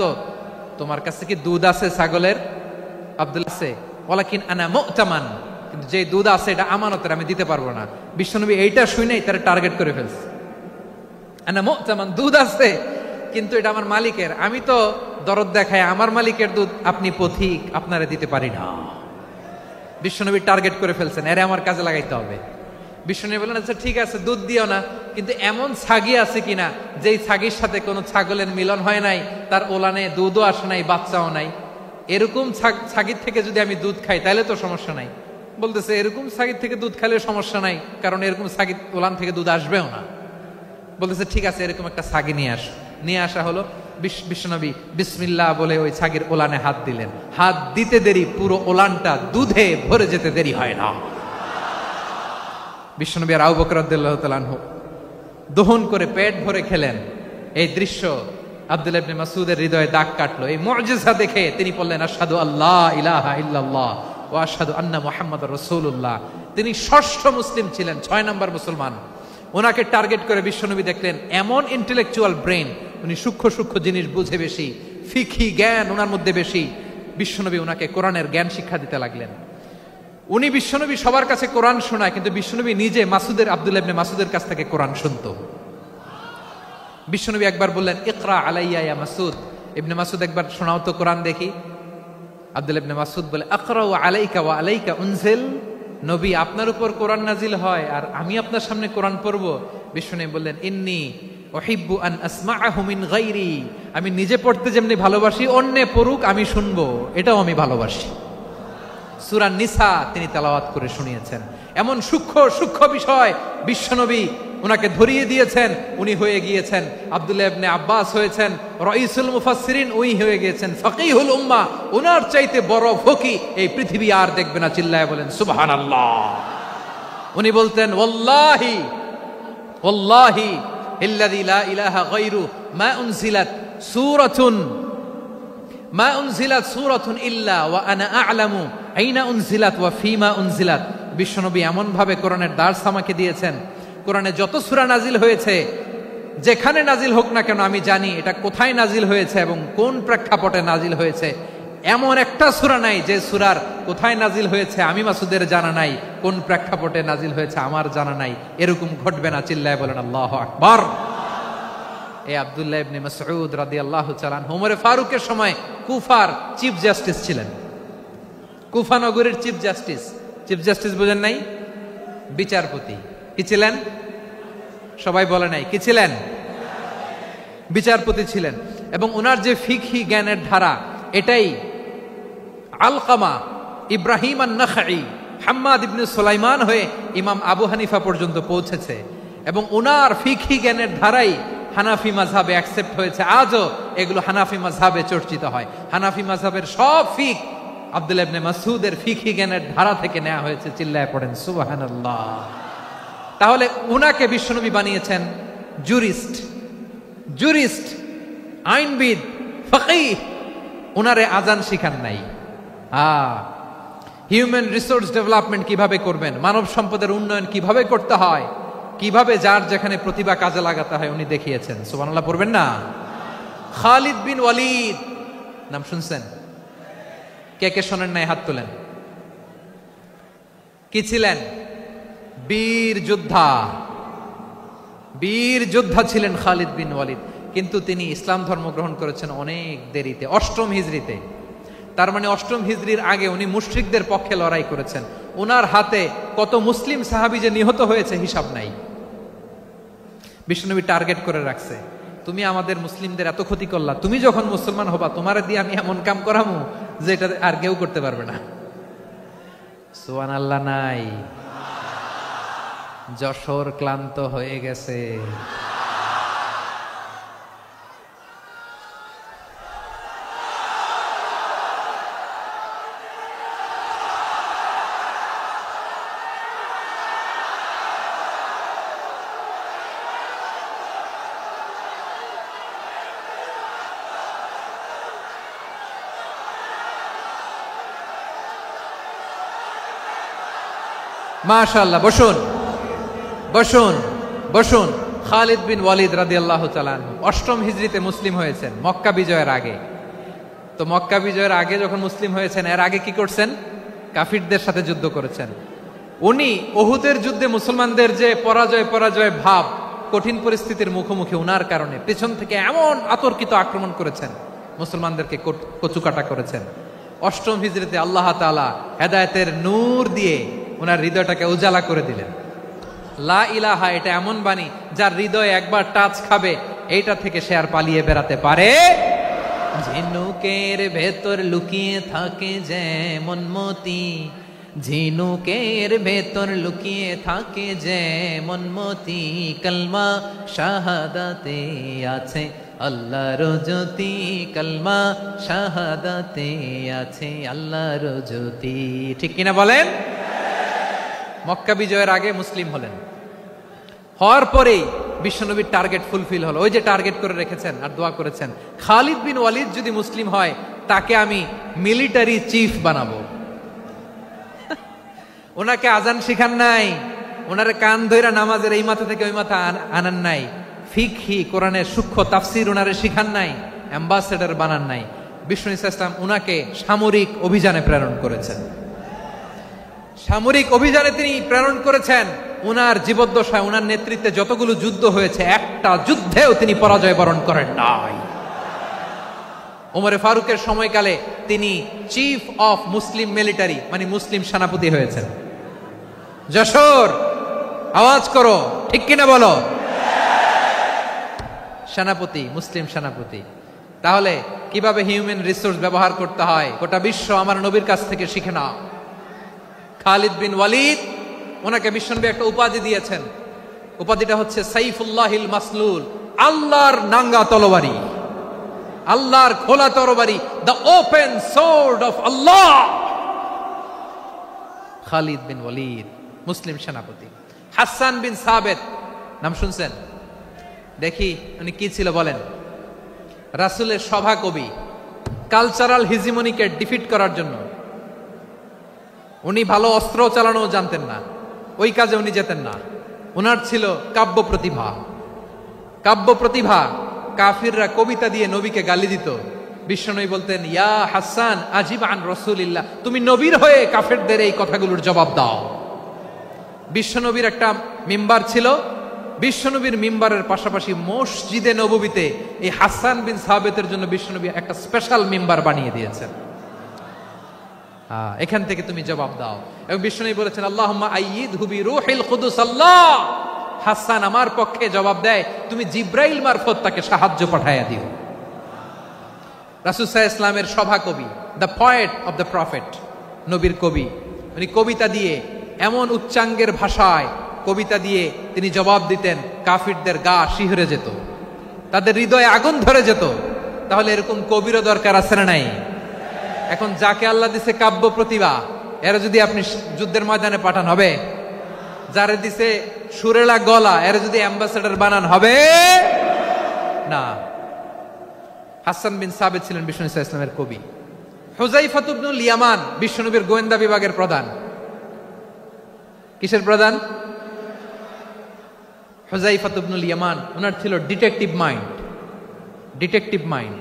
A: তোমার কাছে কি দুধ আছে ছাগলের? আব্দুল্লাহ আছে, ওয়ালাকিন আনা মু'তামান, কিন্তু যে দুধ আছে এটা আমানতের, আমি দিতে পারবো না। বিশ্বনবী এইটা শুনেই তার টার্গেট করে ফেলছে। আনা মু'তামান, দুধ আছে কিন্তু এটা আমার মালিকের, আমি তো দরদ দেখায়, আমার মালিকের দুধ আপনি পথিক, আপনারে দিতে পারি না। বিশ্বনবী টার্গেট করে ফেলছেন, এরে আমার কাজে লাগাইতে হবে। বিশ্বনবী বললেন, আচ্ছা ঠিক আছে, দুধ দিও না, কিন্তু এমন ছাগি আছে কিনা যেই ছাগির সাথে কোনো ছাগলের মিলন হয় নাই, তার ওলানে দুধও আসে নাই, বাচ্চাও নাই, এরকম ছাগির থেকে যদি আমি দুধ খাই তাহলে তো সমস্যা নাই। বলতেছে এরকম ছাগির থেকে দুধ খাইলে সমস্যা নাই, কারণ এরকম ছাগির ওলান থেকে দুধ আসবেও না। বলতেছে ঠিক আছে, এরকম একটা ছাগি নিয়ে আস। নিয়ে আসা হলো। বিশ্বনবী বিসমিল্লাহ বলে ওই ছাগির ওলানে হাত দিলেন। হাত দিতে দেরি, পুরো ওলানটা দুধে ভরে যেতে দেরি হয় না। বিশ্বনবী আর আবু বকর রাদিয়াল্লাহু তাআলা আনহু দহন করে পেট ভরে খেলেন। এই দৃশ্য আব্দুল্লাহ ইবনে মাসউদের হৃদয়ে দাগ কাটলো। এই মুজিজা দেখে তিনি বললেন, আশহাদু আল্লা ইলাহা ইল্লাল্লাহ ওয়া আশহাদু আন্না মুহাম্মাদুর রাসূলুল্লাহ। তিনি ষষ্ঠ মুসলিম ছিলেন, 6 নম্বর মুসলমান। ওনাকে টার্গেট করে বিশ্বনবী দেখলেন এমন ইন্টেলেকচুয়াল ব্রেন, উনি সূক্ষ্ম সূক্ষ্ম জিনিস বুঝে বেশি, ফিকহি জ্ঞান ওনার মধ্যে বেশি। বিশ্বনবী ওনাকে কোরআনের জ্ঞান শিক্ষা দিতে লাগলেন। উনি বিশ্বনবী সবার কাছে কোরআন শোনায়, কিন্তু বিশ্বনবী নিজে আব্দুল্লাহ ইবনে মাসউদের কাছ থেকে কোরআন শুনতো। বিশ্বনবী একবার বললেন, ইকরা আলাইয়া ইয়া মাসউদ। ইবনে মাসউদ একবার শোনাও তো কোরআন দেখি। আব্দুল্লাহ ইবনে মাসউদ বলে, আকরাউ আলাইকা ওয়া আলাইকা উনজিল। নবী, আপনার উপর কোরআন নাজিল হয় আর আমি আপনার সামনে কোরআন পড়ব। বিশ্বনবী বললেন, ইন্নী উহিব্বু আন আসমাআহু মিন গায়রি। আমি নিজে পড়তে যেমনি ভালোবাসি, অন্যে পড়ুক আমি শুনবো, এটাও আমি ভালোবাসি। সূরা নিসা তিনি তেলাওয়াত করে শুনিয়েছেন। এমন সূক্ষ্ম সূক্ষ্ম বিষয় বিশ্বনবী ওনাকে ধরিয়ে দিয়েছেন। উনি হয়ে গিয়েছেন আব্দুল্লাহ ইবনে আব্বাস, হয়েছেন রাইসুল মুফাসসিরিন, উই হয়ে গিয়েছেন ফাকিহুল উম্মাহ। ওনার চাইতে বড় ফকি এই পৃথিবী আর দেখবে না। চিল্লায় বলেন সুবহানাল্লাহ। উনি বলতেন, ওয়াল্লাহি ওয়াল্লাহি ইল্লাযী লা ইলাহা গায়রু মা উনজিলাত সূরাতুন ইল্লা ওয়া আনা আ'লামু আইনা উনজিলাত ওয়া ফীমা উনজিলাত। বিশ্বনবী এমন ভাবে কোরআনের দার্স আমাকে দিয়েছেন, কোরআনে যত সূরা নাজিল হয়েছে, যেখানে নাজিল হোক না কেন আমি জানি এটা কোথায় নাজিল হয়েছে এবং কোন প্রেক্ষাপটে নাজিল হয়েছে। এমন একটা সূরা নাই যে সূরার কোথায় নাজিল হয়েছে আমি মাসুদের জানা নাই, কোন প্রেক্ষাপটে নাজিল হয়েছে আমার জানা নাই। এরকম ঘটবে না। চিল্লায় বলেন আল্লাহু আকবার। এই আব্দুল্লাহ ইবনে মাসউদ রাদিয়াল্লাহু তাআলা আনহু ওমর ফারুকের সময় কুফার চিফ জাস্টিস ছিলেন। কুফা নগরীর চিফ জাস্টিস। চিফ জাস্টিস বুঝেন নাই? বিচারপতি। কি ছিলেন? সবাই বলে নাই, কি ছিলেন? বিচারপতি ছিলেন। এবং ওনার যে ফিকহি জ্ঞানের ধারা, এটাই আলকামা, ইব্রাহিম আন-নাখাই, হাম্মাদ ইবনে সুলাইমান হয়ে ইমাম আবু হানিফা পর্যন্ত পৌঁছেছে। এবং ওনার ফিকহি জ্ঞানের ধারাই হানাফি মাযহাবে অ্যাকসেপ্ট হয়েছে। আজও এগুলো হানাফি মাযহাবে চর্চিত হয়। হানাফি মাযহাবের সব ফিক আব্দুল্লাহ ইবনে মাসউদের ফিকহি জ্ঞানের ধারা থেকে নেওয়া হয়েছে। চিল্লায় পড়েন সুবহানাল্লাহ। তাহলে উনাকে বিশ্বনবী বানিয়েছেন জুরিস্ট, আইনবিদ, ফাকিহ। উনারে আজান শিখান নাই। হিউম্যান রিসোর্স ডেভেলপমেন্ট কিভাবে করবেন, মানব সম্পদের উন্নয়ন কিভাবে করতে হয়, কিভাবে যার যেখানে প্রতিভা কাজে লাগাতে হয় উনি দেখিয়েছেন। সুবহানাল্লাহ পড়বেন না? খালিদ বিন ওয়ালিদ নাম শুনছেন? কে কে শোনেন নাই? হাত তোলেন। কি ছিলেন? বীর যোদ্ধা ছিলেন খালিদ বিন ওয়ালিদ। কিন্তু তিনি ইসলাম ধর্ম গ্রহণ করেছেন অনেক দেরিতে, 8ম হিজরিতে। তার মানে 8ম হিজরির আগে উনি মুশরিকদের পক্ষে লড়াই করেছেন। ওনার হাতে কত মুসলিম সাহাবী যে নিহত হয়েছে হিসাব নাই। বিশ্বনবী টার্গেট করে রাখছে, তুমি আমাদের মুসলিমদের এত ক্ষতি করলা, তুমি যখন মুসলমান হবা তোমারে দিয়ে আমি এমন কাম করামু যে এটা আর কেউ করতে পারবে না। সুবহানাল্লাহ নাই? যশোর ক্লান্ত হয়ে গেছে। মাশাআল্লাহ। বসুন বসুন বসুন। খালিদ বিন ওয়ালিদ রাদিয়াল্লাহু তাআলা আনহু 8ম হিজরিতে মুসলিম হয়েছেন, মক্কা বিজয়ের আগে। তো মক্কা বিজয়ের আগে যখন মুসলিম হয়েছেন, এর আগে কি করছেন? কাফিরদের সাথে যুদ্ধ করেছেন। উনি উহুদের যুদ্ধে মুসলমানদের যে পরাজয় ভাব, কঠিন পরিস্থিতির মুখোমুখি উনার কারণে পেছন থেকে এমন আতর্কিত আক্রমণ করেছেন, মুসলমানদেরকে কচুকাটা করেছেন। অষ্টম হিজরিতে আল্লাহ তাআলা হেদায়েতের নূর দিয়ে ওনার হৃদয়টাকে উজালা করে দিলেন। লা ইলাহা এটা এমন বাণী যার হৃদয়ে একবার টাচ খাবে এইটা থেকে সে আর পালিয়ে বেড়াতে পারে। ঝিনুকের ভেতর লুকিয়ে থাকে যেমন মতি, ঝিনুকের ভেতর লুকিয়ে থাকে যেমন মতি, কলমা শাহাদাতে আছে আল্লাহর জ্যোতি, কলমা শাহাদাতে আছে আল্লাহর জ্যোতি। ঠিক কিনা বলেন? মক্কা বিজয়ের আগে মুসলিম হলেন, হওয়ার পরেই বিশ্বনবীর টার্গেট ফুলফিল হলো। ওই যে টার্গেট করে রেখেছেন আর দোয়া করেছেন, খালিদ বিন ওয়ালিদ যদি মুসলিম হয় তাকে আমি মিলিটারি চিফ বানাবো। ওনাকে আজান শিখান নাই, ওনারে কান ধইরা নামাজের এই মাথা থেকে ওই মাথা আনান নাই, ফিকহি কোরআনের সূক্ষ্ম তাফসীর ওনারে শিখান নাই, অ্যাম্বাসেডর বানান নাই। বিষ্ণু ইসলাম উনাকে সামরিক অভিযানে প্রেরণ করেছেন। সামরিক অভিযানে তিনি প্রেরণ করেছেন। উনার জীবদ্দশায় উনার নেতৃত্বে যতগুলো যুদ্ধ হয়েছে একটা যুদ্ধেও তিনি পরাজয় বরণ করেন নাই। ওমরে ফারুকের সময়কালে তিনি চিফ অফ মুসলিম মিলিটারি মানে মুসলিম সেনাপতি হয়েছেন। যশোর আওয়াজ করো, ঠিক কিনা বলো? সেনাপতি, মুসলিম সেনাপতি। তাহলে কিভাবে হিউম্যান রিসোর্স ব্যবহার করতে হয় গোটা বিশ্ব আমার নবীর কাছ থেকে শিখে নাও। খালিদ বিন ওয়ালিদ, ওনাকে বিশ্বনবী একটা উপাধি দিয়েছেন। উপাধিটা হচ্ছে সাইফুল্লাহিল মাসলুল, আল্লাহর নাঙ্গা তরবারি, আল্লাহর খোলা তরবারি, দ্য ওপেন সোর্ড অফ আল্লাহ। খালিদ বিন ওয়ালিদ মুসলিম সেনাপতি। হাসান বিন সাবেত নাম শুনছেন? দেখি উনি কি ছিল বলেন। রাসূলের সভা কবি, কালচারাল হিজিমনিকে ডিফিট করার জন্য উনি ভালো অস্ত্র চালানো জানতেন না, ওই কাজে উনি যেতেন না। ওনার ছিল কাব্য প্রতিভা। কাব্য প্রতিভা, কাফিররা কবিতা দিয়ে নবীকে গালি দিত। বিশ্বনবী বলতেন, ইয়া হাসান আজিব আন রাসূলিল্লাহ, তুমি নবীর হয়ে কাফেরদের এই কথাগুলোর জবাব দাও। বিশ্বনবীর একটা মিম্বার ছিল। বিশ্বনবীর মিম্বারের পাশাপাশি মসজিদে নববীতে এই হাসান বিন সাবেতের জন্য বিশ্বনবী একটা স্পেশাল মিম্বার বানিয়ে দিয়েছেন। এখান থেকে তুমি জবাব দাও। এবং বিশ্বনবী বলেছেন, আল্লাহুম্মা আইয়িদহু বিরূহিল কুদুস। আল্লাহ, হাসান আমার পক্ষে জবাব দেয়, তুমি জিব্রাইল মারফত তাকে সাহায্য পাঠাইয়া দিও। রাসূল সাল্লাল্লাহু আলাইহি ওয়াসাল্লামের সভা কবি, the poet of the prophet, নবীর কবি। উনি কবিতা দিয়ে এমন উচ্চাঙ্গের ভাষায় কবিতা দিয়ে তিনি জবাব দিতেন, কাফিরদের গা শিহরে যেত, তাদের হৃদয়ে আগুন ধরে যেত। তাহলে এরকম কবিরও দরকার আছে না নাই? এখন যাকে আল্লাহ দিছে কাব্য প্রতিভা, এরা যদি আপনি যুদ্ধের ময়দানে পাঠান হবে? যারে দিছে সুরেলা গলা, এরা যদি অ্যাম্বাসেডর বানান হবে না। হাসান বিন সাবেত ছিলেন বিষ্ণু ইসলামের কবি। হুযায়ফা ইবনুল ইয়ামান বিশ্বনবীর গোয়েন্দা বিভাগের প্রধান। কিসের প্রধান? হুযায়ফা ইবনুল ইয়ামান। ওনার ছিল ডিটেকটিভ মাইন্ড, ডিটেকটিভ মাইন্ড,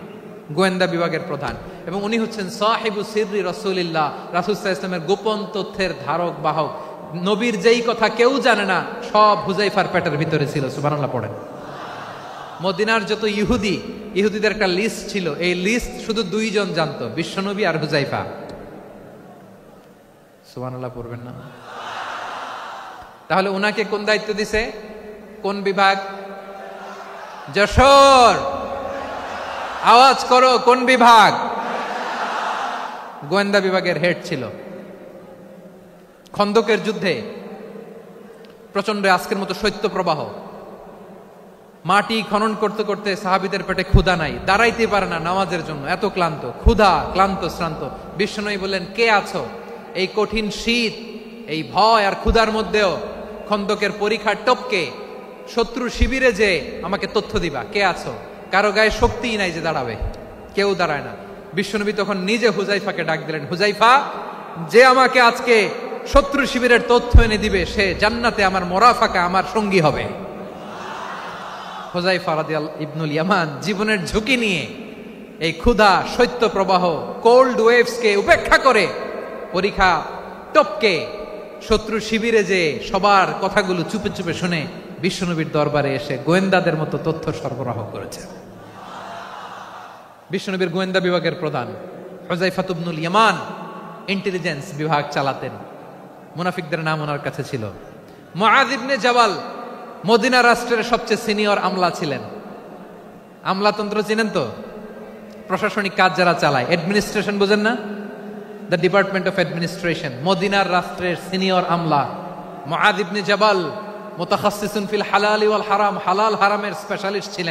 A: গোয়েন্দা বিভাগের প্রধান। এবং উনি হচ্ছেন সাহিবু সিররি রাসূলিল্লাহ, রাসূল সাল্লাল্লাহু আলাইহি ওয়াসাল্লামের গোপন তথ্যের ধারক বাহক। নবীর যেই কথা কেউ জানে না সব হুযায়ফার পেটের ভিতরে ছিল। সুবহানাল্লাহ পড়েন। মদিনার যত ইহুদিদের একটা লিস্ট ছিল, এই লিস্ট শুধু দুইজন জানতো, বিশ্বনবী আর হুযায়ফা। সুবহানাল্লাহ পড়বেন না? তাহলে উনাকে কোন দায়িত্ব দিছে? কোন বিভাগ? যশোর আওয়াজ করো, কোন বিভাগ? গোয়েন্দা বিভাগের হেড ছিল। খন্দকের যুদ্ধে প্রচন্ড আজকের মতো শৈত্য প্রবাহ, মাটি খনন করতে করতে সাহাবীদের পেটে ক্ষুধা নাই, দাঁড়াইতে পারে না নামাজের জন্য, এত ক্লান্ত, ক্ষুধা, ক্লান্ত, শ্রান্ত। বিশ্বনবী বললেন, কে আছো? এই কঠিন শীত, এই ভয় আর ক্ষুধার মধ্যেও খন্দকের পরীক্ষার টপকে শত্রু শিবিরে যে আমাকে তথ্য দিবা, কে আছো? কারো গায়ে শক্তিই নাই যে দাঁড়াবে, কেউ দাঁড়ায় না। বিশ্বনবী তখন নিজে হুযায়ফাকে ডাক দিলেন, হুযায়ফা, যে আমাকে আজকে শত্রু শিবিরের তথ্য এনে দিবে সে জান্নাতে আমার মোরাফাকা, আমার সঙ্গী হবে। হুযায়ফা রাদিয়াল্লাহু ইবনুল ইয়ামান জীবনের ঝুঁকি নিয়ে এই ক্ষুধা, শৈত্য প্রবাহ, কোল্ড ওয়েভসকে উপেক্ষা করে পরীক্ষা টপকে শত্রু শিবিরে যে সবার কথাগুলো চুপে চুপে শুনে বিশ্বনবীর দরবারে এসে গোয়েন্দাদের মতো তথ্য সরবরাহ করেছে। বিশ্বনবীর গোয়েন্দা বিভাগের প্রধান হুযায়ফা ইবনুল ইয়ামান ইন্টেলিজেন্স বিভাগ চালাতেন। মুনাফিকদের নাম ওনার কাছে ছিল। মুআয ইবনে জাবাল মদিনা রাষ্ট্রের সবচেয়ে সিনিয়র আমলা ছিলেন। আমলাতন্ত্র চিনেন তো? প্রশাসনিক কাজ যারা চালায়, অ্যাডমিনিস্ট্রেশন বুঝেন না? The department of administration. মদিনার রাষ্ট্রের সিনিয়র আমলা মুআয ইবনে জাবাল মুতাখাসসিসুন ফিল হালাল ওয়াল হারাম, হালাল হারামের স্পেশালিস্ট ছিলেন।